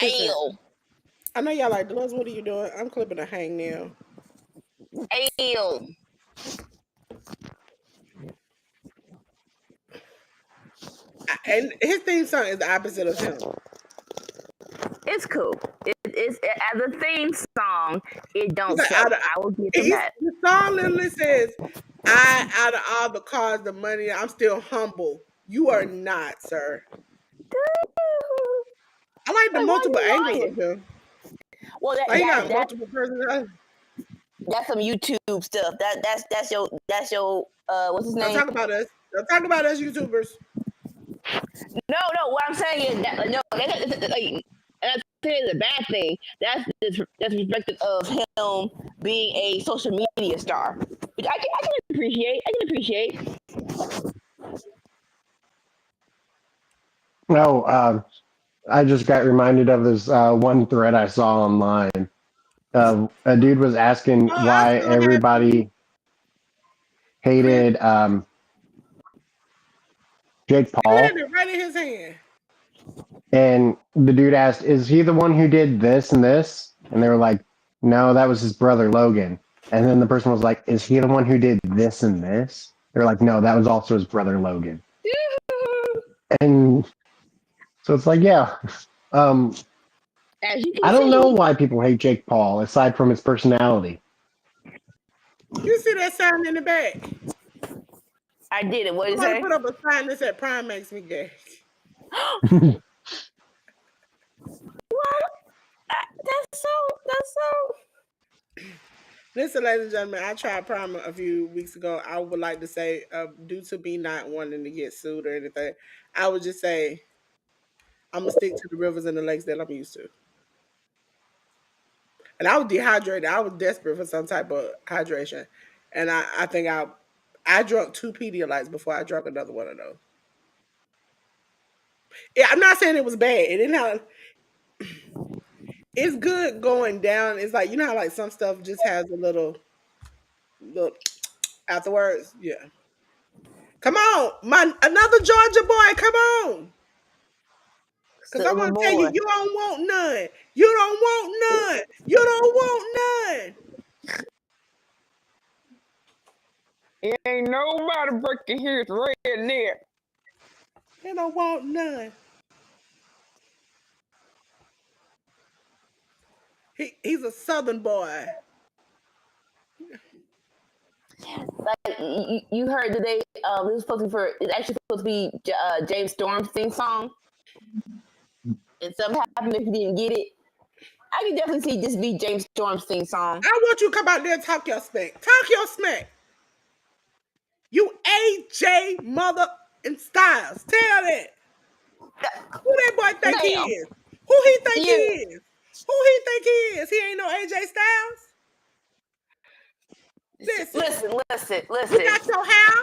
Ayo. I know y'all like Delores. What are you doing? I'm clipping a hangnail. Ayo. And his theme song is the opposite of him. It's cool. It's as a theme song. It don't Like, suck. I will give him that. The song literally says, out of all the cars, the money, I'm still humble. You are not, sir. I like the multiple angles of him. Well, he got multiple personalities. That's some YouTube stuff. That's your what's his name? Don't talk about us. Don't talk about us, YouTubers. No. What I'm saying is that's a bad thing. That's disrespectful of him being a social media star, which I can appreciate. No, I just got reminded of this one thread I saw online. A dude was asking why everybody hated Jake Paul. He had it right in his hand. And the dude asked, "Is he the one who did this and this?" And they were like, "No, that was his brother Logan." And then the person was like, "Is he the one who did this and this?" They're like, "No, that was also his brother Logan." And so it's like, yeah, As you can I don't know see, why people hate Jake Paul aside from his personality. You see that sign in the back? I did it. What did it Somebody say? put up a sign that said Prime makes me gay. That's so. Listen, ladies and gentlemen, I tried Prime a few weeks ago. I would like to say, due to me not wanting to get sued or anything, I would just say I'm gonna stick to the rivers and the lakes that I'm used to. And I was dehydrated. I was desperate for some type of hydration, and I think I drunk 2 Pedialytes before I drank another one of those. Yeah, I'm not saying it was bad. It didn't have. It's good going down. It's like, you know how like some stuff just has a little afterwards. Yeah. Come on, another Georgia boy. Come on. Cause I'm Southern gonna tell you, boy. you don't want none. You don't want none. You don't want none. It ain't nobody breaking his red neck. You don't want none. He's a Southern boy. Like you heard that this is supposed to be it's actually supposed to be James Storm's theme song, and something happened if you didn't get it. I can definitely see this be James Storm's theme song. I want you to come out there and talk your smack. Talk your smack. You AJ mother and Styles. Tell that. Who that boy think he Damn, is? Who he think he you is? Who he think he is? He ain't no AJ Styles. Listen, you listen. got your hair.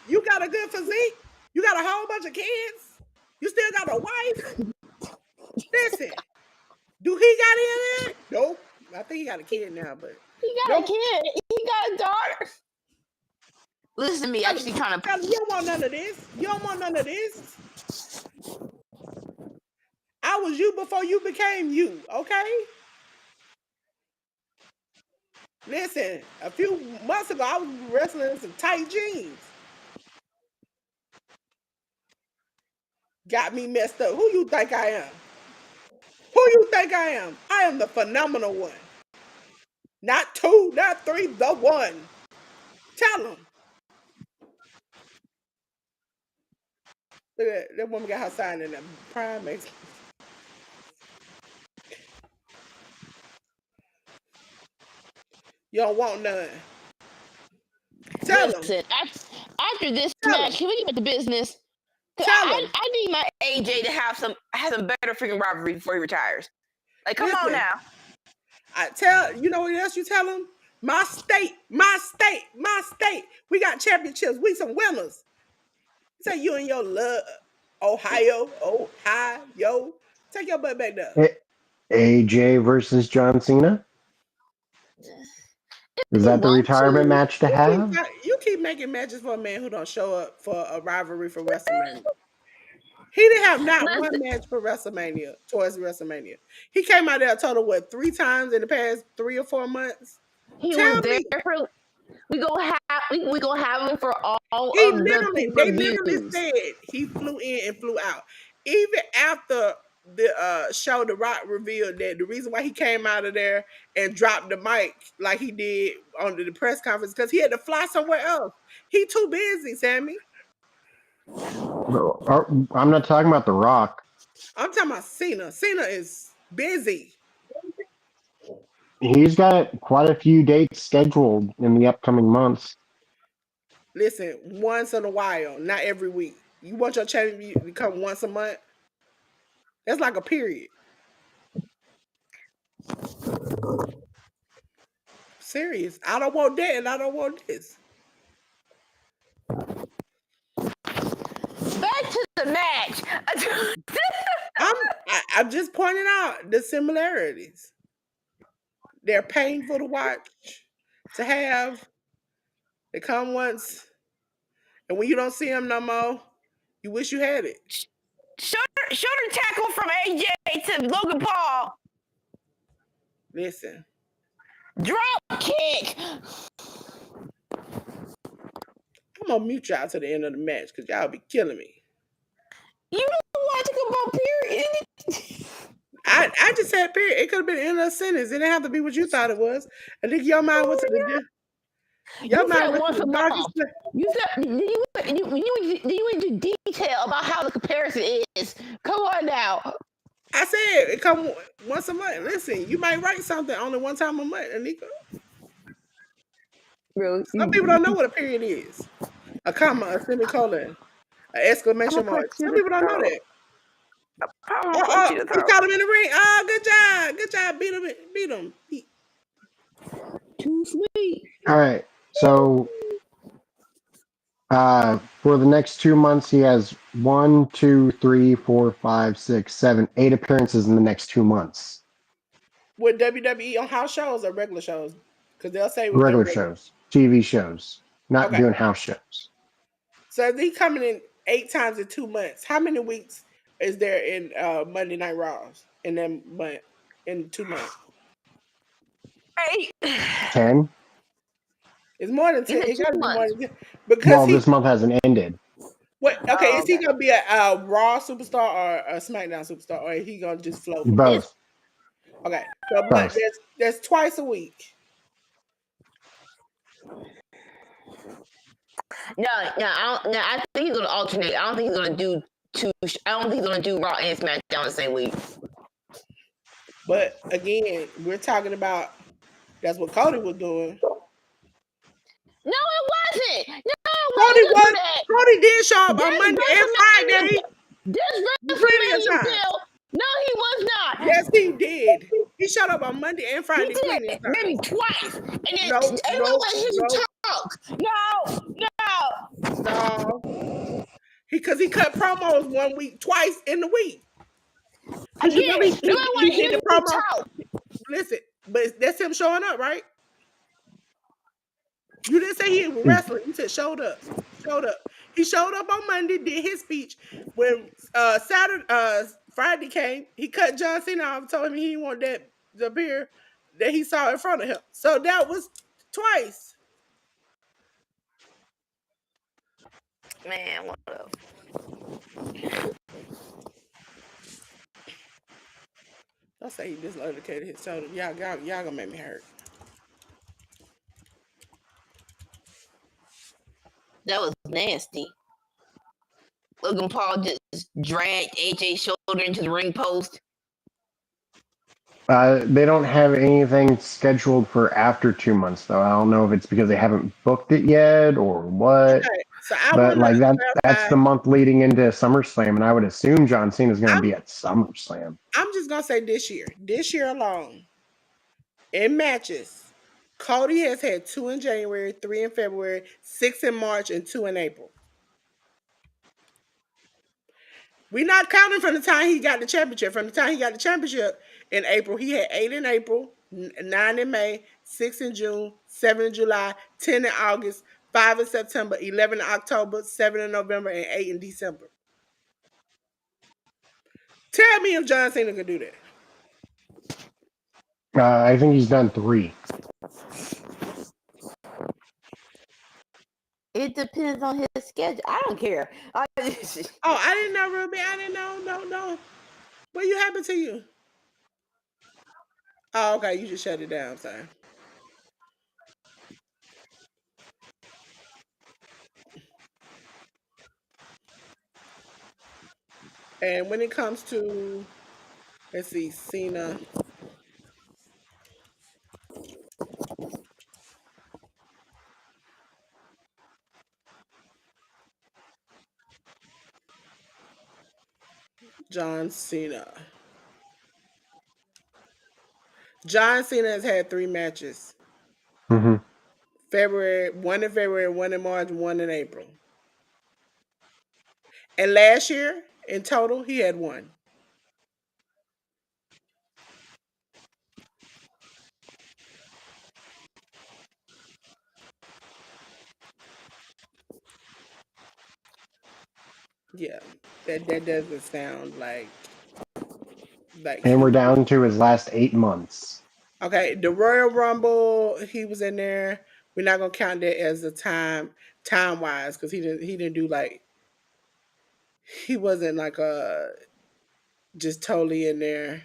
You got a good physique. You got a whole bunch of kids. You still got a wife. Listen, do he got any of that? Nope. I think he got a kid now, but He got a nope. kid. He got a daughter. Listen to me, actually trying to. You don't want none of this. You don't want none of this. I was you before you became you, okay? Listen, a few months ago, I was wrestling in some tight jeans. Got me messed up. Who you think I am? Who you think I am? I am the phenomenal one. Not two, not three, the one. Tell them. Look at that woman got her sign in there. Prime makes. You don't want none. Tell them. Listen, after this Tell match, them. can we get back to business? Tell them. I need my AJ to have some better freaking rivalry before he retires. Like, come on Listen. now. You know what else you tell them? My state. We got championships. We some winners. Say you and your love, Ohio. Take your butt back there. AJ versus John Cena. Is that the retirement match to have? You keep making matches for a man who don't show up for a rivalry for WrestleMania. He didn't have not one match for WrestleMania, towards WrestleMania. He came out there a total, 3 times in the past 3 or 4 months? He Tell was there me. for. We gonna have him for all They of the literally pay-per-views. said he flew in and flew out. Even after the show, The Rock revealed that the reason why he came out of there and dropped the mic like he did on the press conference, because he had to fly somewhere else. He too busy, Sammy. I'm not talking about The Rock. I'm talking about Cena. Cena is busy. He's got quite a few dates scheduled in the upcoming months. Listen, once in a while, not every week. You want your champion to come once a month? That's like a period. Serious. I don't want that and I don't want this. Back to the match. I'm just pointing out the similarities. They're painful to watch, to have. They come once, and when you don't see them no more, you wish you had it. Shoulder tackle from AJ to Logan Paul. Listen. Drop kick. I'm gonna mute y'all to the end of the match because y'all be killing me. You don't want to talk about period. I just said period. It could have been in a sentence. It didn't have to be what you thought it was. I think your mind went to the your You mind said went to once a the darkest month. place. You said you went into detail about how the comparison is. Come on now. I said it come once a month. Listen, you might write something only one time a month, Anika. Bro, Some people don't know what a period is. A comma, a semicolon, an I'm gonna exclamation punch mark. you Some in the people don't know throat. that. I'm Oh, gonna punch you in the he throat. caught him in the ring. Oh, good job. Good job. Beat him. Too sweet. All right. So for the next 2 months, he has 1, 2, 3, 4, 5, 6, 7, 8 appearances in the next 2 months. With WWE on house shows or regular shows? Because they'll say with their Regular regular. shows, TV shows, not Okay. doing house shows. So if he coming in 8 times in 2 months, how many weeks is there in Monday Night Raws in them month in 2 months? 8. 10. It's more than You 10. said It gotta be more 2 months. than 10. Because Well, he this month hasn't ended. what okay, Oh, is he okay. gonna be a Raw superstar or a SmackDown superstar, or is he gonna just flow from both? It's Both. Okay. So but Both. there's twice a week. no. I think he's gonna alternate. I don't think he's gonna do two. I don't think he's gonna do Raw and SmackDown the same week. But again, we're talking about that's what Cody was doing. No, it wasn't. No, it Cody wasn't gonna do was that. Cody did show up on This Monday and WrestleMania, Friday this plenty of WrestleMania times. bill. No, he was not. Yes, he did. He showed up on Monday and He Friday did plenty of it maybe times. twice, and then Nope, everyone nope, let him nope, talk. No. no. Because he cut promos one week, twice in the week. Because you remember Again, nobody he want to did hear the me promo. talk. Listen, but that's him showing up, right? You didn't say he was wrestling. You said showed up. Showed up. He showed up on Monday, did his speech. When Friday came, he cut John Cena off, told him he didn't want that to appear that he saw in front of him. So that was twice. Man, what up? Don't say he dislocated his shoulder. Y'all gonna make me hurt. That was nasty. Logan Paul just dragged AJ's shoulder into the ring post. They don't have anything scheduled for after 2 months, though. I don't know if it's because they haven't booked it yet or what. Okay, so I But want to like that's clarify. the month leading into SummerSlam, and I would assume John Cena is going to I'm be at SummerSlam. I'm just gonna say this year. This year alone, in matches, Cody has had 2 in January, 3 in February, 6 in March, and 2 in April. We're not counting from the time he got the championship. From the time he got the championship in April, he had 8 in April, 9 in May, 6 in June, 7 in July, 10 in August, 5 in September, 11 in October, 7 in November, and 8 in December. Tell me if John Cena could do that. I think he's done 3. It depends on his schedule. I don't care. Oh, I didn't know, Ruby. I didn't know. No. What you happened to you? Oh, okay. You just shut it down. Sorry. And when it comes to, let's see, Cena, John Cena. John Cena has had 3 matches. Mm-hmm. One in February, 1 in March, 1 in April. And last year, in total, he had 1. Yeah, that doesn't sound like And he. we're down to his last 8 months. Okay, the Royal Rumble, he was in there. We're not gonna count that as a time wise because he didn't do like he wasn't like just totally in there.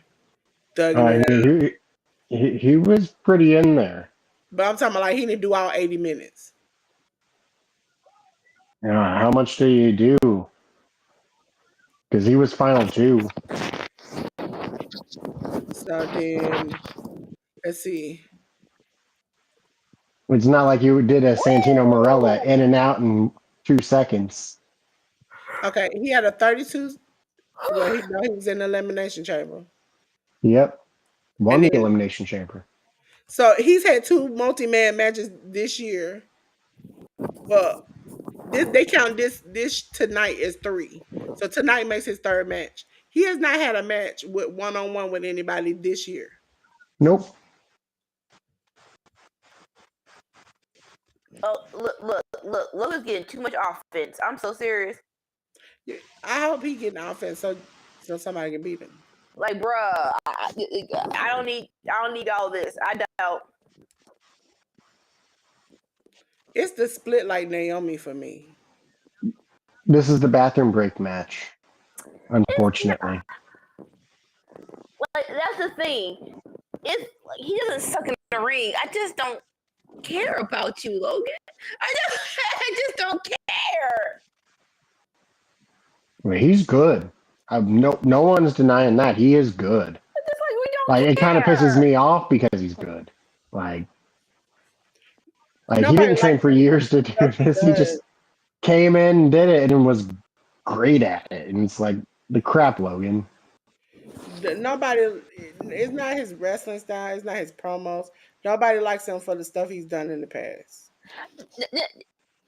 thugging it out. He was pretty in there. But I'm talking about like he didn't do all 80 minutes. How much do you do? Because he was final two. So then, let's see. It's not like you did a Santino Marella in and out in 2 seconds. Okay, he had a 32. Well, he was in the elimination chamber. Yep. Won And the then, Elimination Chamber. so he's had 2 multi-man matches this year. Well, they count this tonight as 3. So tonight makes his 3rd match. He has not had a match with one-on-one with anybody this year. Nope. Oh, look is getting too much offense. I'm so serious. I hope he getting offense so somebody can beat him. Like, bruh, I don't need all this. I don't. It's the split like Naomi for me. This is the bathroom break match, unfortunately. Like, that's the thing. It's like he doesn't suck in the ring. I just don't care about you, Logan. I just don't care. I mean, he's good. No one's denying that. He is good. Just like we don't Like, care. it kind of pisses me off because he's good. Like he Nobody didn't train likes for him years to for do the stuff he this. He does. just came in and did it and was great at it. And it's like, the crap, Logan. Nobody. It's not his wrestling style. It's not his promos. Nobody likes him for the stuff he's done in the past.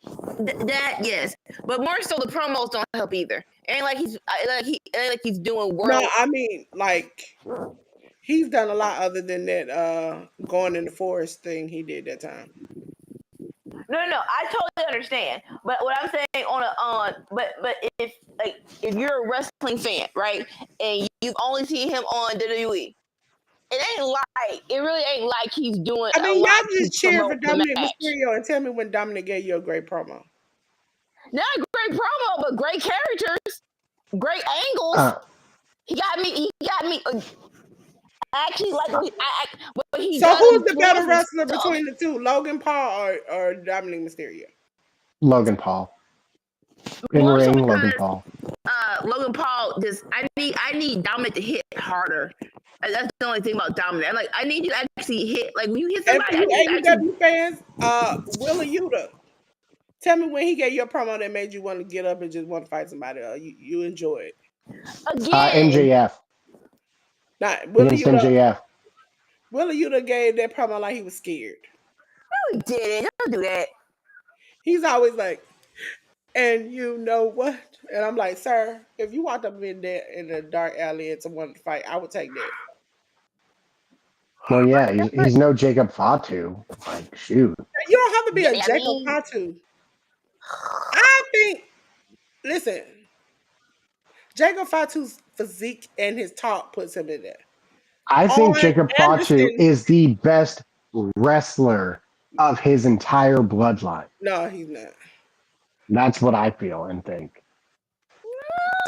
That yes, but more so the promos don't help either. Ain't like he's doing world. No, I mean like he's done a lot other than that going in the forest thing he did that time. No, I totally understand. But what I'm saying but if you're a wrestling fan, right, and you've only seen him on WWE, it really ain't like he's doing. I mean, a lot y'all just to cheer for promote the Dominic match. Mysterio and tell me when Dominic gave you a great promo. Not a great promo, but great characters, great angles. He got me. Actually, like what he. So does who's the better influences wrestler stuff. between the two, Logan Paul or Dominic Mysterio? Logan Paul. In More so ring, Logan because, Paul. Logan Paul just I need Dominic to hit harder. That's the only thing about Dominic. I need you to actually hit. Like when you hit And somebody, for you AEW fans, Willa Yuta. Tell me when he gave you a promo that made you want to get up and just want to fight somebody. You enjoy it. Again, MJF. Not Willa Against Yuta. MJF. Willa Yuta gave that promo like he was scared. no, he didn't. Don't do that. He's always like, and you know what? And I'm like, sir, if you walked up in there in a dark alley and someone to fight, I would take that. Well, yeah, he's no Jacob Fatu. Like, shoot. You don't have to be a Yeah, I Jacob mean- Fatu. I think, listen, Jacob Fatu's physique and his talk puts him in there. I think Arn Jacob Fatu Anderson- is the best wrestler of his entire bloodline. No, he's not. That's what I feel and think.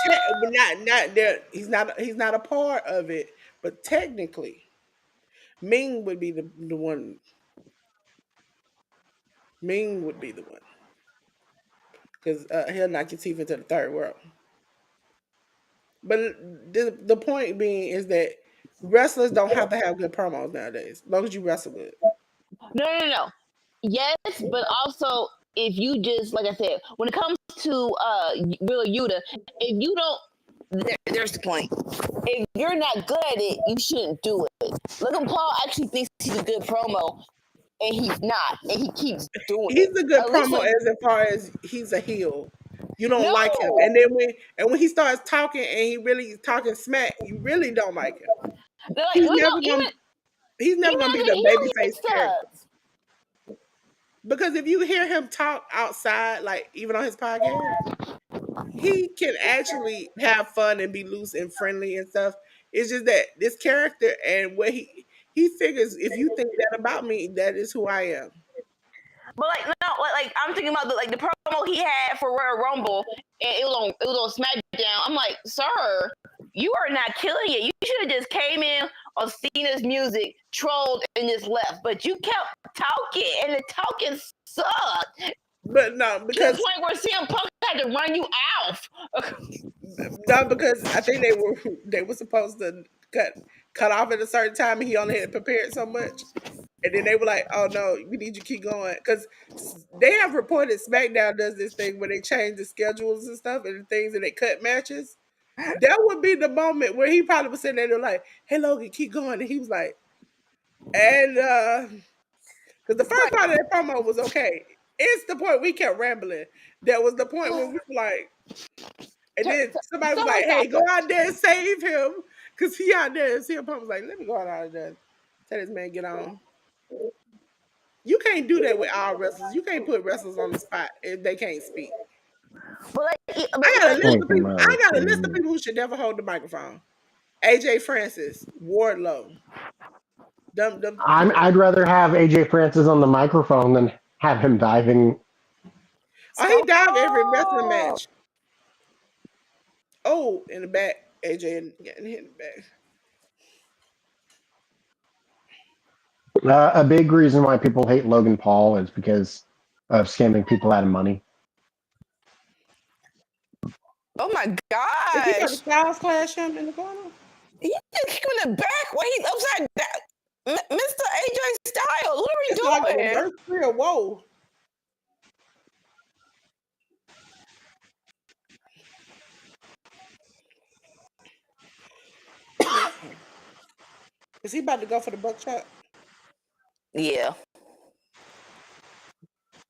Not there. He's not a part of it, but technically, Ming would be the one. Ming would be the one because he'll knock your teeth into the third world. But the point being is that wrestlers don't have to have good promos nowadays, as long as you wrestle good. No. Yes, but also if you just like I said, when it comes to Willa Yuta, if you don't, there's the point. If you're not good at it, you shouldn't do it. Logan Paul actually thinks he's a good promo, and he's not, and he keeps doing it. He's a good At least promo as far as he's a heel. You don't like him, and then when he starts talking and he really is talking smack, you really don't like him. They're like, He's well, never no, gonna be he the babyface does. character. Because if you hear him talk outside, like even on his podcast, he can actually have fun and be loose and friendly and stuff. It's just that this character and what he figures, if you think that about me, that is who I am. But like I'm thinking about the promo he had for Royal Rumble, and it was on SmackDown. I'm like, sir, you are not killing it. You should have just came in on Cena's music, trolled, and just left. But you kept talking, and the talking sucked. But no, To the because point where CM Punk had to run you off. no, because I think they were supposed to cut off at a certain time, and he only had prepared so much. And then they were like, "Oh no, we need you to keep going," because they have reported SmackDown does this thing where they change the schedules and stuff and the things, and they cut matches. That would be the moment where he probably was sitting there like, "Hey Logan, keep going," and he was like, and because the first part of that promo was okay. It's the point we kept rambling. That was the point where we were like, and then somebody was like, "Hey, go out there and save him," because he out there. And CM Punk was like, "Let me go out there, tell this man get on." You can't do that with our wrestlers. You can't put wrestlers on the spot if they can't speak. But like, I got a list Thank of you, people. I got a list of Martin. people who should never hold the microphone. AJ Francis, Wardlow. Them people. I'd rather have AJ Francis on the microphone than have him diving. Oh, he dived every wrestling match. Oh, in the back, AJ getting hit in the back. A big reason why people hate Logan Paul is because of scamming people out of money. Oh my Is he got the gosh! Styles Clash him in the corner? He just kicked him in the back while he's upside down. Mr. AJ Styles, what are we It's doing? like a reverse real. Whoa. Is he about to go for the buckshot? Yeah.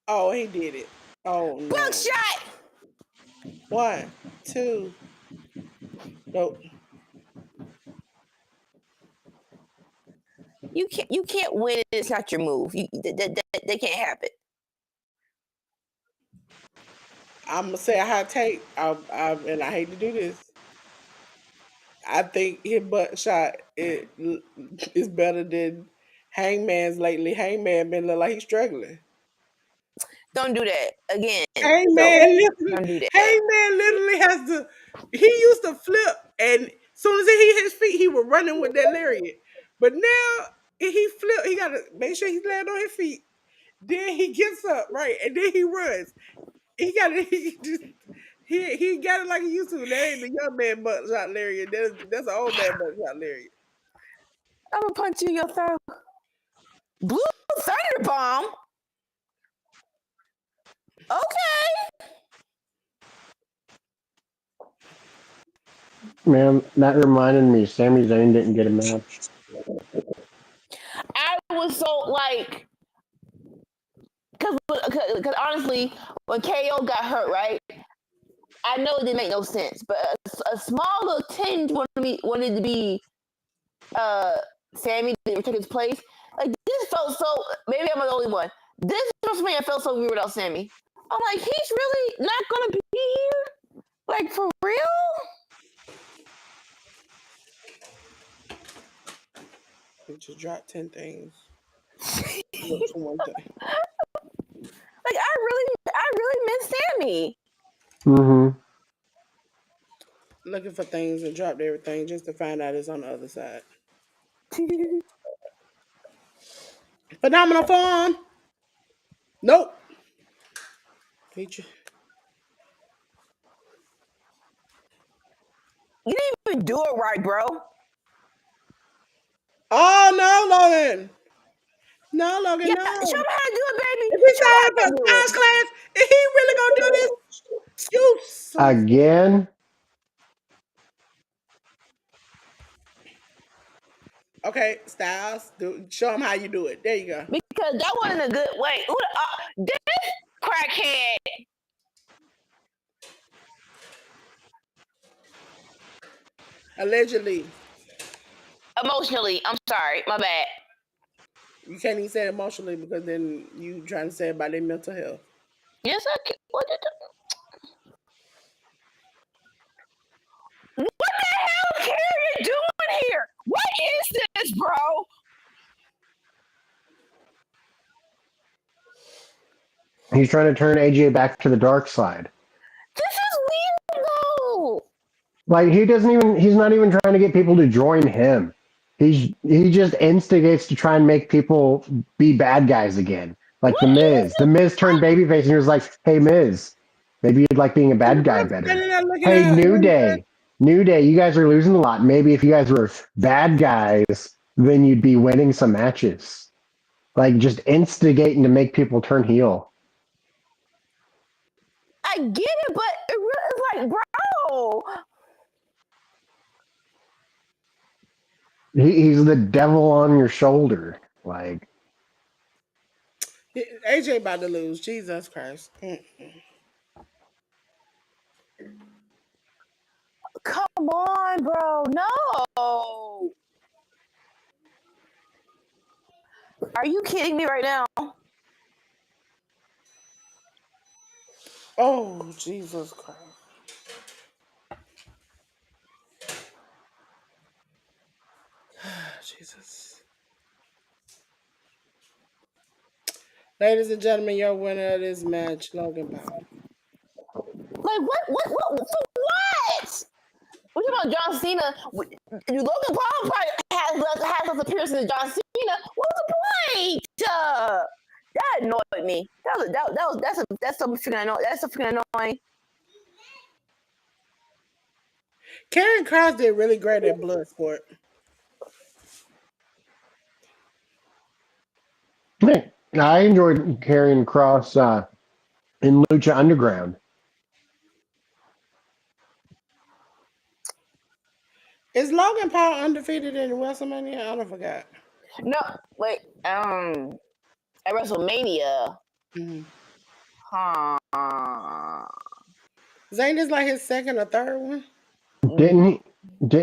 Oh, he did it. Oh no. Buckshot! 1, 2. Nope. You can't win. It's not your move. They can't have it. I'm gonna say a hot take. And I hate to do this. I think his buckshot is better than Hangman's lately. Hangman been look like he's struggling. Don't do that again. Hangman Don't do that. literally has to. He used to flip, and as soon as he hit his feet, he was running with that lariat. But now he flip. He gotta make sure he's laying on his feet. Then he gets up right, and then he runs. He got it. He got it like he used to. That ain't the young man buckshot lariat. That's an old man buckshot lariat. I'm gonna punch you in your throat. Blue Thunder Bomb. Okay. Man, that reminded me, Sami Zayn didn't get a match. I was so like, because honestly, when KO got hurt, right? I know it didn't make no sense, but a small little tinge wanted to be Sammy to take his place. Like this felt so. Maybe I'm the only one. This WrestleMania felt so weird without Sammy. I'm like, he's really not gonna be here. Like for real? He just dropped 10 things. Look for one thing. Like I really miss Sammy. Mm-hmm. Looking for things and dropped everything just to find out it's on the other side. Phenomenal form. Nope. Feature. You didn't even do it right, bro. Oh no, Logan. No, Logan, Yeah, no. show him how to do it, baby. If we Show him saw how him to for do Styles it. class, is he really gonna do this? You Again? Okay, Styles, show him how you do it. There you go. Because that wasn't a good way. This crackhead. Allegedly. Emotionally, I'm sorry, my bad. You can't even say emotionally because then you trying to say about their mental health. Yes, I can. What the hell are you doing here? What is this, bro? He's trying to turn AJ back to the dark side. This is weird, though. Like he's not even trying to get people to join him. He just instigates to try and make people be bad guys again. Like the Miz. The Miz turned babyface and he was like, "Hey Miz, maybe you'd like being a bad guy Everybody's better. standing there looking Hey at New him. Day, New Day, you guys are losing a lot. Maybe if you guys were bad guys, then you'd be winning some matches." Like just instigating to make people turn heel. I get it, but it's like, bro. He's the devil on your shoulder. Like AJ about to lose. Jesus Christ. Come on, bro. No. Are you kidding me right now? Oh, Jesus Christ. Jesus. Ladies and gentlemen, your winner of this match, Logan Paul. Like, what? For what? We're talking about John Cena. Logan Paul probably has less appearances than John Cena. What was the point? That annoyed me. That's so freaking annoying. That's so freaking annoying. Karen Cross did really great at Bloodsport. I enjoyed carrying Cross in Lucha Underground. Is Logan Paul undefeated in WrestleMania? I don't forgot. No, wait. At WrestleMania. Mm-hmm. Huh. Ain't this like his second or third one? Didn't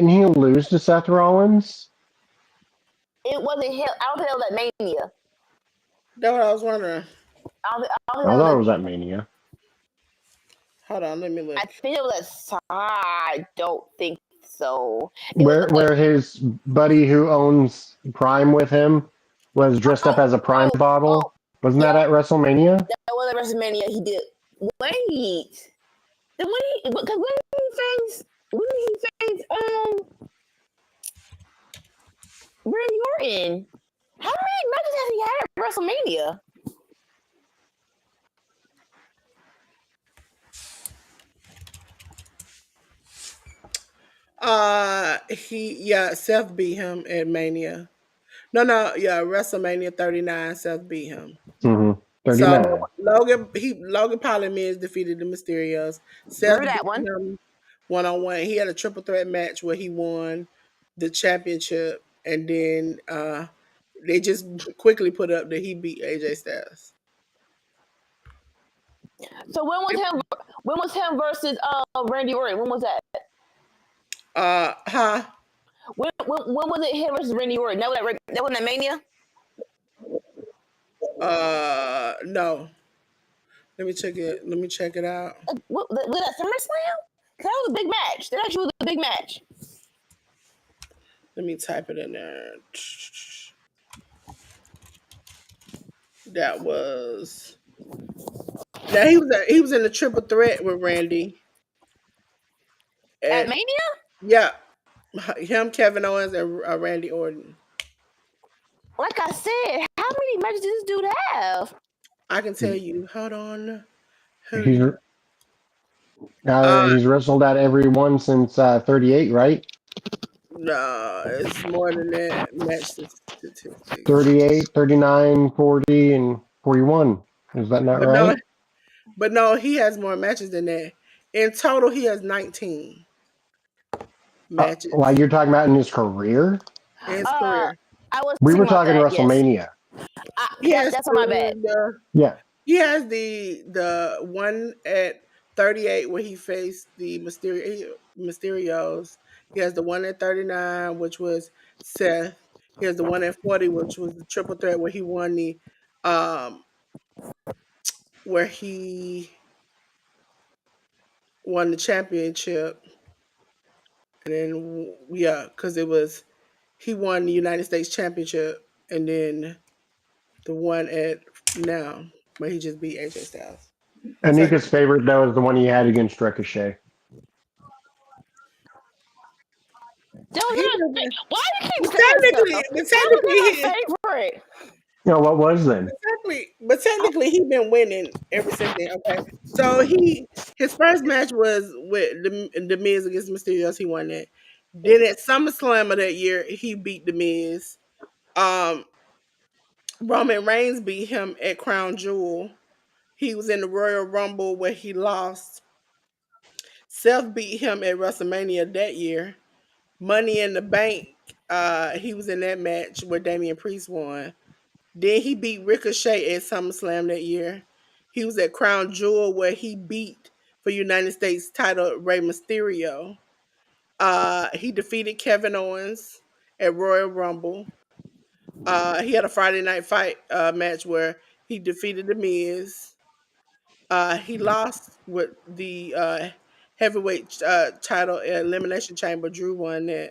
he lose to Seth Rollins? It wasn't him. I don't think it was at Mania. That's what I was wondering. I I thought it was at Mania. Hold on, let me look. I think it was at. I don't think so. Where his buddy who owns Prime with him was dressed up as a Prime bottle. Wasn't that at WrestleMania? That was at WrestleMania. He did. Wait. Then when did he face Randy Orton? How many matches has he had at WrestleMania? Seth beat him at Mania. No, WrestleMania 39, Seth beat him. Mm-hmm. 39. So Logan Paul and Miz defeated the Mysterios. Seth beat him 1-on-1. He had a triple threat match where he won the championship, and then they just quickly put up that he beat AJ Styles. So when was him versus Randy Orton? When was that? When was it him versus Randy Orton? That wasn't at Mania? No. Let me check it out. Was that SummerSlam? That was a big match. That actually was a big match. Let me type it in there. That was. Yeah, he was in the triple threat with Randy. At Mania? Yeah. Him, Kevin Owens, and Randy Orton. Like I said, how many matches does this dude have? I can tell you. Hold on. He's wrestled at every one since 38, right? No, it's more than that. Match statistics. 38, 39, 40, and 41. Is that not right? But no, he has more matches than that. In total, he has 19 matches. Like you're talking about in his career? In his career. We were talking WrestleMania. Yes. That's on my bad. Yeah. He has the one at 38 where he faced the Mysterios. He has the one at 39, which was Seth. He has the one at 40, which was the triple threat where he won the championship. And then because he won the United States Championship, and then the one at now where he just beat AJ Styles. Anika's favorite though is the one he had against Ricochet. He been, Why do you keep but saying technically, stuff? but That was technically, my favorite. What was then? technically, he been winning ever since then. Okay, so his first match was with the Miz against Mysterio. He won that. Then at SummerSlam of that year, he beat the Miz. Um, Roman Reigns beat him at Crown Jewel. He was in the Royal Rumble where he lost. Seth beat him at WrestleMania that year. Money in the Bank, he was in that match where Damian Priest won. Then he beat Ricochet at SummerSlam that year. He was at Crown Jewel where he beat for United States title Rey Mysterio. He defeated Kevin Owens at Royal Rumble. He had a Friday Night Fight match where he defeated The Miz. He lost with the heavyweight title Elimination Chamber. Drew won that.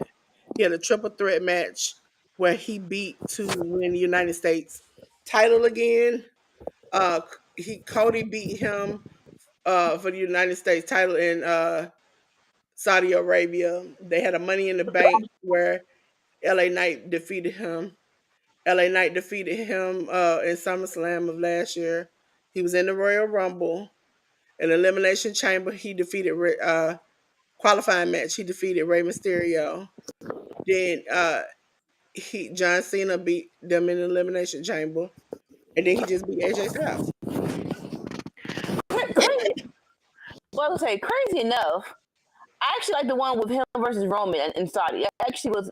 He had a triple threat match where he beat to win the United States title again. Cody beat him for the United States title in Saudi Arabia. They had a Money in the Bank where LA Knight defeated him. LA Knight defeated him in SummerSlam of last year. He was in the Royal Rumble. In Elimination Chamber, he defeated qualifying match. He defeated Rey Mysterio. Then John Cena beat them in the Elimination Chamber, and then he just beat AJ Styles. Crazy. Well, I was say crazy enough. I actually like the one with him versus Roman in Saudi. That actually was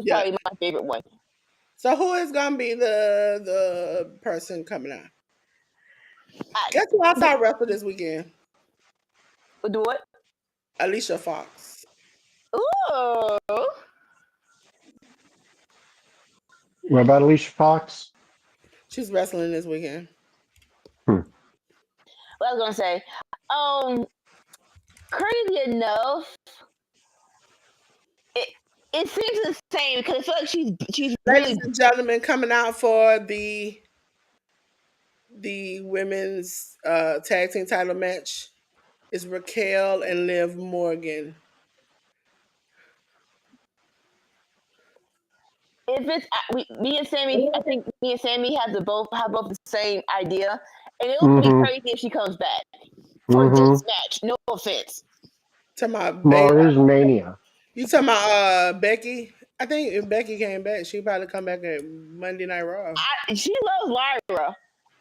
Yeah. probably my favorite one. So who is gonna be the person coming out? Guess who I saw wrestle this weekend? Do what? Alicia Fox. Ooh. What about Alicia Fox? She's wrestling this weekend. What I was gonna say. Crazy enough, it seems the same because I feel like she's Ladies really. and gentlemen, coming out for the women's tag team title match is Raquel and Liv Morgan. If it's me and Sammy, I think me and Sammy have both the same idea, and it would be Mm-hmm. crazy if she comes back for Mm-hmm. this match. No offense. Talking about Well, Bayley. it is Mania. You talking about Becky? I think if Becky came back, she'd probably come back at Monday Night Raw. She loves Lyra.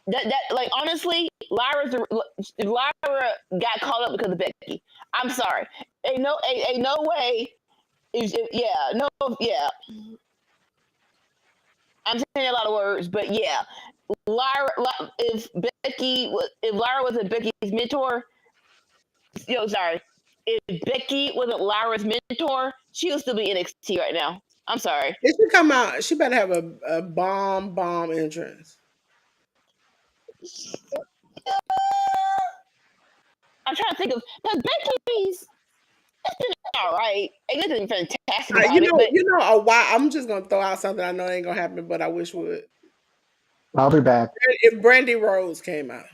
That like honestly, Lyra got caught up because of Becky. I'm sorry. Ain't no way. Yeah. I'm saying a lot of words, but yeah, Lyra. If Lyra wasn't Becky's mentor, sorry. If Becky wasn't Lyra's mentor, she would still be NXT right now. I'm sorry. If she come out, she better have a bomb entrance. I'm trying to think of because Becky's. It's been all right. Ain't nothing fantastic about You know, why I'm just gonna throw out something I know ain't gonna happen, but I wish would. I'll be back. If Brandy Rose came out.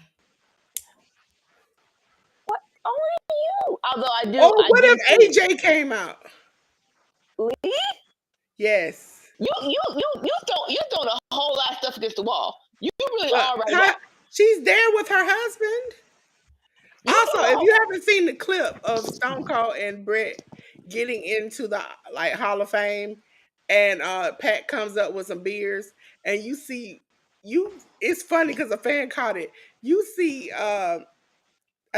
What? Only you. Although I do. Oh, what do if AJ came out? Lee? Yes. You throwing a whole lot of stuff against the wall. You really are right now. She's there with her husband. Also, if you haven't seen the clip of Stone Cold and Brett getting into the Hall of Fame, and Pat comes up with some beers, and you see it's funny because a fan caught it. You see, I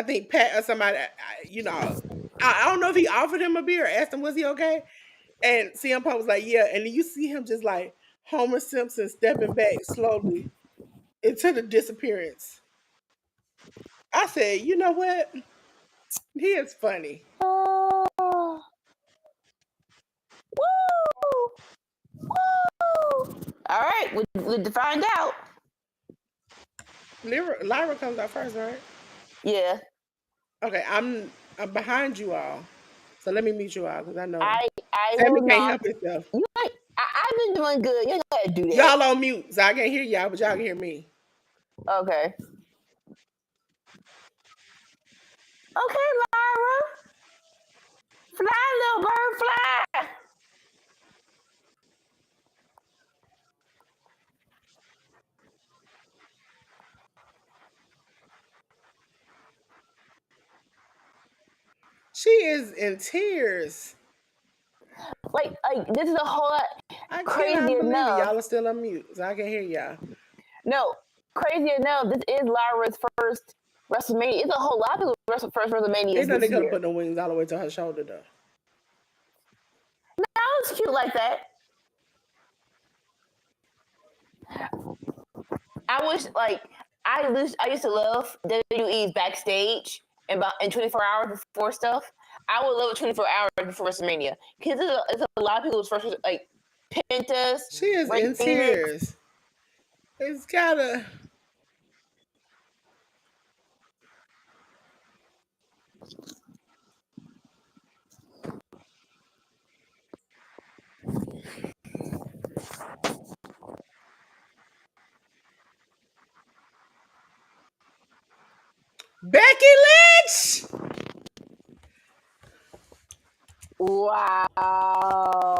think Pat or somebody, I don't know if he offered him a beer or asked him was he okay, and CM Punk was like, yeah, and then you see him just like Homer Simpson stepping back slowly into the disappearance. I said, you know what? He is funny. Woo! All right, we find out. Lyra comes out first, right? Yeah. Okay, I'm behind you all, so let me meet you all because I know I Sammy will can't not. help himself. I've been doing good. You gotta do that. Y'all on mute, so I can't hear y'all, but y'all can hear me. Okay. Okay, Lyra. Fly, little bird, fly. She is in tears. Like this is a whole lot I crazy cannot believe it. enough. Y'all are still on mute, so I can hear y'all. No, crazy enough, this is Lyra's first WrestleMania. It's a whole lot of people's first WrestleMania Ain't no they this could have year. put the wings all the way to her shoulder though. That was cute like that. I wish I used to love WWE's backstage and about in 24 hours before stuff. I would love it 24 hours before WrestleMania because it's a lot of people's first like Pentas, She is Ray in Phoenix. tears. It's gotta. Becky Lynch. Wow.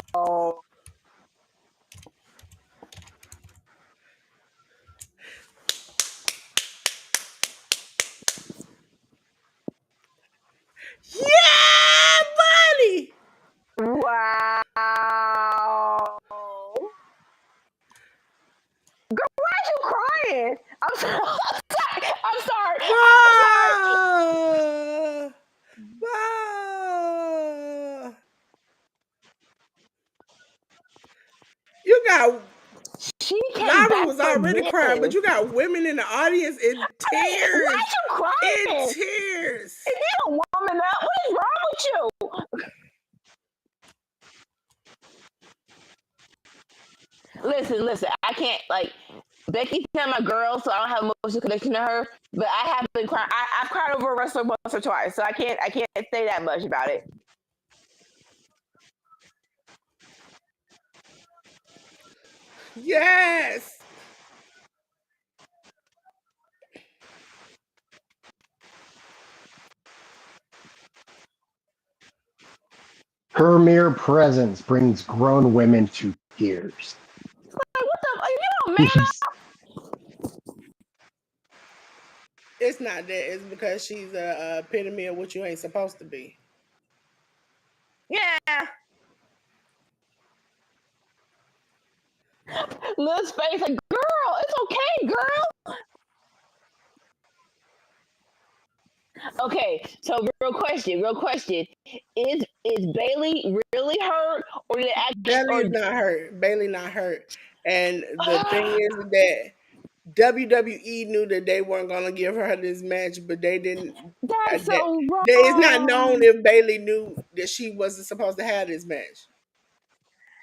Yeah, buddy. Wow. Girl, why are you crying? I'm sorry. I'm sorry. I'm sorry. Wow. Wow. You got She came Lyra back was for already crying, but this. you got women in the audience in Why tears. are you In crying? tears. If you don't woman up, what is wrong with you? Listen. I can't like Becky's not my girl, so I don't have emotional connection to her. But I have been crying. I've cried over a wrestler once or twice, so I can't say that much about it. Yes. Her mere presence brings grown women to tears. Like, what the? You don't man She's It's not that. It's because she's a epitome of what you ain't supposed to be. Yeah. Lil's face like, girl, it's okay, girl. Okay, so real question. Is Bailey really hurt or did it Bailey is actually not hurt. Bailey not hurt. And the thing or is that WWE knew that they weren't gonna give her this match, but they didn't. that's That so it's not known wrong. if Bailey knew that she wasn't supposed to have this match.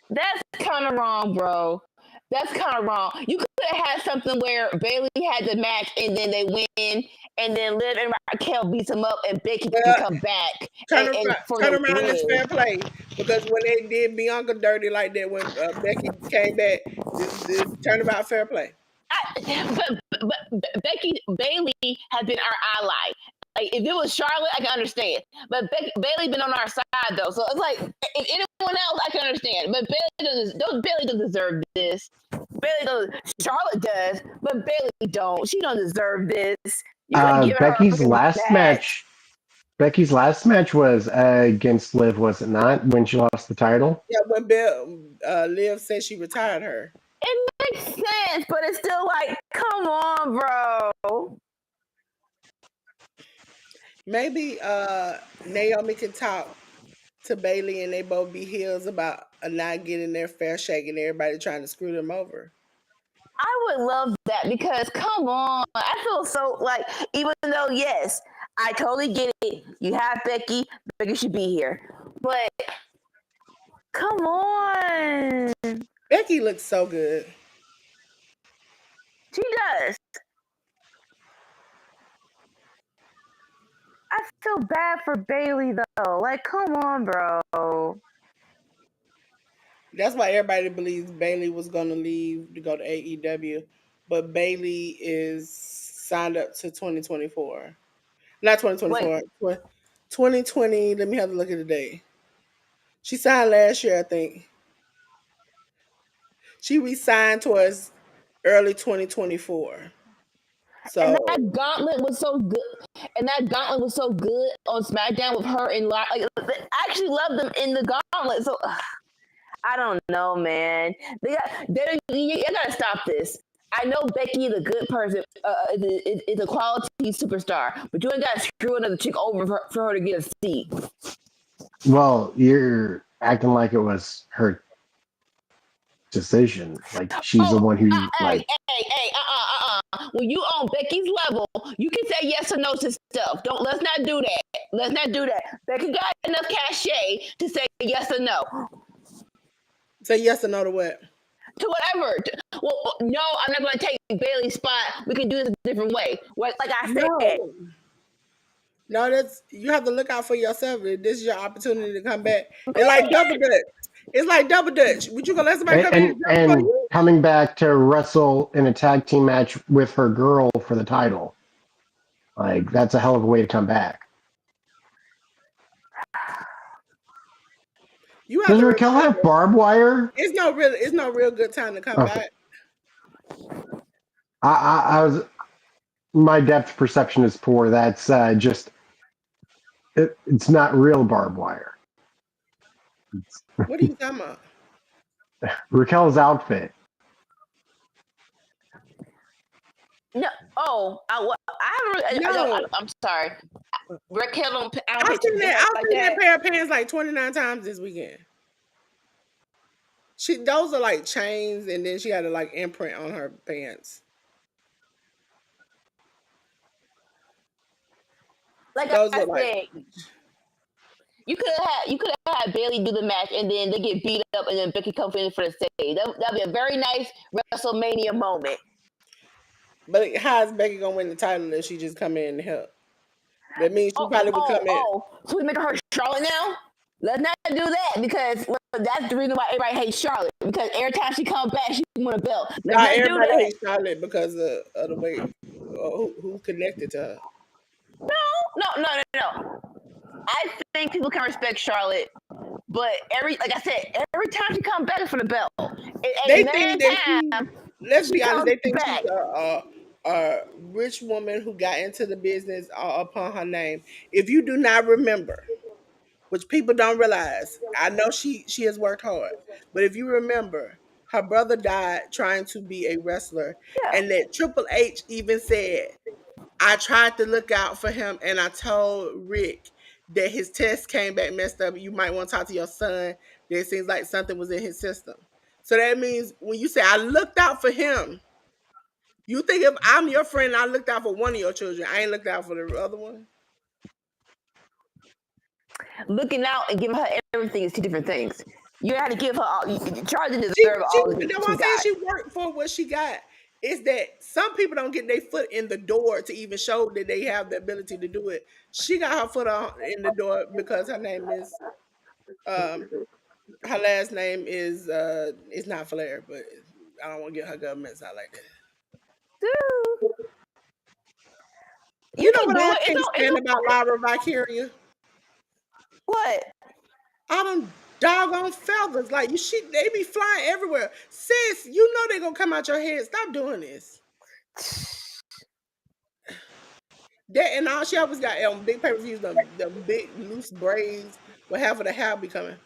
That's kind of wrong, bro. That's kind of wrong. You could have had something where Bailey had the match and then they win, and then Liv and Raquel beats them up, and Becky can Well, come back and for turn the around is win. fair play because when they did Bianca dirty like that when Becky came back, this turnabout fair play. But Becky Bailey has been our ally. Like if it was Charlotte, I can understand. But Bailey been on our side though, so it's like if anyone else, I can understand. But Bailey doesn't deserve this. Bailey doesn't. Charlotte does, but Bailey don't. She don't deserve this. You could have given her a Becky's freaking last match. match. Becky's last match was against Liv, was it not? When she lost the title. Yeah, when Liv said she retired her. It makes sense, but it's still like, come on, bro. Maybe Naomi can talk to Bailey and they both be heels about not getting their fair shake and everybody trying to screw them over. I would love that because come on, I feel so like even though yes, I totally get it. You have Becky, Becky should be here, but come on, Becky looks so good. she does. I feel bad for Bailey though. Like, come on, bro. That's why everybody believes Bailey was going to leave to go to AEW, but Bailey is signed up to 2024. Not Wait, 2024, 2020. Let me have a look at the date. She signed last year, I think. She re-signed towards early 2024. So that gauntlet was so good. And that gauntlet was so good on SmackDown with her and like I actually love them in the gauntlet. So I don't know, man. You gotta stop this. I know Becky is a good person, is a quality superstar, but you ain't gotta screw another chick over for her to get a seat. Well, you're acting like it was her decision. Like she's the one who like. When you on Becky's level, you can say yes or no to stuff. Let's not do that. Let's not do that. Becky got enough cachet to say yes or no. say yes or no to what? To whatever. Well, no, I'm not going to take Bailey's spot. We can do this a different way. Like I said. No, that's you have to look out for yourself. This is your opportunity to come back. It's like double dutch. It's like double dutch. Would you gonna let somebody come in and jump for And you? coming back to wrestle in a tag team match with her girl for the title, like that's a hell of a way to come back. You have Does to Raquel remember, have barbed wire? it's no real good time to come Okay. back. I was my depth perception is poor. That's just it's not real barbed wire. What are you talking about? Raquel's outfit. No. Oh, I haven't. No. I'm sorry. Raquel don't. I don't I've pay seen like that that. pair of pants like 29 times this weekend. Those are like chains, and then she had a like imprint on her pants. Like Those I are like said, you could have had Bailey do the match, and then they get beat up, and then Becky comes in for the save. That'd be a very nice WrestleMania moment. but how is Becky gonna win the title if she just come in and help? That means she probably would come in. So we making her Charlotte now? Let's not do that because that's the reason why everybody hates Charlotte. Because every time she comes back, she won a belt. Let's Nah, not do everybody that. hates Charlotte because of the way who's connected to her. No. I think people can respect Charlotte, but like I said, every time she comes back for the belt, They think that let's be honest, they think back. she's a rich woman who got into the business upon her name. If you do not remember, which people don't realize, I know she has worked hard, but if you remember, her brother died trying to be a wrestler, Yeah. and that Triple H even said, I tried to look out for him, and I told Rick that his test came back messed up. You might want to talk to your son. It seems like something was in his system. So that means when you say I looked out for him, you think if I'm your friend and I looked out for one of your children, I ain't looked out for the other one? Looking out and giving her everything is two different things. You have to give her all. Charlie deserve all. You know what I'm saying? She worked for what she got. It's that some people don't get their foot in the door to even show that they have the ability to do it. She got her foot in the door because her name is her last name is it's not Flair, but I don't want to get her governments out like that. You know what I can't stand about Lyra Valkyria? What? All them doggone feathers. Like they be flying everywhere. Sis, you know they gonna come out your head. Stop doing this. That and all she always got big pay-per-views, the big loose braids with half of the hair be coming.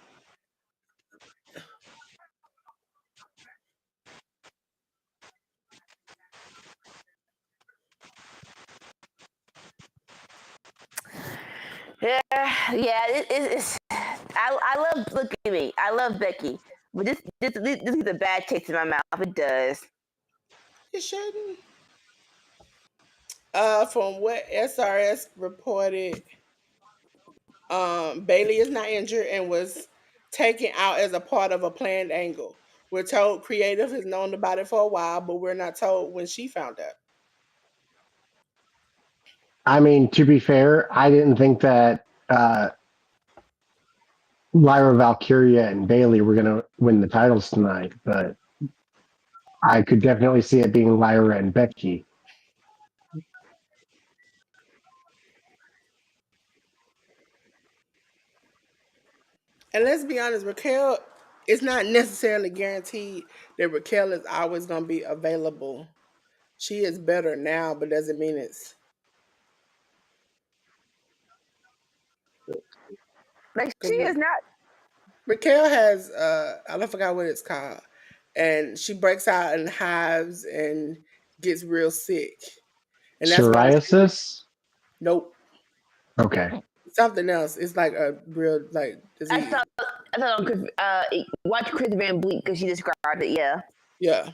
Yeah. It's. I love. Look at me. I love Becky, but this is a bad taste in my mouth. It does. It shouldn't. From what SRS reported, Bailey is not injured and was taken out as a part of a planned angle. We're told creative has known about it for a while, but we're not told when she found out. I mean, to be fair, I didn't think that Lyra Valkyria and Bailey were going to win the titles tonight, but I could definitely see it being Lyra and Becky. And let's be honest, Raquel, it's not necessarily guaranteed that Raquel is always going to be available. She is better now, but doesn't mean it's Like she because is not. Raquel has I don't forgot what it's called, and she breaks out in hives and gets real sick, and that's why she, Psoriasis. nope, Okay. something else. It's like a real like I disease. thought I thought on watch Chris Van Vliet because she described it. Yeah. Yeah.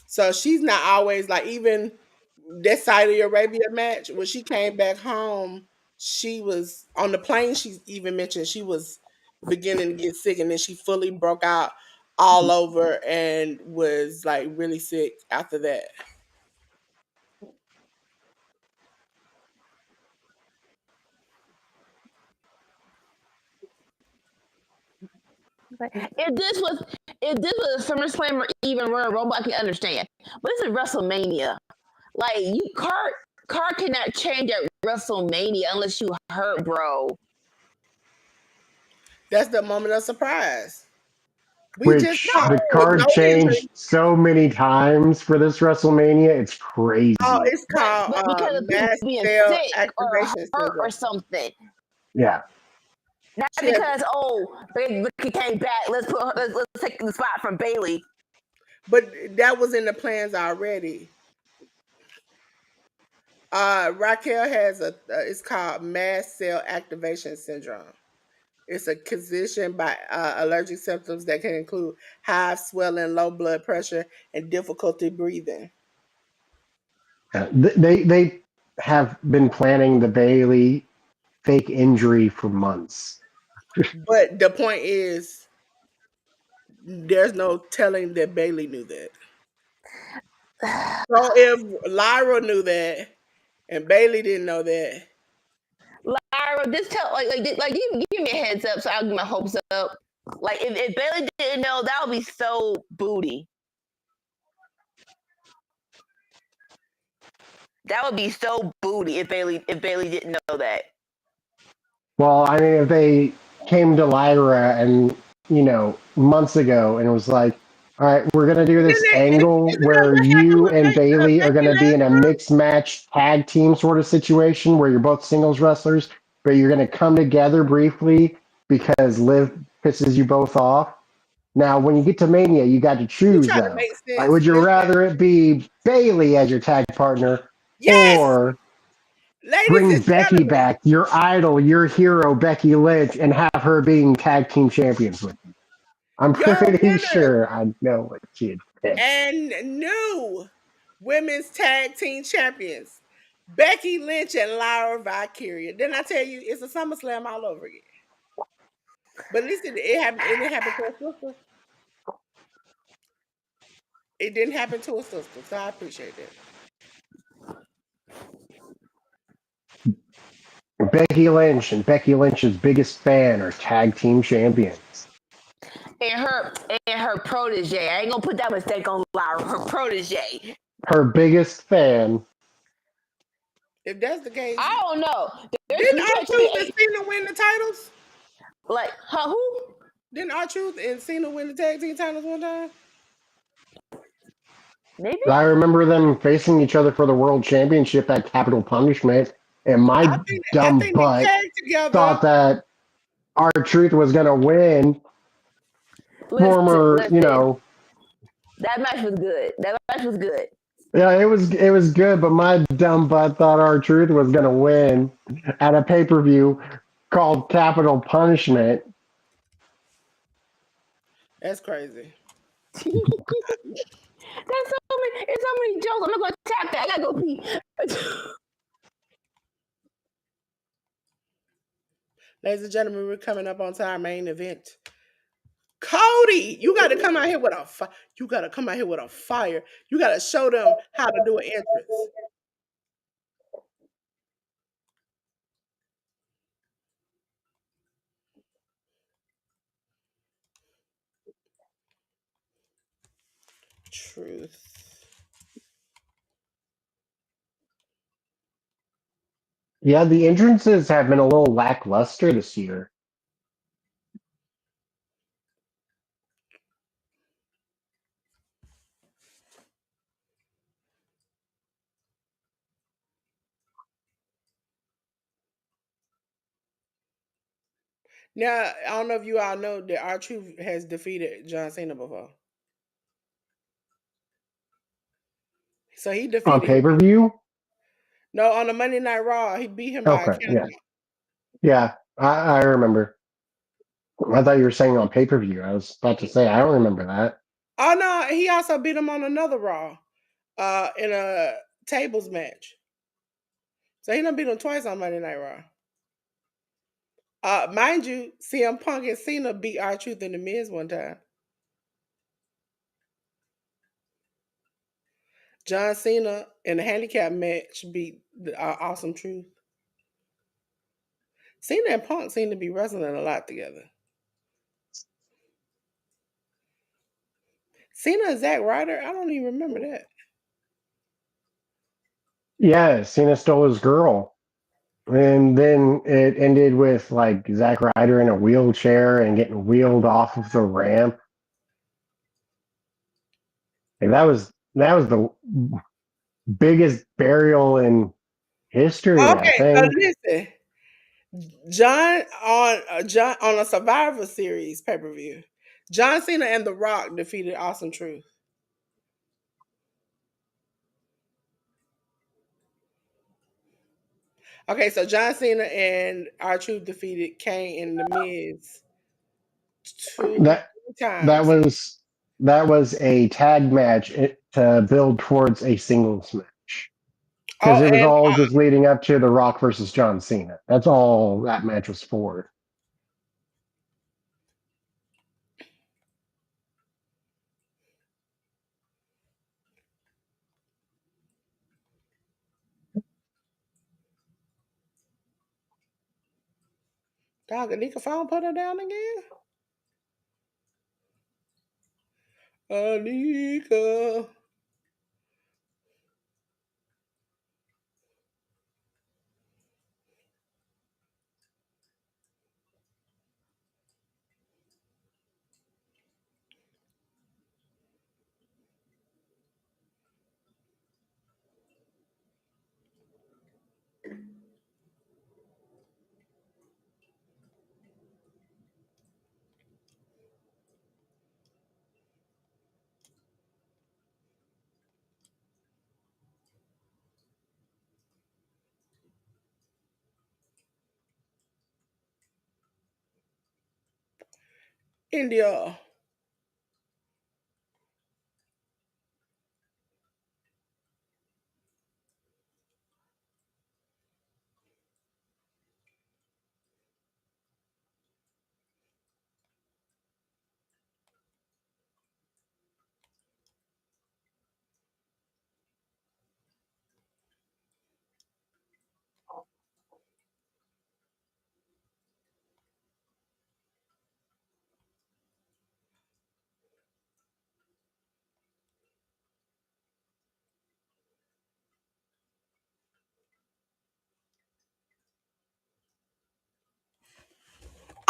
So she's not always like even that Saudi Arabia match when she came back home. She was on the plane. She even mentioned she was beginning to get sick, and then she fully broke out all over and was like really sick after that. If this was a SummerSlam or even Royal Rumble, I can understand. But this is WrestleMania. Like you card cannot change at WrestleMania unless you hurt, bro. That's the moment of surprise. We just Which saw the with card no changed injury. so many times for this WrestleMania. It's Oh, crazy. it's But called but because of people mast being cell sick or activation hurt or syndrome. something. Yeah. Not She has, because Becky came back. Let's take the spot from Bailey. but that was in the plans already. Raquel has it's called mast cell activation syndrome. It's a condition by allergic symptoms that can include high swelling, low blood pressure, and difficulty breathing. They have been planning the Bailey fake injury for months. But the point is, there's no telling that Bailey knew that. So if Lyra knew that and Bailey didn't know that, Lyra, just tell give me a heads up so I'll get my hopes up. Like if Bailey didn't know, that would be so booty. That would be so booty if Bailey didn't know that. Well, I mean, if they came to Lyra and, months ago and it was like, all right, we're going to do this angle isn't that where what happened you with and Bailey are Becky going to be last in a time? mixed match tag team sort of situation where you're both singles wrestlers, but you're going to come together briefly because Liv pisses you both off. Now, when you get to Mania, you got to You choose try to though. make Like, sense. would you Listen, rather it be Bailey as your tag partner yes, or ladies bring and Becky gentlemen, back, your idol, your hero, Becky Lynch, and have her being tag team champions with you? I'm your pretty winner sure I know what she'd pick. and new women's tag team champions, Becky Lynch and Lyra Valkyria. Didn't I tell you it's a SummerSlam all over again? But at least it happened. It didn't happen to a sister. It didn't happen to a sister, so I appreciate that. Becky Lynch and Becky Lynch's biggest fan are tag team champions. And her protege. I ain't gonna put that mistake on Lyra. Her protege. Her biggest fan. If that's the case, I don't know. didn't You our can't just Truth and be Cena win the titles? like, huh? Who? Didn't our Truth and Cena win the tag team titles one time? Maybe. I remember them facing each other for the world championship at Capital Punishment, and I my think I dumb think they butt tagged together. thought that our truth was going to win. Former, Listen. That match was good. That match was good. yeah, it was good, but my dumb butt thought our truth was gonna win at a pay per view called Capital Punishment. That's crazy. There's so many jokes. I'm not gonna tap that. I gotta go pee. Ladies and gentlemen, we're coming up on to our main event. Cody, you got to come out here with a you got to come out here with a fire. You got to show them how to do an entrance. Truth. Yeah, the entrances have been a little lackluster this year. Now, I don't know if you all know that R-Truth has defeated John Cena before. So he On defeated pay him. per view. No, on the Monday Night Raw, he beat him by a Okay, count yeah, out. yeah, I remember. I thought you were saying on pay per view. I was about to say I don't remember that. Oh no, he also beat him on another Raw, in a tables match. So he done beat him twice on Monday Night Raw. Mind you, CM Punk and Cena beat R-Truth and The Miz one time. John Cena in a handicap match beat the Awesome Truth. Cena and Punk seem to be wrestling a lot together. Cena and Zack Ryder, I don't even remember that. Yeah, Cena stole his girl. And then it ended with like Zack Ryder in a wheelchair and getting wheeled off of the ramp. Like that was the biggest burial in history, I Okay, so think. listen. John on a Survivor Series pay-per-view. John Cena and The Rock defeated Awesome Truth. Okay, so John Cena and R-Truth defeated Kane and The Miz That three that times. was that was a tag match to build towards a singles match because Oh, it was and all just leading up to The Rock versus John Cena. That's all that match was for. dog, Anika phone put her down again. Anika. India.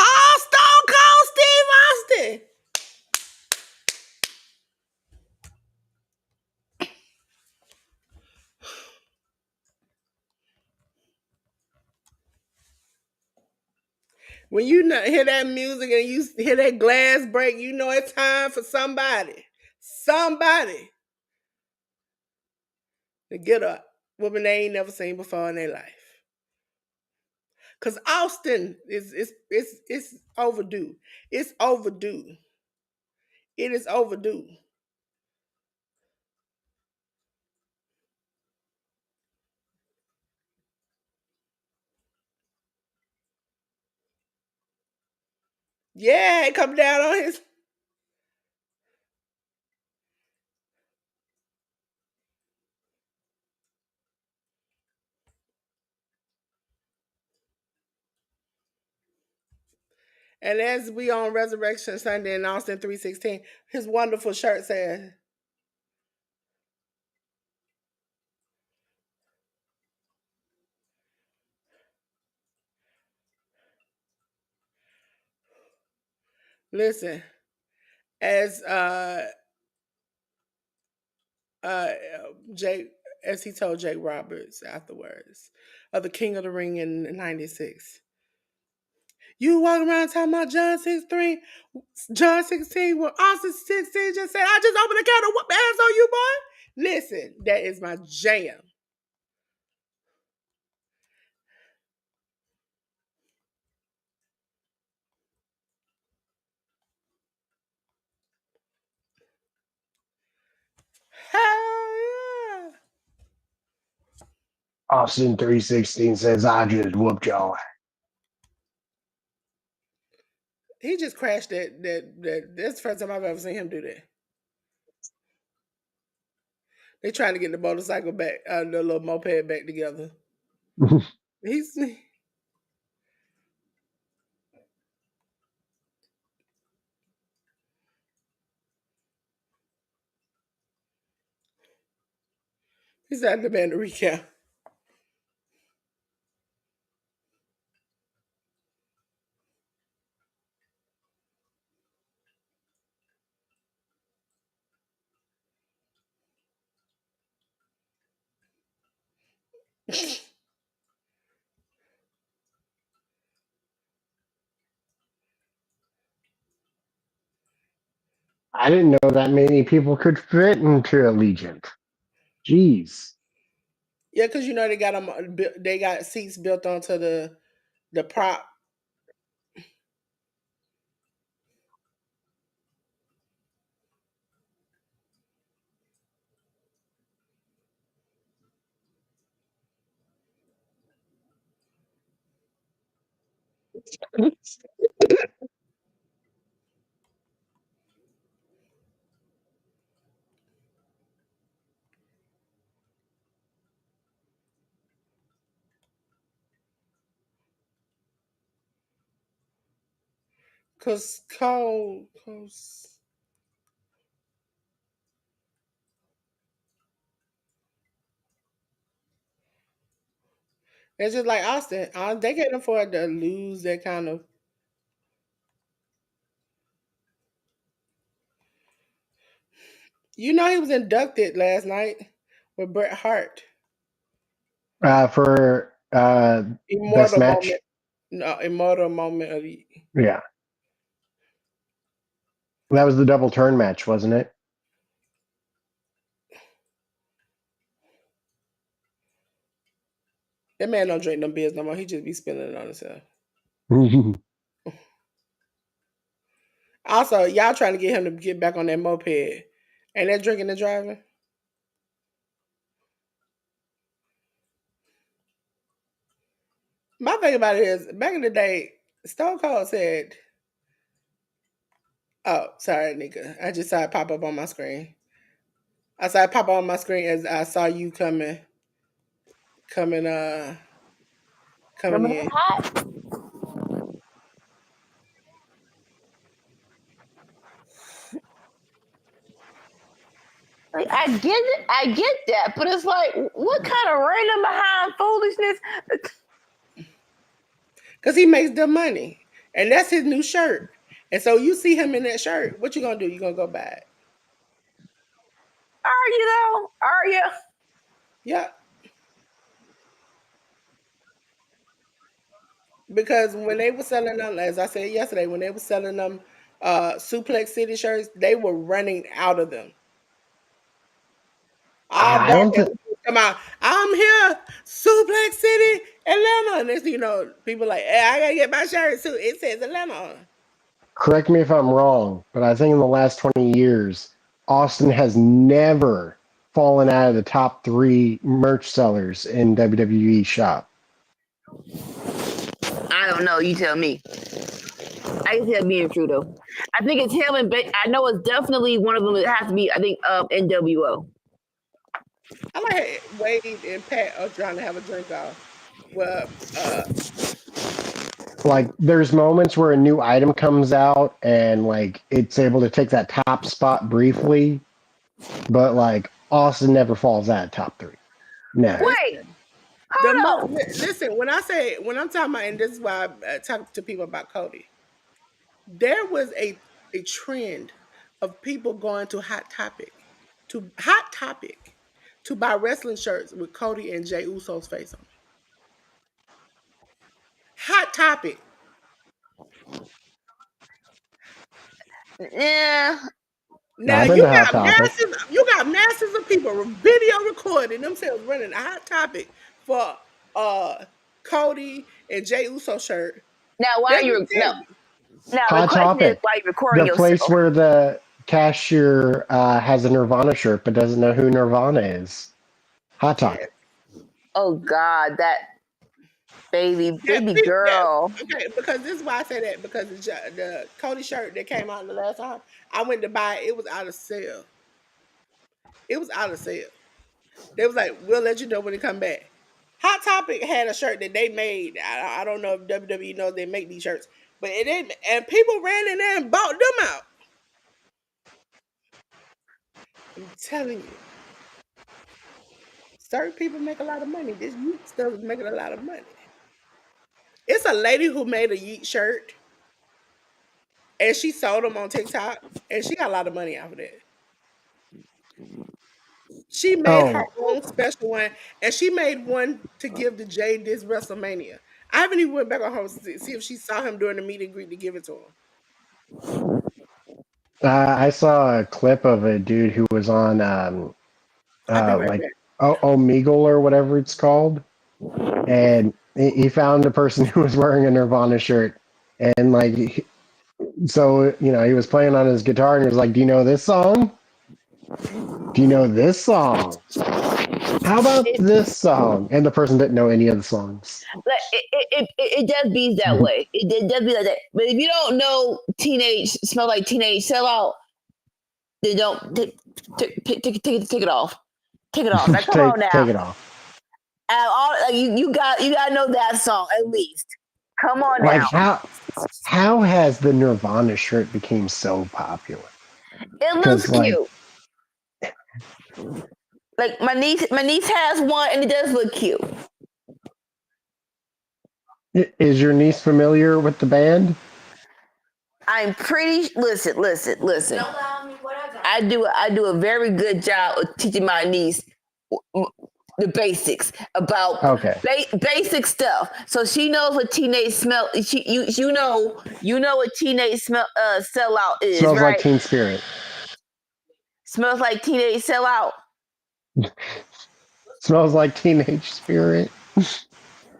Oh, Stone Cold Steve Austin. When you hear that music and you hear that glass break, you know it's time for somebody to get up. Woman they ain't never seen before in their life. Cause Austin is overdue. It's overdue. It is overdue. Yeah, it come down on his. And as we on Resurrection Sunday in Austin 316, his wonderful shirt says, listen, as uh Jake as he told Jake Roberts afterwards of the King of the Ring in '96. You walk around talking about John 16, when Austin 16 just said, I just opened the can of whoop ass on you, boy. Listen, that is my jam. Hell yeah. Austin 316 says, I just whooped y'all. He just crashed that's the first time I've ever seen him do that. They trying to get the motorcycle back, the little moped back together. He's he's at the band to recap. I didn't know that many people could fit into Allegiant. Jeez. Yeah, because you know they got them. They got seats built onto the prop. Cause it's just like Austin. They can't afford to lose that kind of. You know, he was inducted last night with Bret Hart. For best Immortal match. moment. No, immortal moment of the. Yeah. That was the double turn match, wasn't it? That man don't drink no beers no more. He just be spilling it on himself. Also, y'all trying to get him to get back on that moped. Ain't that drinking and driving? My thing about it is, back in the day, Stone Cold said, "Oh, sorry, nigga. I just saw it pop up on my screen. I saw it pop up on my screen as I saw you coming, coming Coming in in." hot. Like, I get that, but it's like, what kind of random behind foolishness? Because he makes the money. And that's his new shirt. And so you see him in that shirt, what you gonna do? You gonna go buy it? Are you though? Are you? Yeah. Because when they were selling them, as I said yesterday, when they were selling them Suplex City shirts, they were running out of them. All I black don't and think. come out. I'm here, Suplex City, Atlanta. And it's, people like, hey, I gotta get my shirt too. It says Atlanta on it. Correct me if I'm wrong, but I think in the last 20 years, Austin has never fallen out of the top 3 merch sellers in WWE shop. I don't know. You tell me. I can see that being true though. I think it's him and I know it's definitely one of them. It has to be. I think NWO. I like Wade and Pat are trying to have a drink off. Well, Like, there's moments where a new item comes out and like it's able to take that top spot briefly, but like Austin never falls out of top 3. Never. Wait, the hold on. listen, when I'm talking about, and this is why I talk to people about Cody. There was a trend of people going to Hot Topic to buy wrestling shirts with Cody and Jay Uso's face on it. Hot Topic. Yeah. Now I've been to Hot Topic. you got masses of people video recording themselves running a Hot Topic for Cody and Jay Uso shirt. Now, why are That's what you I'm no? telling you. Now the Hot question is Topic. why you recording The place yourself. where the cashier has a Nirvana shirt but doesn't know who Nirvana is. Hot Yeah. Topic. Oh God, that baby girl. Okay, because this is why I say that, because the Cody shirt that came out the last time I went to buy it, it was out of sale. It was out of sale. They was like, we'll let you know when it come back. Hot Topic had a shirt that they made. I don't know if WWE knows they make these shirts, but it didn't. And people ran in there and bought them out. I'm telling you, certain people make a lot of money. This Yeet stuff is making a lot of money. It's a lady who made a Yeet shirt, and she sold them on TikTok, and she got a lot of money out of that. She made her Oh, own special one, and she made one to give to Jay this WrestleMania. I haven't even went back on her to see if she saw him during the meet and greet to give it to him. I saw a clip of a dude who was on I'll be right like back. Omegle or whatever it's called, and he found a person who was wearing a Nirvana shirt, and so he was playing on his guitar and he was like, "Do you know this song? Do you know this song? How about this song?" And the person didn't know any of the songs. Like it does be that way. It does be like that. But if you don't know teenage smell like teenage sellout, then don't take it off. Take it off. Like, come on now. Take it off. You got to know that song at least. Come on Like now. how has the Nirvana shirt became so popular? It looks cute. Like my niece has one and it does look cute. Is your niece familiar with the band? I'm pretty. Listen. I do a very good job of teaching my niece the basics about basic stuff, so she knows what teenage smell. You know what teenage smell sellout is. Smells right? like Teen Spirit. Smells like teenage sellout. Smells like Teenage Spirit.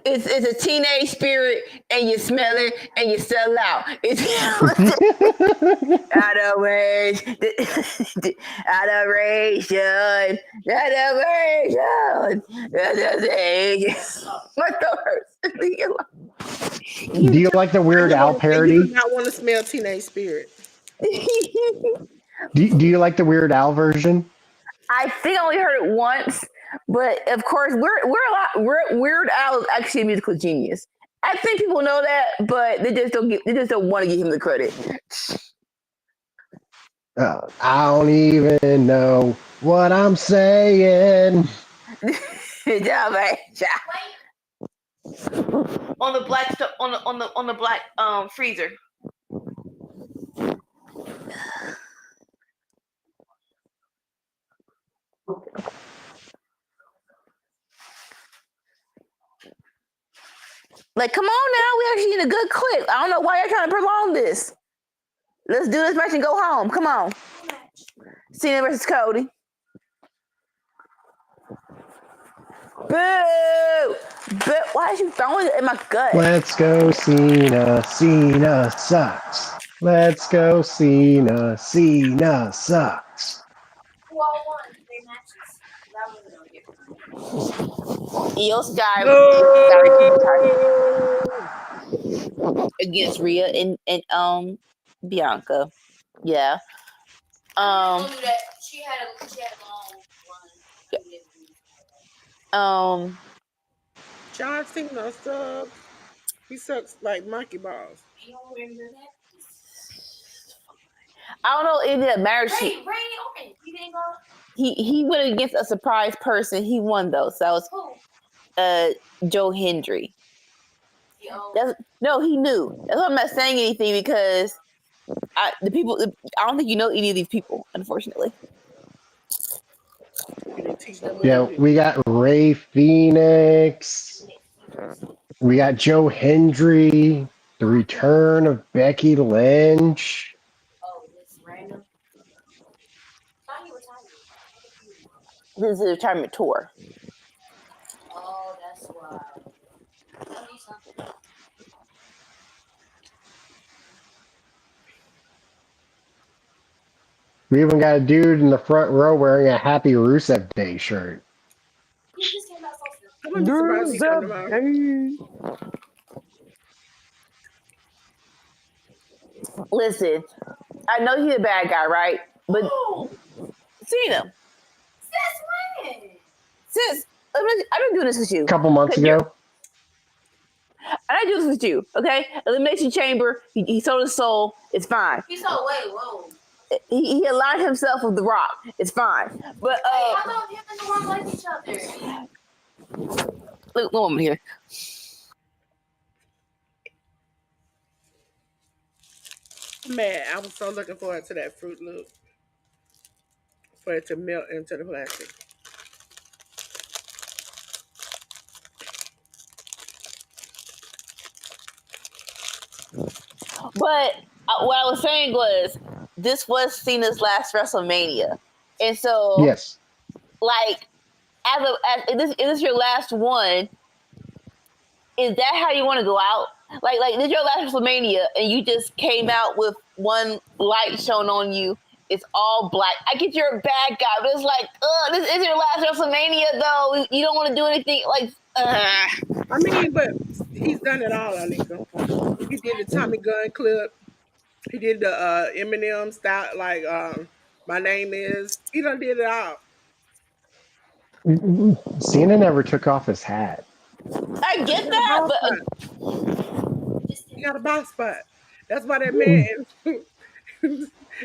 It's a teenage spirit, and you smell it, and you sell out. It's adoration. What the hurts? Do you like the Weird Al parody? You do not want to smell Teenage Spirit. Do you like the Weird Al version? I think I only heard it once, but of course, Weird Al is actually a musical genius. I think people know that, but they just don't want to give him the credit. I don't even know what I'm saying. On the black stuff, on the black freezer. Like, come on now, we actually need a good clip. I don't know why you're trying to prolong this. Let's do this match and go home. Come on. Cena versus Cody. Boo! But why is you throwing it in my gut? Let's go, Cena. Cena sucks. Let's go, Cena. Cena sucks. Who all won 3 matches? That wasn't really good. Io Sky against Rhea and Bianca. Yeah. I told you that she had a long run. John Cena sucks. He sucks like monkey balls. You don't remember that? I don't know if that matters. Randy Orton. You didn't go? He went against a surprise person. He won though. So that was Joe Hendry. No, he knew. That's why I'm not saying anything, because I don't think you know any of these people, unfortunately. Yeah, we got Ray Phoenix. We got Joe Hendry. The return of Becky Lynch. Oh, this random. Thought he retired. This is a retirement tour. Oh, that's why. Tell me something. We even got a dude in the front row wearing a Happy Rusev Day shirt. He just came out so soon. I wouldn't be surprised if he come tomorrow. Listen, I know he's a bad guy, right? But Cena, Since when? sis, I've been doing this with you. A couple months ago. I do this with you, okay? Elimination Chamber, he sold his soul, it's fine. He saw, whoa. He aligned himself with The Rock, it's fine. But, I thought him and The Rock like each other. look, one moment here. Man, I was so looking forward to that Fruit Loop. For it to melt into the plastic. But what I was saying was, this was Cena's last WrestleMania. And so, Yes. like, is this your last one? Is that how you want to go out? Like this is your last WrestleMania, and you just came out with one light shown on you. It's all black. I get you're a bad guy, but it's like, this is your last WrestleMania, though. You don't want to do anything like. I mean, but he's done it all, Anika. He did the Tommy Gunn clip. He did the Eminem style, like "My Name Is." He done did it all. Cena never took off his hat. I get that, but He got a box spot. That's why that man.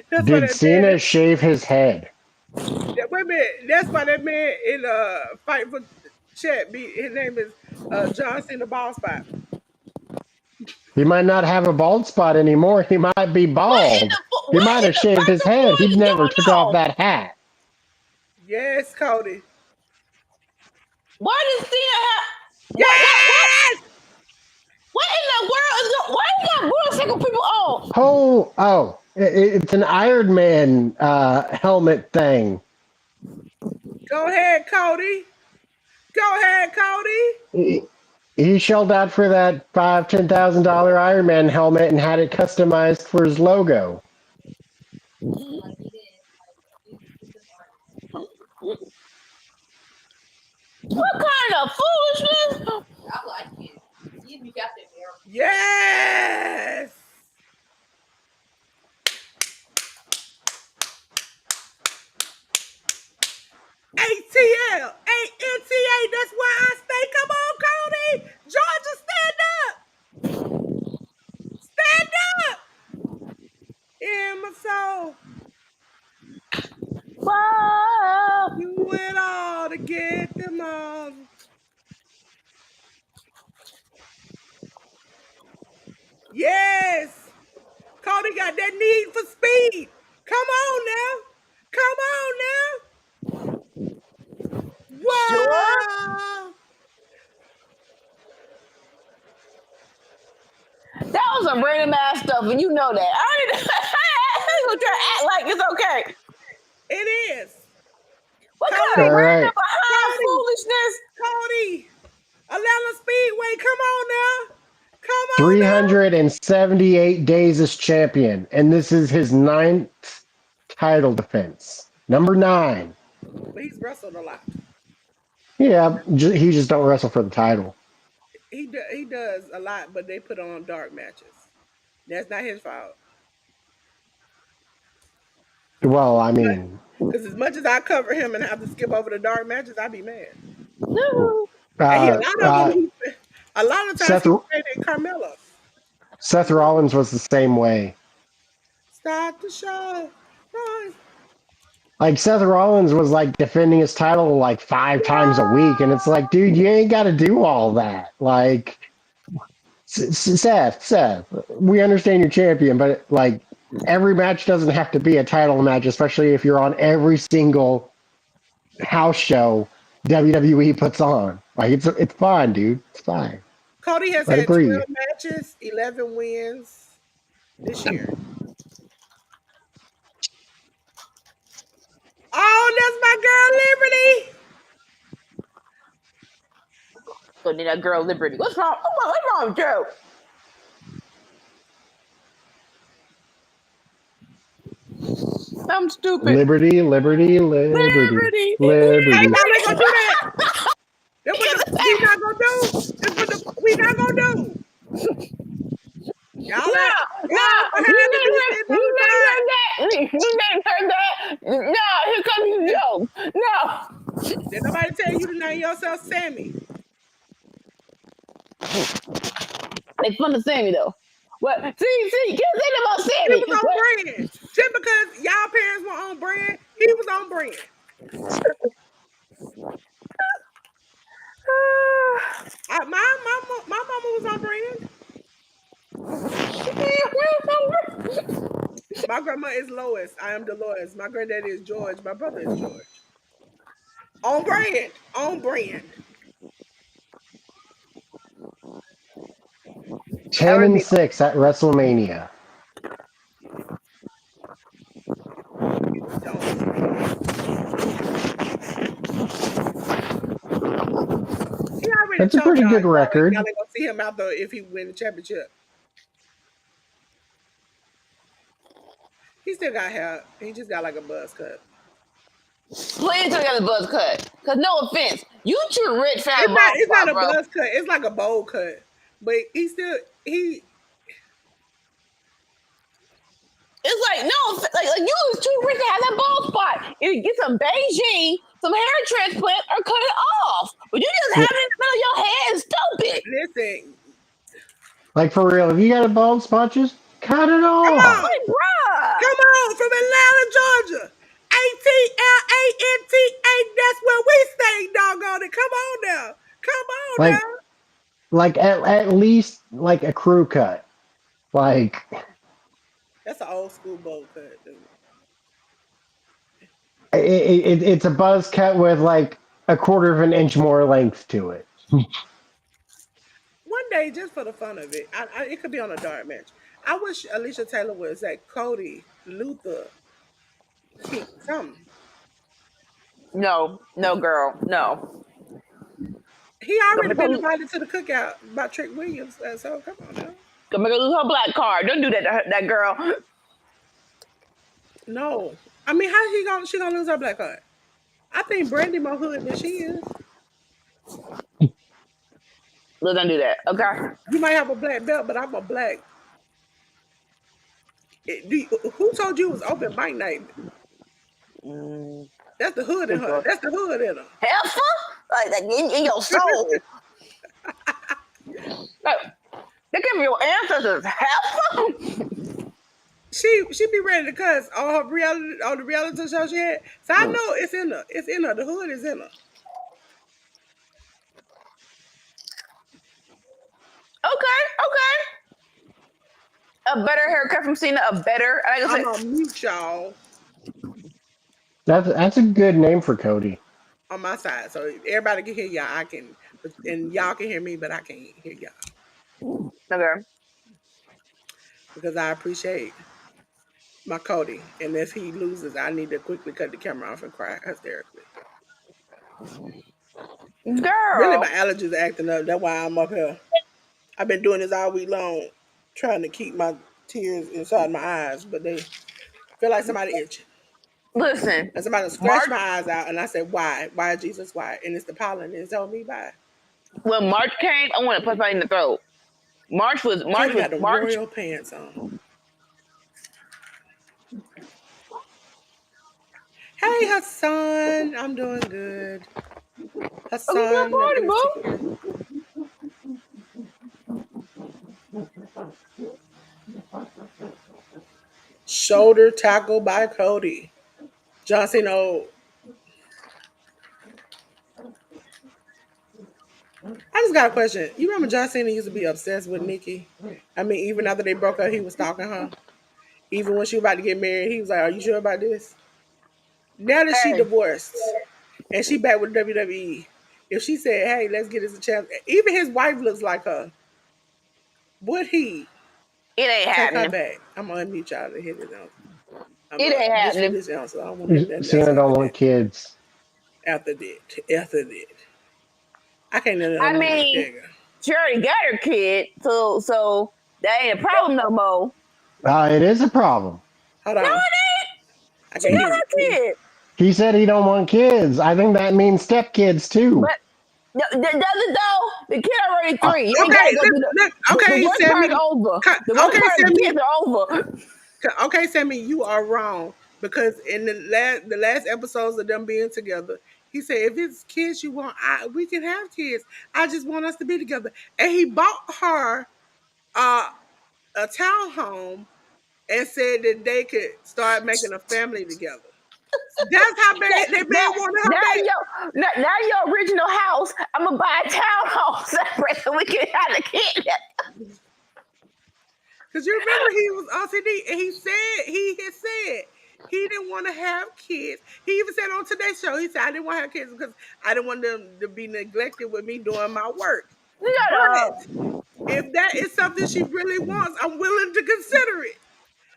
That's why Did that Cena man, shave his head? wait a minute. That's why that man in Fight for Chet. His name is John Cena Ball Spot. He might not have a bald spot anymore. He might be bald. He might have shaved his head. He never took off that hat. Yes, Cody. why does Cena have? Yes! What in the world is going? Why you got motorcycle people on? It's an Iron Man helmet thing. Go ahead, Cody. Go ahead, Cody. He shelled out for that $10,000 Iron Man helmet and had it customized for his logo. What kind of foolishness? I like it. You got that there. Yes. ATL, ANTA, that's why I stay. Come on, Cody. Georgia, stand up. Stand up. In my soul. Whoa. Do it all to get them all. Yes. Cody got that need for speed. Come on now. Come on now. Whoa. Sure. That was some random ass stuff, and you know that. I ain't gonna try to act like it's okay. It is. What Cody, kind of all random right. behind foolishness? Cody. Atlanta Speedway. Come on now. Come on. 378 days as champion, and this is his 9th title defense. Number 9. But he's wrestled a lot. Yeah, he just don't wrestle for the title. He does a lot, but they put on dark matches. That's not his fault. Well, I mean, Because as much as I cover him and have to skip over the dark matches, I'd be mad. No. And a lot of them, a lot of times Seth- he stayed in Carmella. Seth Rollins was the same way. Start the show. Right. Like, Seth Rollins was like defending his title like 5 times a week, and it's like, dude, you ain't got to do all that. Like, Seth, we understand you're champion, but like, every match doesn't have to be a title match, especially if you're on every single house show WWE puts on. Like, it's fine, dude. It's fine. Cody has had Agree. 12 matches, 11 wins this year. Oh, that's my girl Liberty. So then that girl Liberty. What's wrong? What's wrong with you? I'm stupid. Liberty, liberty, liberty, Liberty. Hey, liberty. y'all ain't gonna do that. That's what we not gonna do. That's what we not gonna do. Y'all ain't y'all You behind the never new heard, shit on the side. you never heard that. No, here comes the joke. No. Did nobody tell you to name yourself Sammy? Make fun of Sammy though. What? See, you can't say that about He Sammy. was on What? brand. Just because y'all parents were on brand, he was on brand. My mama was on brand. My grandma is Lois. I am Delores. My granddaddy is George. My brother is George. On brand. On brand. 10-6 at WrestleMania. Don't. He already That's a told pretty y'all good y'all record. ain't gonna see him out there if he win the championship. He still got hair. He just got like a buzz cut. Please don't get the buzz cut. Cause no offense, you two rich fat bald It's not spot, a bro. buzz cut. It's like a bowl cut. But he still It's like no, like you was too rich to have that bald spot. You get some Beijing, some hair transplant, or cut it off. But you just have it in the middle of your head, stupid. listen. Like for real, if you got a bald spot, just cut it Come off. on. Like, bruh. Come on from Atlanta, Georgia. ATLANTA. That's where we stay, doggone it. Come on now. Come on now. Like at least like a crew cut. Like That's an old school bowl cut, dude. it's a buzz cut with like a quarter of an inch more length to it. One day, just for the fun of it, it could be on a dark match. I wish Alicia Taylor would say Cody, Luther, King, something. No, girl, no. He Gonna already make her, been invited to the cookout by Trick Williams, so come on now. gonna make her lose her black card. Don't do that to that girl. No, I mean, how she gonna lose her black card? I think Brandy more hood than she is. Don't do that, okay? You might have a black belt, but I'm a black. Who told you it was open mic night? Mm, That's the hood in her. That's the hood in her. heifer? Like in your soul. Like, they give your ancestors heifer? She be ready to cuss on the reality show she had. So I know it's in her. It's in her. The hood is in her. Okay. A better haircut from Cena, a better. I can I'm say, on mute, y'all, That's a good name for Cody. on my side, so everybody can hear y'all. And y'all can hear me, but I can't hear y'all okay. because I appreciate my Cody. And if he loses, I need to quickly cut the camera off and cry hysterically. Really, my Girl, allergies are acting up. That's why I'm up here. I've been doing this all week long, trying to keep my tears inside my eyes, but they feel like somebody itching. listen, And somebody scratched March, my eyes out, and I said, "Why? Why, Jesus? Why?" And it's the pollen. And it told me why. when March came, I want to punch somebody in the throat. Cody got the royal pants on. Hey, Hassan, I'm doing good. Welcome to Hassan, the good to see party, you. Shoulder tackle by Cody. John Cena. Oh, I just got a question. You remember John Cena used to be obsessed with Nikki? I mean, even after they broke up, he was stalking her. Even when she was about to get married, he was like, "Are you sure about this?" Now that she boo. divorced and she back with WWE, If she said, "Hey, let's get us a chance," even his wife looks like her. Would he It ain't take her happening. back? I'm gonna unmute y'all to hit this answer. I'm It ain't just for happening. this answer. I don't want to hear nothing else Cena after don't that. want kids. After that. After that. I can't let I unmute. There mean, you go. she already got her kid, so that ain't a problem no more. It is a problem. Hold No, on. it ain't. I She can't got hear her you. kid. He said he don't want kids. I think that means stepkids too. But does it though? The kid already Uh, 3. You ain't Okay, gotta go through the okay, worst part Sammy. is over. The worst Okay, part of the Sammy. kids are over. Okay, Sammy, you are wrong because in the last episodes of them being together, he said, "If it's kids you want, we can have kids. I just want us to be together." And he bought her uh, a townhome and said that they could start making a family together. That's how bad that Now, man wanted her now back. now your original house, I'm gonna buy a townhouse separate so we can have the kid. Because you remember he was OCD and he had said he didn't want to have kids. He even said on today's show, he said, I didn't want to have kids because I didn't want them to be neglected with me doing my work. Shut up. But if that is something she really wants, I'm willing to consider it.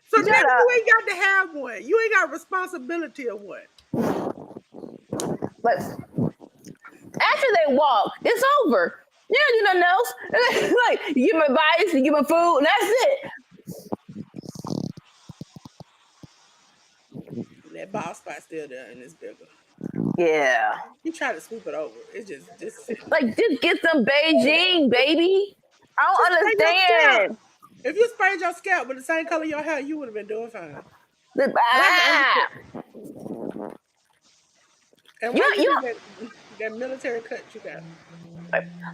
So Shut nigga, up. you ain't got to have one. You ain't got responsibility of one. But after they walk, it's over. You don't do nothing else. Like you give them advice, you give them food, and that's it. That ball spot still there and it's bigger. Yeah. You try to swoop it over. It's just Like just get some Beijing, baby. I just don't spray your scalp. understand. If you sprayed your scalp with the same color your hair, you would have been doing fine. But I can Ah, understand. And you why you you got that military cut you got?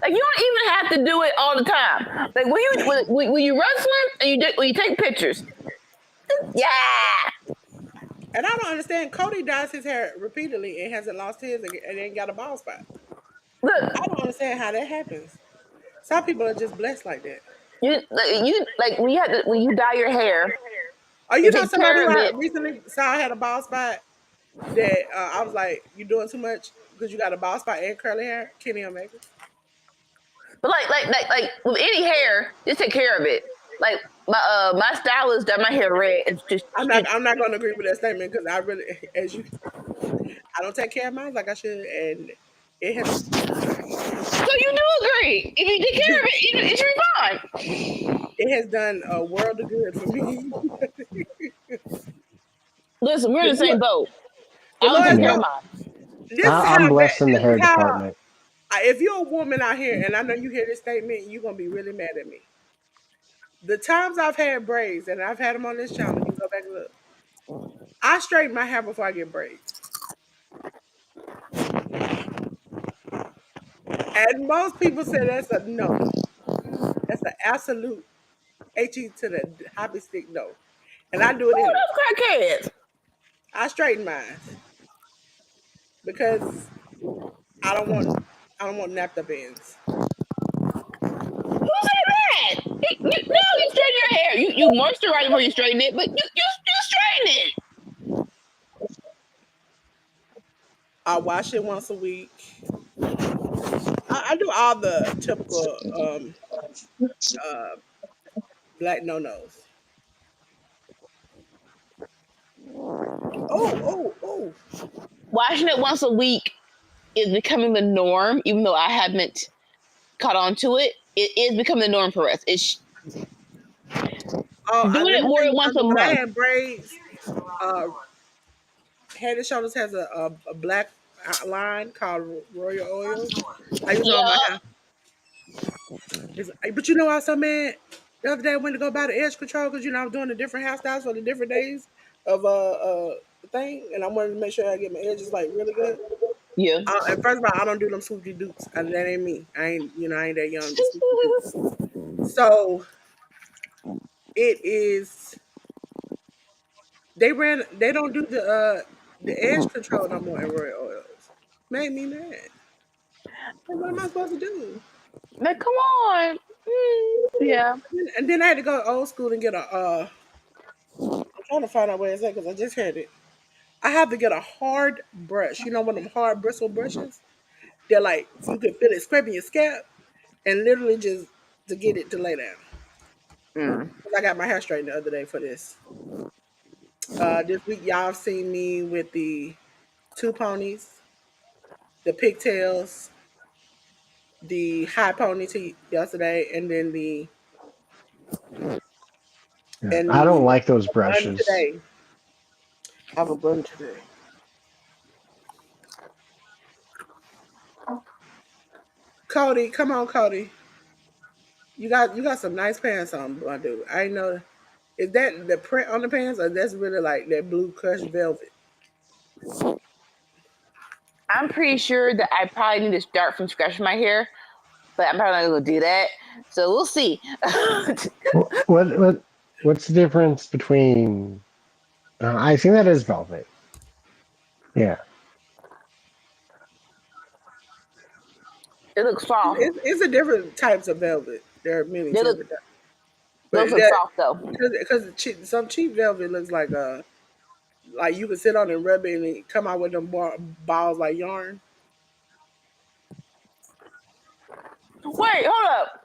like you don't even have to do it all the time. Like when you wrestling and when you take pictures. Yeah. And I don't understand. Cody dyes his hair repeatedly and hasn't lost his and ain't got a bald spot. I Look, don't understand how that happens. Some people are just blessed like that. you like when you dye your hair, Oh, you you know take somebody care who of I it. recently saw had a bald spot that I was like, you doing too much because you got a bald spot and curly hair? Kenny Omega. But like with any hair, just take care of it. Like my stylist dyed my hair red. It's just I'm not going to agree with that statement because I really, as you, I don't take care of mine like I should, and it has so you do agree. If you take care of it, it should be fine. it has done a world of good for me. Listen, we're in the same boat. I don't take Delores, care of Yeah, mine. this is I'm how bad. blessed in the This is hair how. department. If you're a woman out here, and I know you hear this statement, you're gonna be really mad at me. The times I've had braids, and I've had them on this channel, you can go back and look. I straighten my hair before I get braids, and most people say that's a no. That's an absolute he to the hoppy stick no, and I do it Oh, anyway. those crackheads. I straighten mine because I don't want I don't want napped up ends. Who said that? No, you straighten your hair. You moisturize before you straighten it, but you straighten it. I wash it once a week. I do all the typical uh, black no nos. Oh. Washing it once a week is becoming the norm, even though I haven't caught on to it. It is becoming the norm for us. It's Oh, doing let it me more tell than you once a something. When I month. had braids, uh, Head and Shoulders has a black line called Royal Oils. I use it on my Yeah, hair. But you know I was so mad the other day I went to go buy the edge control because I was doing the different hairstyles for the different days of the thing, and I wanted to make sure I get my edges like really good. yeah. And first of all, I don't do them swoopy doops. That ain't me. I ain't that young to swoopy doops. So it is. They don't do the edge control no more in Royal Oils. Made me mad. Like, what am I supposed to do? Like, come on. Yeah. And then I had to go old school and get a. I'm trying to find out where it's at because I just had it. I have to get a hard brush. You know one of them hard bristle brushes. They're like you can feel it scraping your scalp, and literally just to get it to lay down. Mm. 'Cause I got my hair straightened the other day for this. This week y'all have seen me with the two ponies, the pigtails, the high ponytail yesterday, and then Yeah. I don't the like those bun brushes. today. I have a bun today. Cody, come on, Cody. You got some nice pants on, my dude. I know. Is that the print on the pants, or that's really like that blue crushed velvet? I'm pretty sure that I probably need to start from scratch my hair, but I'm probably not gonna do that. So we'll see. It What's the difference between? I think that is velvet. Yeah. looks soft. It's a different types of velvet. There are many They look different types, but those look that soft though. because some cheap velvet looks like you could sit on and rub it and it come out with them balls like yarn. Wait, hold up.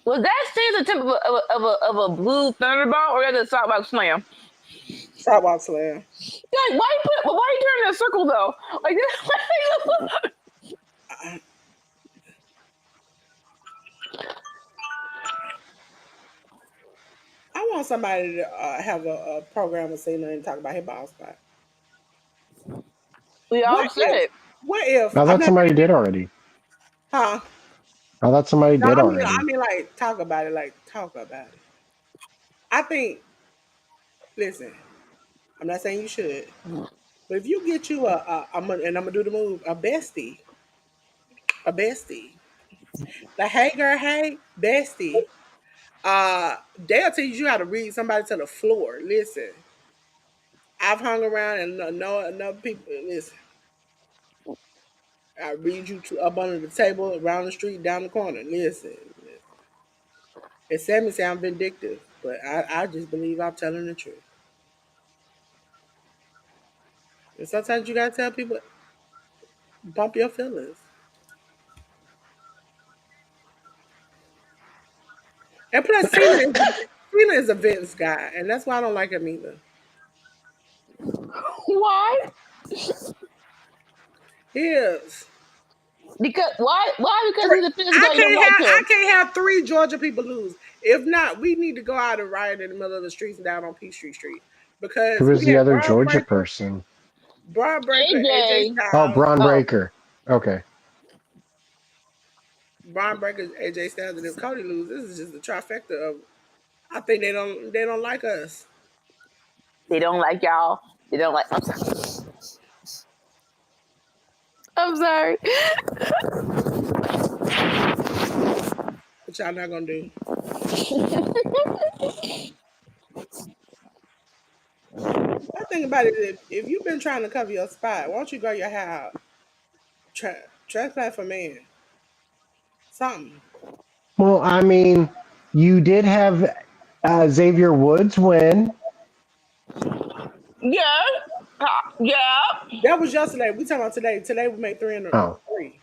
Was that still the tip of a blue thunderbolt, or is it softbox slam? Sidewalk slam. Like, why you turn in a circle though? Like this. I, I want somebody to have a program of saying and talk about his ball spot. We all What said if? it. What if? I I'm thought not somebody saying did this, already. huh? I thought somebody No, did I already. mean, like talk about it. Like talk about it. I think. Listen, I'm not saying you should, but if you get you and I'm gonna do the move, a bestie, like hey girl, hey bestie. They'll teach you how to read somebody to the floor. Listen, I've hung around and know enough people. Listen, I read you to up under the table, around the street, down the corner. Listen. It Sammy say I'm vindictive, but I just believe I'm telling the truth. And sometimes you gotta tell people, bump your feelings. And plus, Cena is a Vince guy, and that's why I don't like him either. Why? He is. Because why? Why? Because Three- he's a physical guy. You don't like I him. can't have three Georgia people lose. If not, we need to go out and riot in the middle of the streets and down on Peachtree Street Who because was we the had other Georgia person? AJ AJ. Oh, Styles, Braun Oh, Breaker. Okay. Braun Breaker, AJ Styles, and if Cody lose, this is just the trifecta of. I think they don't like us. they don't like y'all. They don't like. I'm sorry. I'm sorry. What y'all not gonna do? I think about it. If you've been trying to cover your spot, why don't you grow your hair out? Transplant for man. Something. Well, I mean, you did have Xavier Woods win. Yeah. Yeah. That was yesterday. We talking about today. Today we made three and Oh, three.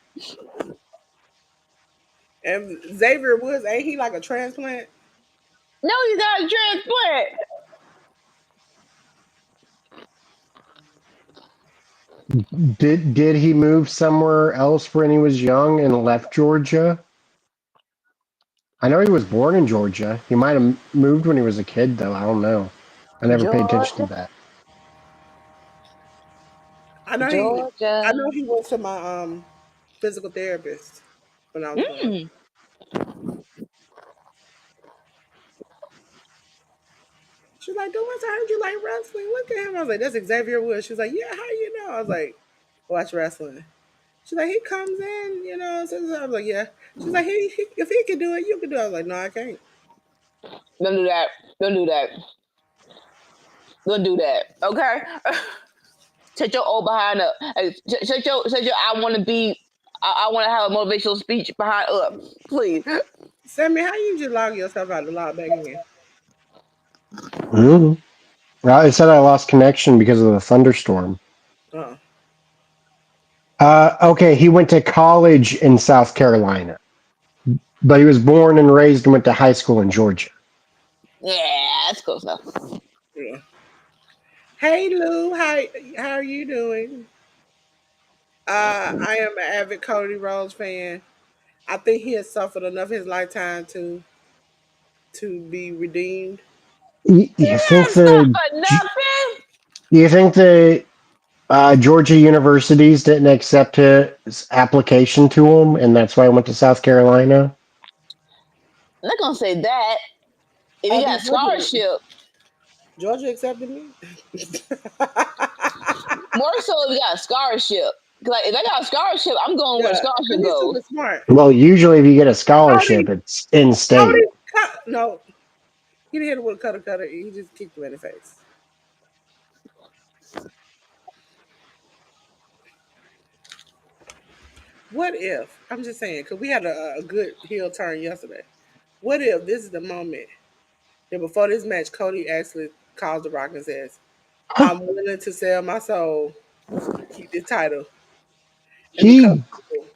And Xavier Woods, ain't he like a transplant? No, you got a transplant. did he move somewhere else when he was young and left Georgia? I know he was born in Georgia. He might have moved when he was a kid, though. I don't know. I never paid attention to Georgia. that. I know he. I Georgia. know he went to my physical therapist when I was growing up. Mm. She's like, "Doris, I heard you like wrestling. Look at him." I was like, "That's Xavier Woods." She's like, "Yeah, how you know?" I was like, "Watch wrestling." She's like, "He comes in, you know." So I was like, "Yeah." She's like, "If he can do it, you can do it." I was like, "No, I can't." Don't do that. Don't do that. Don't do that. Okay. Shut your old behind up. Hey, shut your. I want to be. I want to have a motivational speech behind up. Please. Sammy, how you just log yourself out the log back in? Mm. Well, it said I lost connection because of the thunderstorm. Oh, Okay, he went to college in South Carolina, but he was born and raised and went to high school in Georgia. Yeah, that's close enough. Yeah. Hey Lou, how are you doing? I am an avid Cody Rhodes fan. I think he has suffered enough his lifetime to be redeemed. You think That's not the for nothing. you think the Georgia universities didn't accept his application to him, and that's why he went to South Carolina? I'm not gonna say that. If Oh, you got did a Georgia scholarship, Georgia accepted me? more so if you got a scholarship. Like if I got a scholarship, I'm going where the Yeah, because scholarship he's goes. super smart. Well, usually if you get a scholarship, Cody, it's in Cody, state. no, he didn't hit him with a cutter. He just kicked him in the face. What if, I'm just saying, because we had a good heel turn yesterday. What if this is the moment that before this match, Cody actually calls The Rock and says, I'm willing to sell my soul to keep this title and become He evil.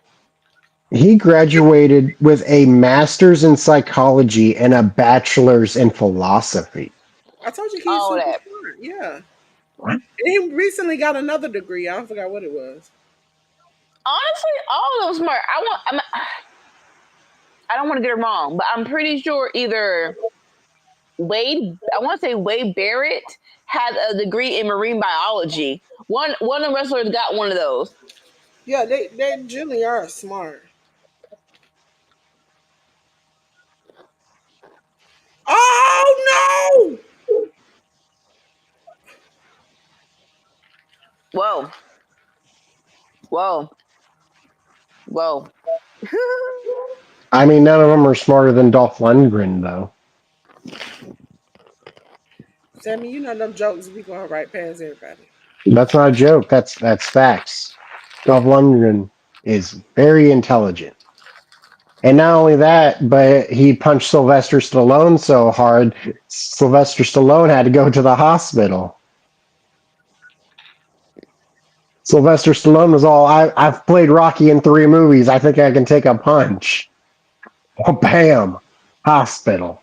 he graduated with a master's in psychology and a bachelor's in philosophy. I told you he's All super that. smart. Yeah. And he recently got another degree. I forgot what it was. Honestly, all of them smart. I don't want to get it wrong, but I'm pretty sure either Wade, I want to say Wade Barrett had a degree in marine biology. One of the wrestlers got one of those. Yeah, they generally are smart. Oh no! Whoa, whoa, whoa. I mean, none of them are smarter than Dolph Lundgren, though. Sammy, you know them jokes be going right past everybody. That's not a joke. That's facts. Dolph Lundgren is very intelligent. And not only that, but he punched Sylvester Stallone so hard, Sylvester Stallone had to go to the hospital. Sylvester Stallone was all, I've played Rocky in 3 movies. I think I can take a punch. Oh, bam. Hospital.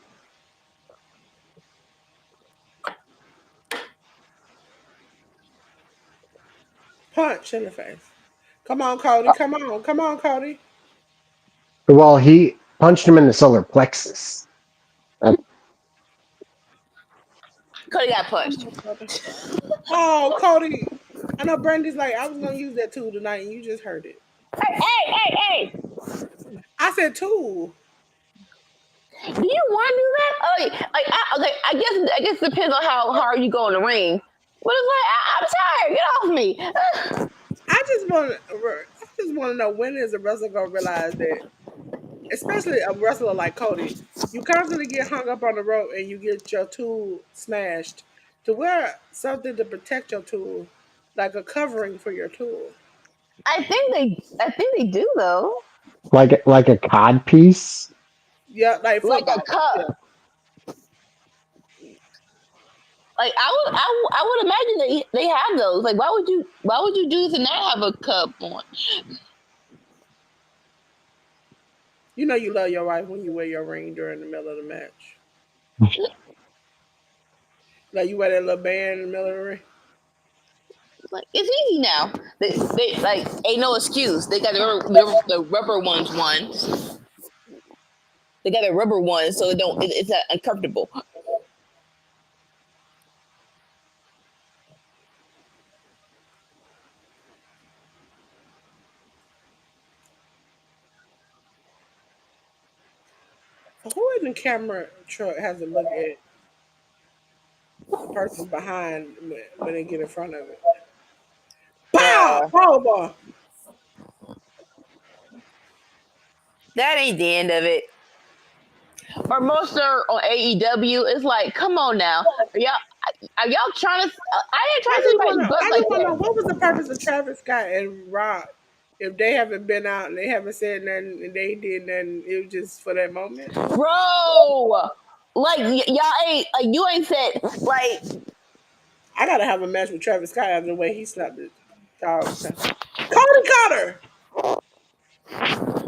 Punch in the face. Come on, Cody. Come on, Cody. Well, he punched him in the solar plexus. Cody got Come punched. on, Cody. Oh, Cody. I know Brandy's like, I was gonna use that tool tonight and you just heard it. Hey! I said tool. Do you want to do that? Oh, okay. I guess it depends on how hard you go in the ring. But it's like I'm tired. Get off me. I just want to know when is a wrestler gonna realize that, especially a wrestler like Cody, you constantly get hung up on the rope and you get your tool smashed. To wear something to protect your tool, like a covering for your tool. I think they do though. Like a cod piece. Yeah, like Like a football. cup. Yeah. Like I would imagine they have those. Like why would you do this and not have a cup on? You know you love your wife when you wear your ring during the middle of the match. Like you wear that little band in the middle of the ring. Like it's easy now. They like ain't no excuse. They got the rubber ones. They got the rubber ones so it's not uncomfortable. So who in the camera truck has to look at the person behind when they get in front of it? Pow! Uh, Powerball. that ain't the end of it. Or most on AEW, it's like, come on now, are y'all trying to? I ain't trying to see anybody's butt I like just wanna know that, what was the purpose of Travis Scott and Rock if they haven't been out and they haven't said nothing and they did nothing, it was just for that moment. bro. Like y'all ain't like you ain't said like I gotta have a match with Travis Scott after the way he slapped Oh, okay. Cody Cutter.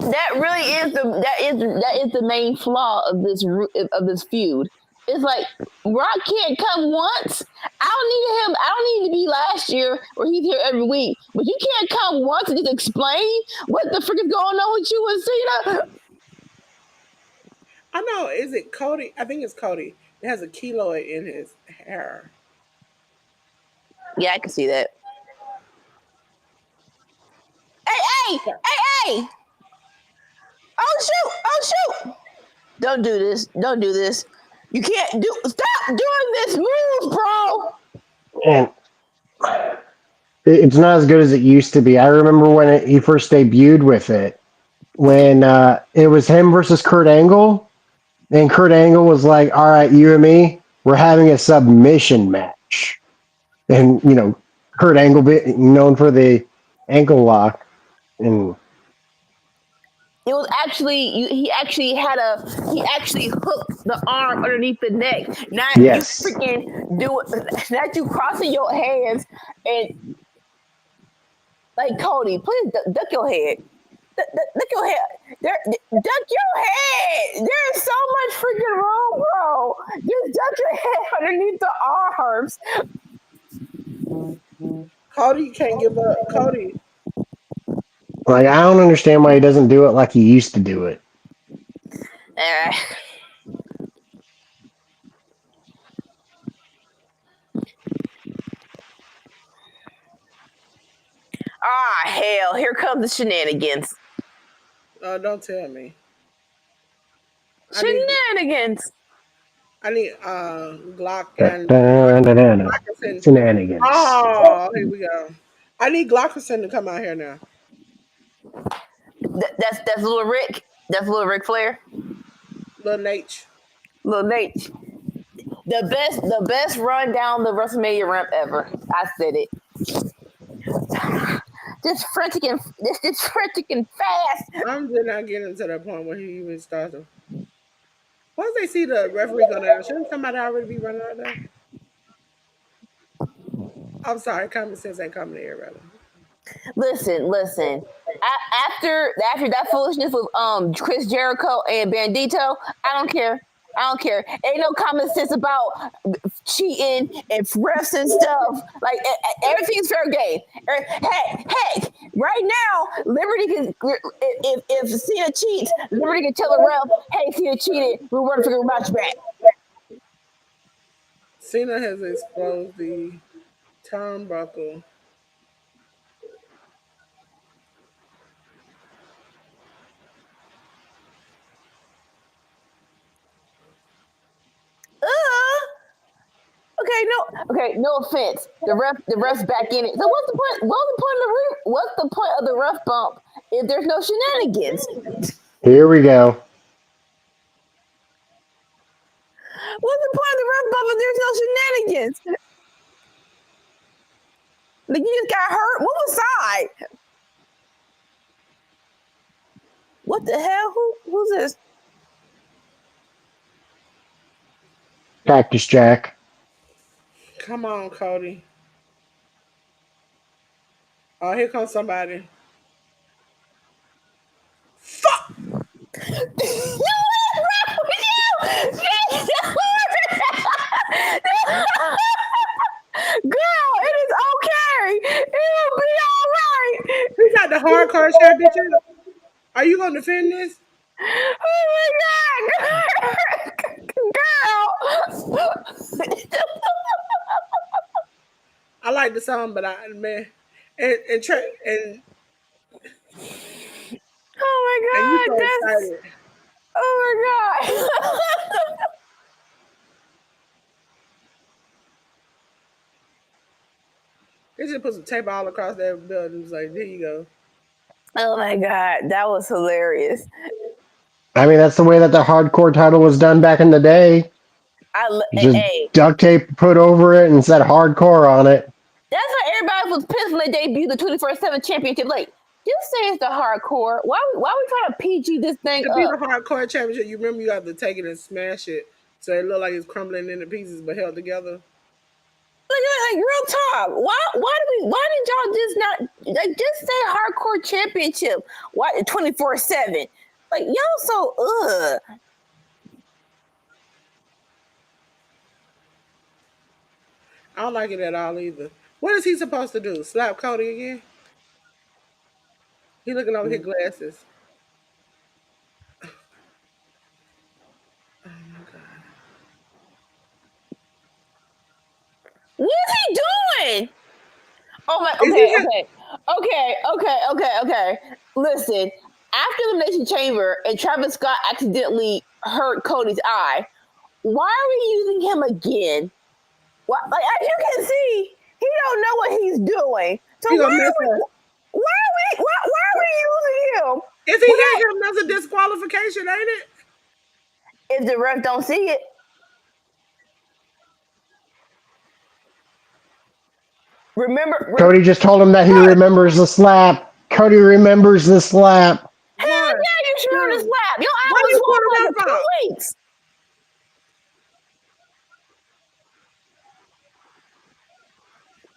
That really is the main flaw of this feud. It's like Rock can't come once. I don't need to be last year where he's here every week. But you can't come once and just explain what the frick is going on with you and Cena. I know. Is it Cody? I think it's Cody. It has a keloid in his hair. Yeah, I can see that. Hey! Oh shoot! Don't do this. Don't do this. You can't do. Stop doing this move, bro. And it's not as good as it used to be. I remember when he first debuted with it, when it was him versus Kurt Angle, and Kurt Angle was like, "All right, you and me, we're having a submission match," and Kurt Angle, known for the ankle lock, and It was actually he actually hooked the arm underneath the neck. Not you yes, freaking do it. Not you crossing your hands and like Cody, please duck your head. Duck your head. Duck your head. There's so much freaking wrong, bro. Just duck your head underneath the arms. Cody can't give up. Cody. like I don't understand why he doesn't do it like he used to do it. Uh, hell, here comes the shenanigans. Oh, don't tell me. Shenanigans. I need Glock and Glockerson. Shenanigans. Oh, here we go. I need Glockerson to come out here now. That's little Rick. That's little Ric Flair. Little Nate. Little Nate. The best run down the WrestleMania ramp ever. I said it. Just frantic and fast. I'm just not getting to that point where he even started. Once they see the referee go down, shouldn't somebody already be running out there? I'm sorry, common sense ain't coming here, brother. Listen. After that foolishness with Chris Jericho and Bandito, I don't care. Ain't no common sense about cheating and refs and stuff. Like everything's fair game. Heck, right now, Liberty can if Cena cheats, Liberty can tell the ref, "Hey, Cena cheated. We want to figure a match back." Cena has exposed the turnbuckle. No offense. The ref's back in it. So what's the point? What's the point of the ref bump if there's no shenanigans? Here we go. What's the point of the ref bump if there's no shenanigans? Like you just got hurt. What was side? What the hell? Who's this? Cactus Jack. Come on, Cody. Oh, here comes somebody. Fuck! Girl, it is okay. It'll be all right. We got the hardcore championship. Are you gonna defend this? Oh my god, girl! I like the song, but man, and Oh my you god, so that's excited. oh my god. They just put some tape all across that building. It's like, there you go. Oh my god, that was hilarious. I mean, that's the way that the hardcore title was done back in the day. Just Hey, duct tape put over it and said hardcore on it. that's why everybody was pissed when they debuted the 24/7 championship. Like, just say it's the hardcore. Why we trying to PG this thing To be up? the hardcore championship, you remember you have to take it and smash it so it looked like it's crumbling into pieces but held together. Like real talk. Why did y'all just not like just say hardcore championship? Why 24/7? Like y'all so I don't like it at all either. What is he supposed to do? Slap Cody again? He looking over his glasses. Oh my god. What is he doing? Oh my Is he hit? okay. Listen, after the Elimination Chamber and Travis Scott accidentally hurt Cody's eye, why are we using him again? What, like as you can see, he don't know what he's doing. So He gonna mess up. why are we using him? If he hit him, that's a disqualification, ain't it? If the ref don't see it. Remember Cody just told him that he remembers the slap. Cody remembers the slap. hell yeah, you should run this lap. Your eye Why was you swollen put like him a up? 2 weeks.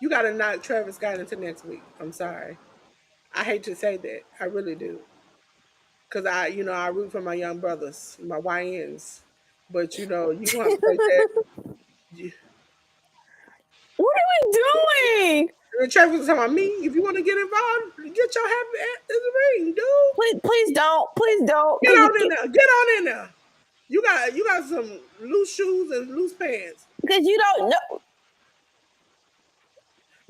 You gotta knock Travis Scott into next week. I'm sorry. I hate to say that. I really do. Cause I root for my young brothers, my YNs. But you gonna have to take that. You- What are we doing? And Travis was talking about me. If you want to get involved, get your happy ass in the ring, dude. Please don't. Please don't. Get on in there. Get on in there. You got some loose shoes and loose pants. Because you don't know.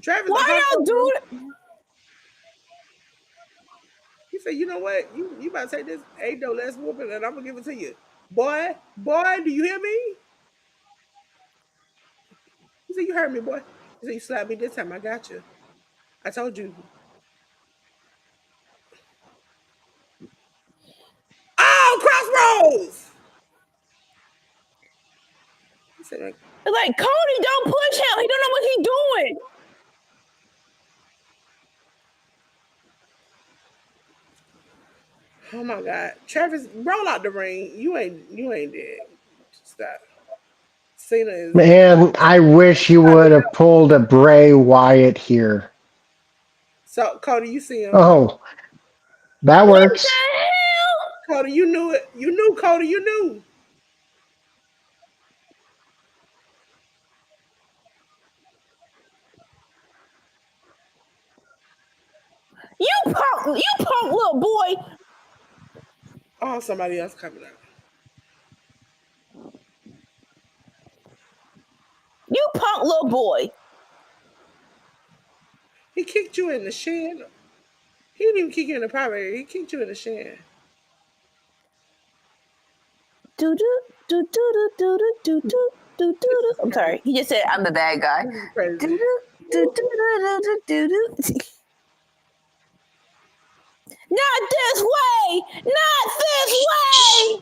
Travis, Why y'all do it? He said, you know what? You about to take this Delores whooping and I'm gonna give it to you. Boy, do you hear me? He said, you heard me, boy. He said, you slapped me this time, I got you. I told you. Oh, crossroads! He said, Like Cody, don't push him. He don't know what he's doing. oh my God. Travis, roll out the ring. You ain't dead. Stop. Cena is Man, I wish you would have pulled a Bray Wyatt here. so Cody, you see him. Oh, that What works. the hell? Cody, you knew it. You knew, Cody, you knew. You punk little boy. Oh, somebody else coming out. You punk little boy. He kicked you in the shin. He didn't even kick you in the private area. He kicked you in the shin. Do do do do do do do do do do. I'm sorry. He just said I'm the bad guy. This is crazy. Do do do do do do do. Not this way! Not this way!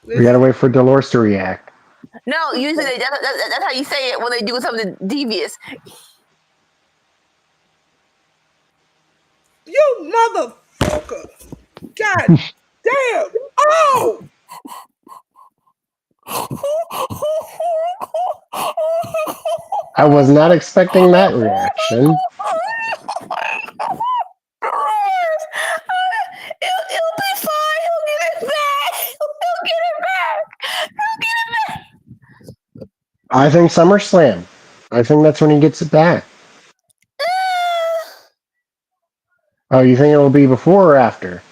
We gotta wait for Delores to react. No, usually that's how you say it when they do something devious. You motherfucker! God damn! Oh! I was not expecting that reaction. It'll be fine. He'll get it back. He'll get it back. He'll get it back. I think SummerSlam. I think that's when he gets it back. Oh, you think it will be before or after?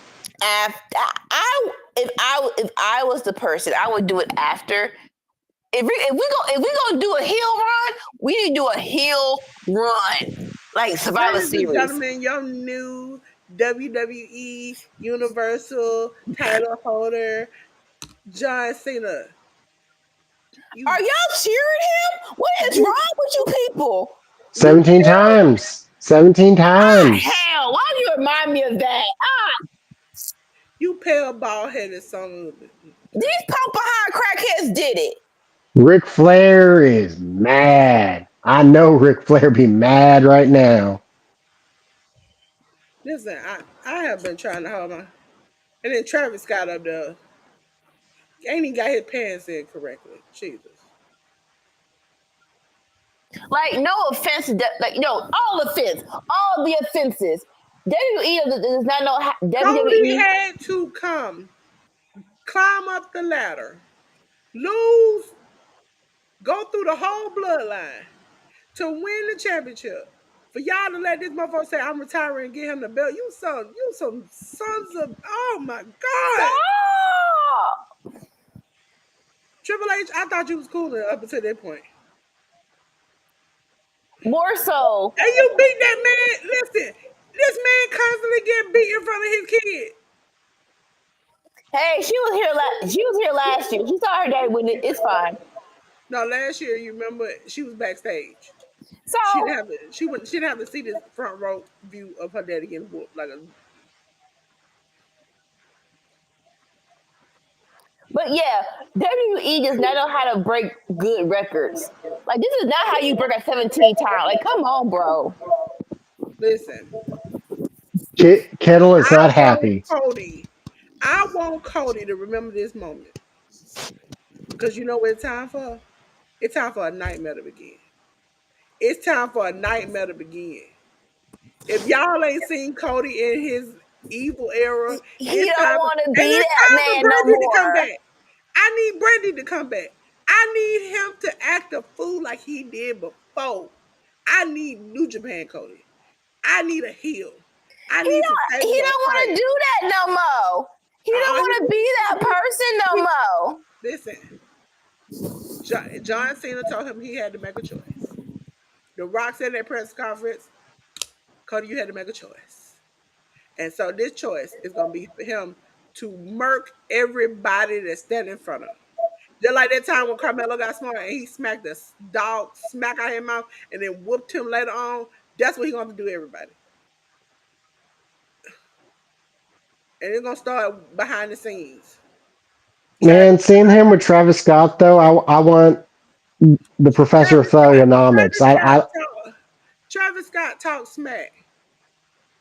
After if I was the person, I would do it after. If we gonna do a heel run, we need to do a heel run like Survivor Ladies and Series. gentlemen, your new WWE Universal title holder, John Cena. Are y'all cheering him? What is wrong with you people? 17 times. 17 times. Hell, why do you remind me of that? You pale, bald-headed son of a... These punk behind crackheads did it. Ric Flair is mad. I know Ric Flair be mad right now. Listen, I have been trying to hold on. And then Travis got up there. Ain't even got his pants in correctly. Jesus. Like, no offense, like, all offense, all the offenses. WWE does not know how, Cody WWE. had to climb up the ladder, lose, go through the whole bloodline to win the championship. For y'all to let this motherfucker say I'm retiring and get him the belt, you some sons of, oh my god. Stop! Triple H, I thought you was cool up until that point. More so. And you beat that man. Listen, this man constantly get beat in front of his kid. Hey, she was here. She was here last year. She saw her day when it's fine. No, last year you remember she was backstage. So, She didn't have to see this front row view of her daddy getting whooped like a. but yeah, WWE does not know how to break good records. Like, this is not how you break a 17 time. Like, come on, bro. Listen, Kettle is I not want happy. Cody. I want Cody to remember this moment because you know what it's time for. It's time for a nightmare to begin. It's time for a nightmare to begin. If y'all ain't seen Cody in his evil era, He it's don't time. want to And be it's that time for man no Brandy to come more. back. I need Brandy to come back. I need him to act a fool like he did before. I need New Japan Cody. I need a heel. I need to save He your don't want to fight. do that no more. He don't want to be that person no more. Listen, John Cena told him he had to make a choice. The Rock said in that press conference, Cody, you had to make a choice. And so this choice is going to be for him to murk everybody that's standing in front of him. Just like that time when Carmelo got smart and he smacked the dog smack out his mouth and then whooped him later on. That's what he's going to do to everybody. And it's going to start behind the scenes. Man, seeing him with Travis Scott though, I want the Professor of Travis Scott, Thugonomics. Travis Scott, Travis Scott talks smack.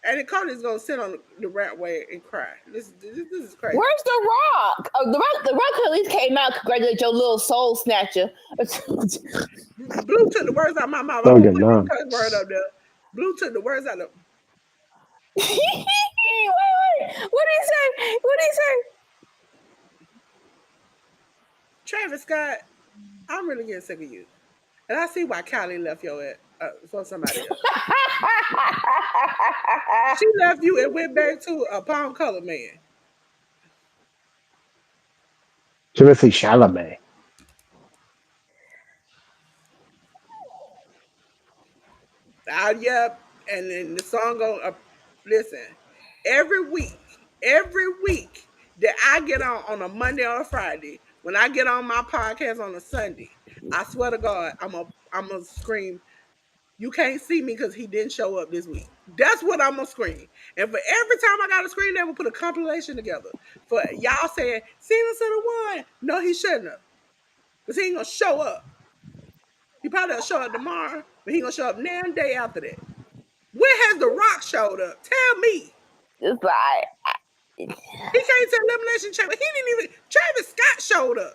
And then Cody's going to sit on the rat way and cry. This is crazy. Where's The Rock? The Rock at least came out. Congratulate your little soul snatcher. Blue took the words out of my mouth. I'm going to put this cuss word Thugonomics. up there. Blue took the words out of. Wait. What did he say? What did he say? Travis Scott, I'm really getting sick of you. And I see why Kylie left your for somebody else. She left you and went back to a palm colored man. Timothy Chalamet. Yep. And then the song go listen, every week that I get on a Monday or a Friday, when I get on my podcast on a Sunday, I swear to God, I'm gonna scream, you can't see me because he didn't show up this week. That's what I'm gonna scream. And for every time I got to scream, they will put a compilation together for y'all saying Cena should have won. No, he shouldn't have, because he ain't gonna show up. He probably will show up tomorrow, but he gonna show up now and day after that. When has The Rock showed up? Tell me. It's like, He came to Elimination Chamber. He didn't even. Travis Scott showed up.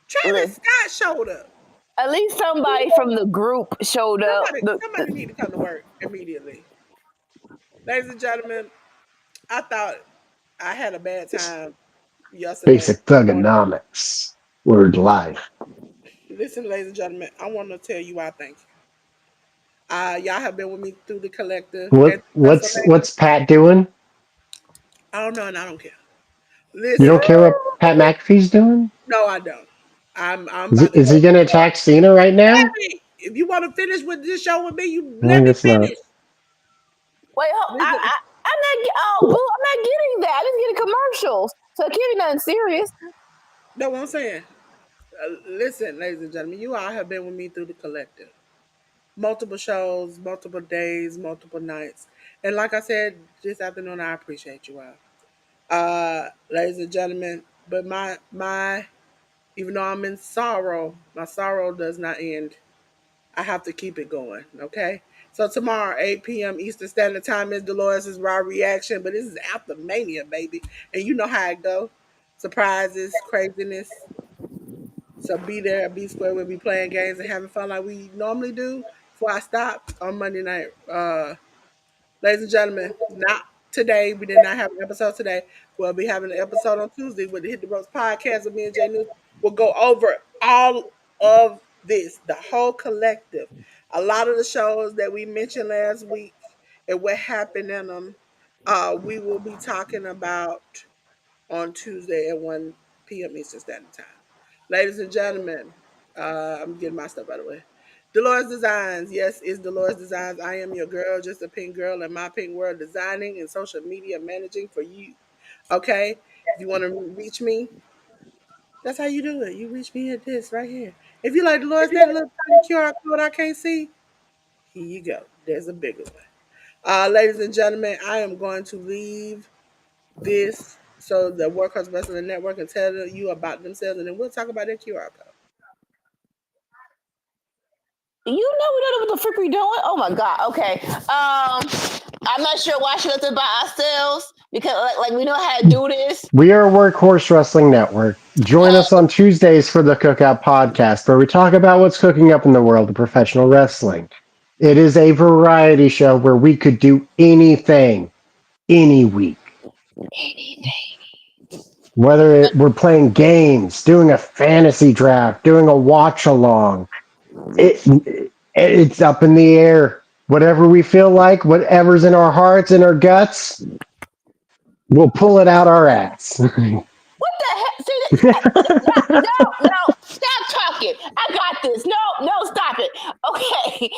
Travis listen, Scott showed up. at least somebody from the group showed up. Somebody need to come to work immediately. Ladies and gentlemen, I thought I had a bad time yesterday Basic morning. thugonomics. Word life. Listen, ladies and gentlemen, I want to tell you I thank you. Y'all have been with me through the collective and WrestleMania. What's Pat doing? I don't know, and I don't care. You Listen, don't care what Pat McAfee's doing? no, I don't. I'm Is, about to is go. he gonna attack Cena right Let now? me. If you want to finish with this show with me, you I let me guess not. finish. Wait, Listen, I'm not. Oh, boo! I'm not getting that. I'm just getting commercials, so it can't be nothing serious. know what I'm saying? Listen, ladies and gentlemen, you all have been with me through the collective. Multiple shows, multiple days, multiple nights. And like I said this afternoon, I appreciate you all. Ladies and gentlemen, but my even though I'm in sorrow, my sorrow does not end. I have to keep it going, okay? So tomorrow, 8 p.m. Eastern Standard Time is Delores' Raw Reaction, but this is after Mania, baby. And you know how it go. Surprises, craziness. So be there at B Square. We'll be playing games and having fun like we normally do before I stop on Monday night. Ladies and gentlemen, not today. We did not have an episode today. We'll be having an episode on Tuesday with the Hit the Ropes podcast with me and Jay News. We'll go over all of this, the whole collective. A lot of the shows that we mentioned last week and what happened in them, we will be talking about on Tuesday at 1 p.m. Eastern Standard Time. Ladies and gentlemen, I'm getting my stuff out of the way. Delores Designs. Yes, it's Delores Designs. I am your girl, just a pink girl in my pink world, designing and social media managing for you. Okay? If you want to reach me, that's how you do it. You reach me at this right here. If you like Delores, that little tiny QR code I can't see, here you go. There's a bigger one. Ladies and gentlemen, I am going to leave this so the Workhorse Wrestling Network can tell you about themselves, and then we'll talk about their QR code. You know we don't know what the frick we doing. Oh my god. Okay. I'm not sure why she left it by ourselves because like we know how to do this. We are Workhorse Wrestling Network. Join us on Tuesdays for the Cookout Podcast, where we talk about what's cooking up in the world of professional wrestling. It is a variety show where we could do anything, any week. Whether we're playing games, doing a fantasy draft, doing a watch along, it's up in the air. Whatever we feel like, whatever's in our hearts and our guts, we'll pull it out our ass. What the heck? See, no, stop talking. I got this. No, stop it. Okay.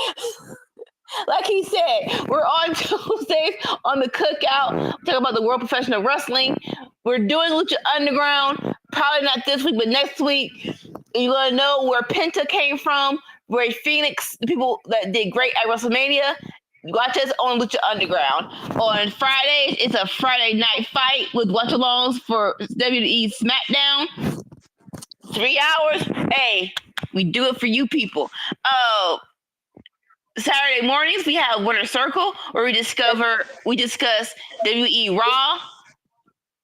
Like he said, we're on Tuesdays on the Cookout. Talking about the World Professional Wrestling. We're doing Lucha Underground. Probably not this week, but next week. You're going to know where Penta came from, where Phoenix, the people that did great at WrestleMania. Watch us on Lucha Underground. On Fridays, it's a Friday night fight with Watchalongs for WWE SmackDown. 3 hours. Hey, we do it for you people. Saturday mornings we have Winter Circle where we discuss WWE Raw,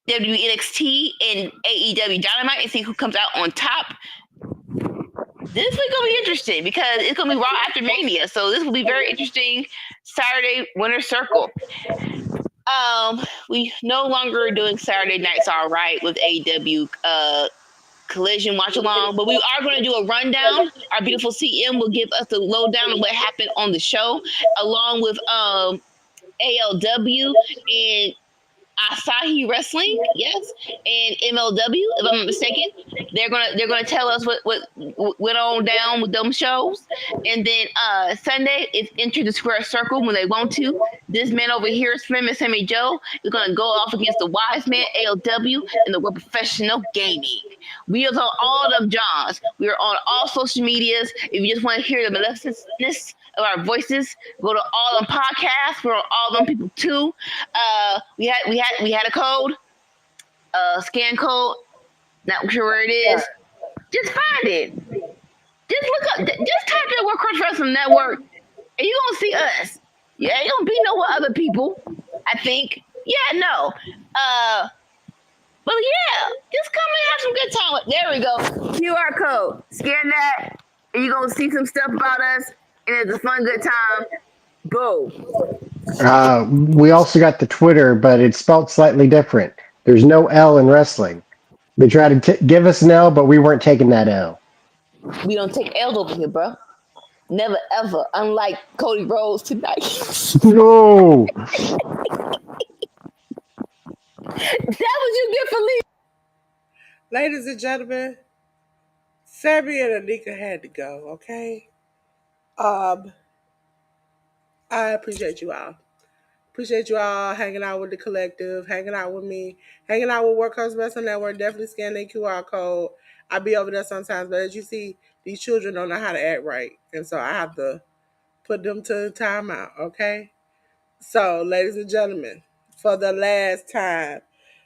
WWE NXT, and AEW Dynamite and see who comes out on top. This week gonna be interesting because it's gonna be Raw after Mania, so this will be very interesting. Saturday Winter Circle. We no longer doing Saturday Nights All Right with AEW Collision Watch Along, but we are going to do a rundown. Our beautiful CM will give us the lowdown of what happened on the show, along with ALW and Asahi Wrestling, yes, and MLW, if I'm not mistaken. They're gonna tell us what went on down with them shows. And then Sunday is Enter the Square Circle when they want to. This man over here, Sammy Joe, is gonna go off against the Wise Man, ALW, and the World Professional Gaming. We are on all of them Johns. We are on all social medias. If you just want to hear the maleficentness of our voices, go to all them podcasts. We're on all them people too. We had a code, scan code. Not sure where it is. Just find it. Just look up. Just type in Workhorse Wrestling Network, and you gonna see us. Yeah, ain't gonna be no other people. I think. Yeah, no. But yeah, just come and have some good time. There we go. QR code. Scan that, and you're gonna see some stuff about us, and it's a fun, good time. Boom. We also got the Twitter, but it's spelled slightly different. There's no L in wrestling. They tried to give us an L, but we weren't taking that L. We don't take L's over here, bro. Never ever. Unlike Cody Rhodes tonight. No. That was you get for leaving. Ladies and gentlemen, Sammy and Anika had to go, okay? I appreciate you all. Appreciate you all hanging out with the collective, hanging out with me, hanging out with Workhorse Wrestling Network. Definitely scan their QR code. I be over there sometimes, but as you see, these children don't know how to act right. And so I have to put them to timeout, okay? So, ladies and gentlemen, for the last time,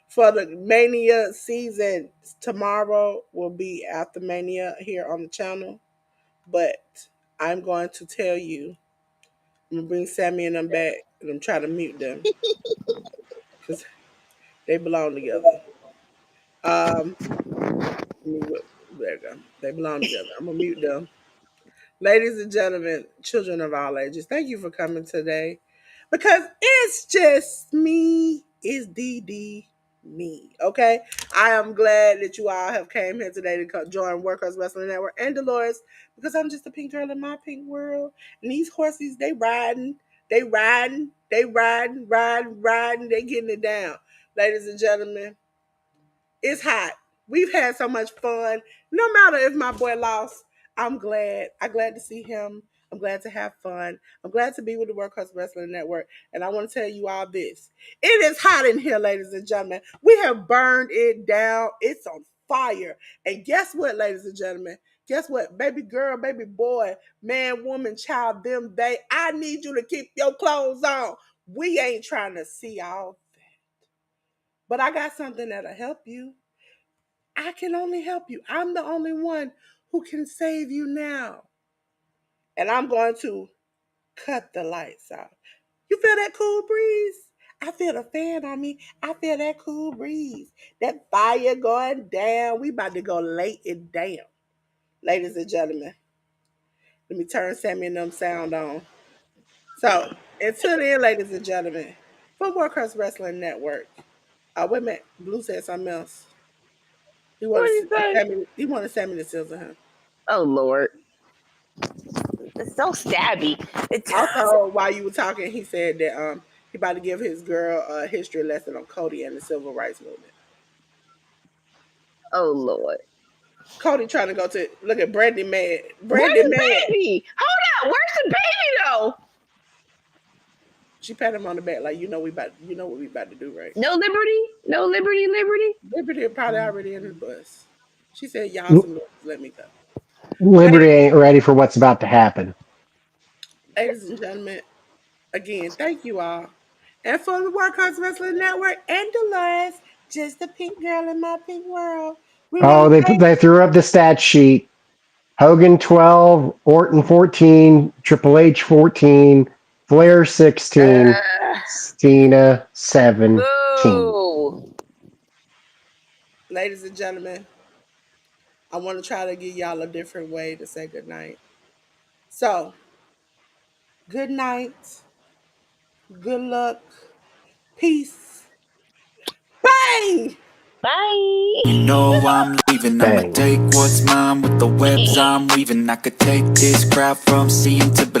for the Mania season, tomorrow will be after Mania here on the channel. But I'm going to tell you I'm gonna bring Sammy and them back, and I'm trying to mute them because they belong together. Um, there you go. They belong together. I'm gonna mute them. Ladies and gentlemen, children of all ages, thank you for coming today because it's just me. It's DD me. Okay, I am glad that you all have came here today to join Workers Wrestling Network and Delores because I'm just a pink girl in my pink world. And these horses, they riding, riding. They getting it down. Ladies and gentlemen, it's hot. We've had so much fun. No matter if my boy lost, I'm glad. I'm glad to see him. I'm glad to have fun. I'm glad to be with the Workhorse Wrestling Network. And I want to tell you all this. It is hot in here, ladies and gentlemen. We have burned it down. It's on fire. And guess what, ladies and gentlemen? Guess what? Baby girl, baby boy, man, woman, child, them, they. I need you to keep your clothes on. We ain't trying to see all that. But I got something that'll help you. I can only help you. I'm the only one who can save you now. And I'm going to cut the lights out. You feel that cool breeze? I feel the fan on me. I feel that cool breeze. That fire going down. We about to go lay it down. Ladies and gentlemen, let me turn Sammy and them sound on. So, until then, ladies and gentlemen, from Workhorse Wrestling Network. Wait a minute. Blue said something else. He What wanted did you say? Sammy, he wanted Sammy to sizzle him. Oh Lord, it's so stabby. It's Also, while you were talking, he said that he about to give his girl a history lesson on Cody and the civil rights movement. oh Lord. Cody trying to go to look at Brandy mad. Where's Brandy the mad. baby? Hold up, where's the baby though? She pat him on the back like you know what we about to do, right? No liberty, no liberty, liberty. Liberty probably already in the bus. She said, "Y'all some lords, let me go." Liberty ain't ready for what's about to happen. Ladies and gentlemen, again, thank you all. And for the Workhorse Wrestling Network and Delores, just the pink girl in my pink world. We want Oh, to thank they threw up the stat sheet. Hogan 12, Orton 14, Triple H 14, Flair 16, Cena 17. Boo. ladies and gentlemen, I want to try to give y'all a different way to say good night. So, good night, good luck, peace, bang! Bye. You know I'm leaving, I'ma Bang. take what's mine with the webs I'm weaving. I could take this crowd from seeing to believing.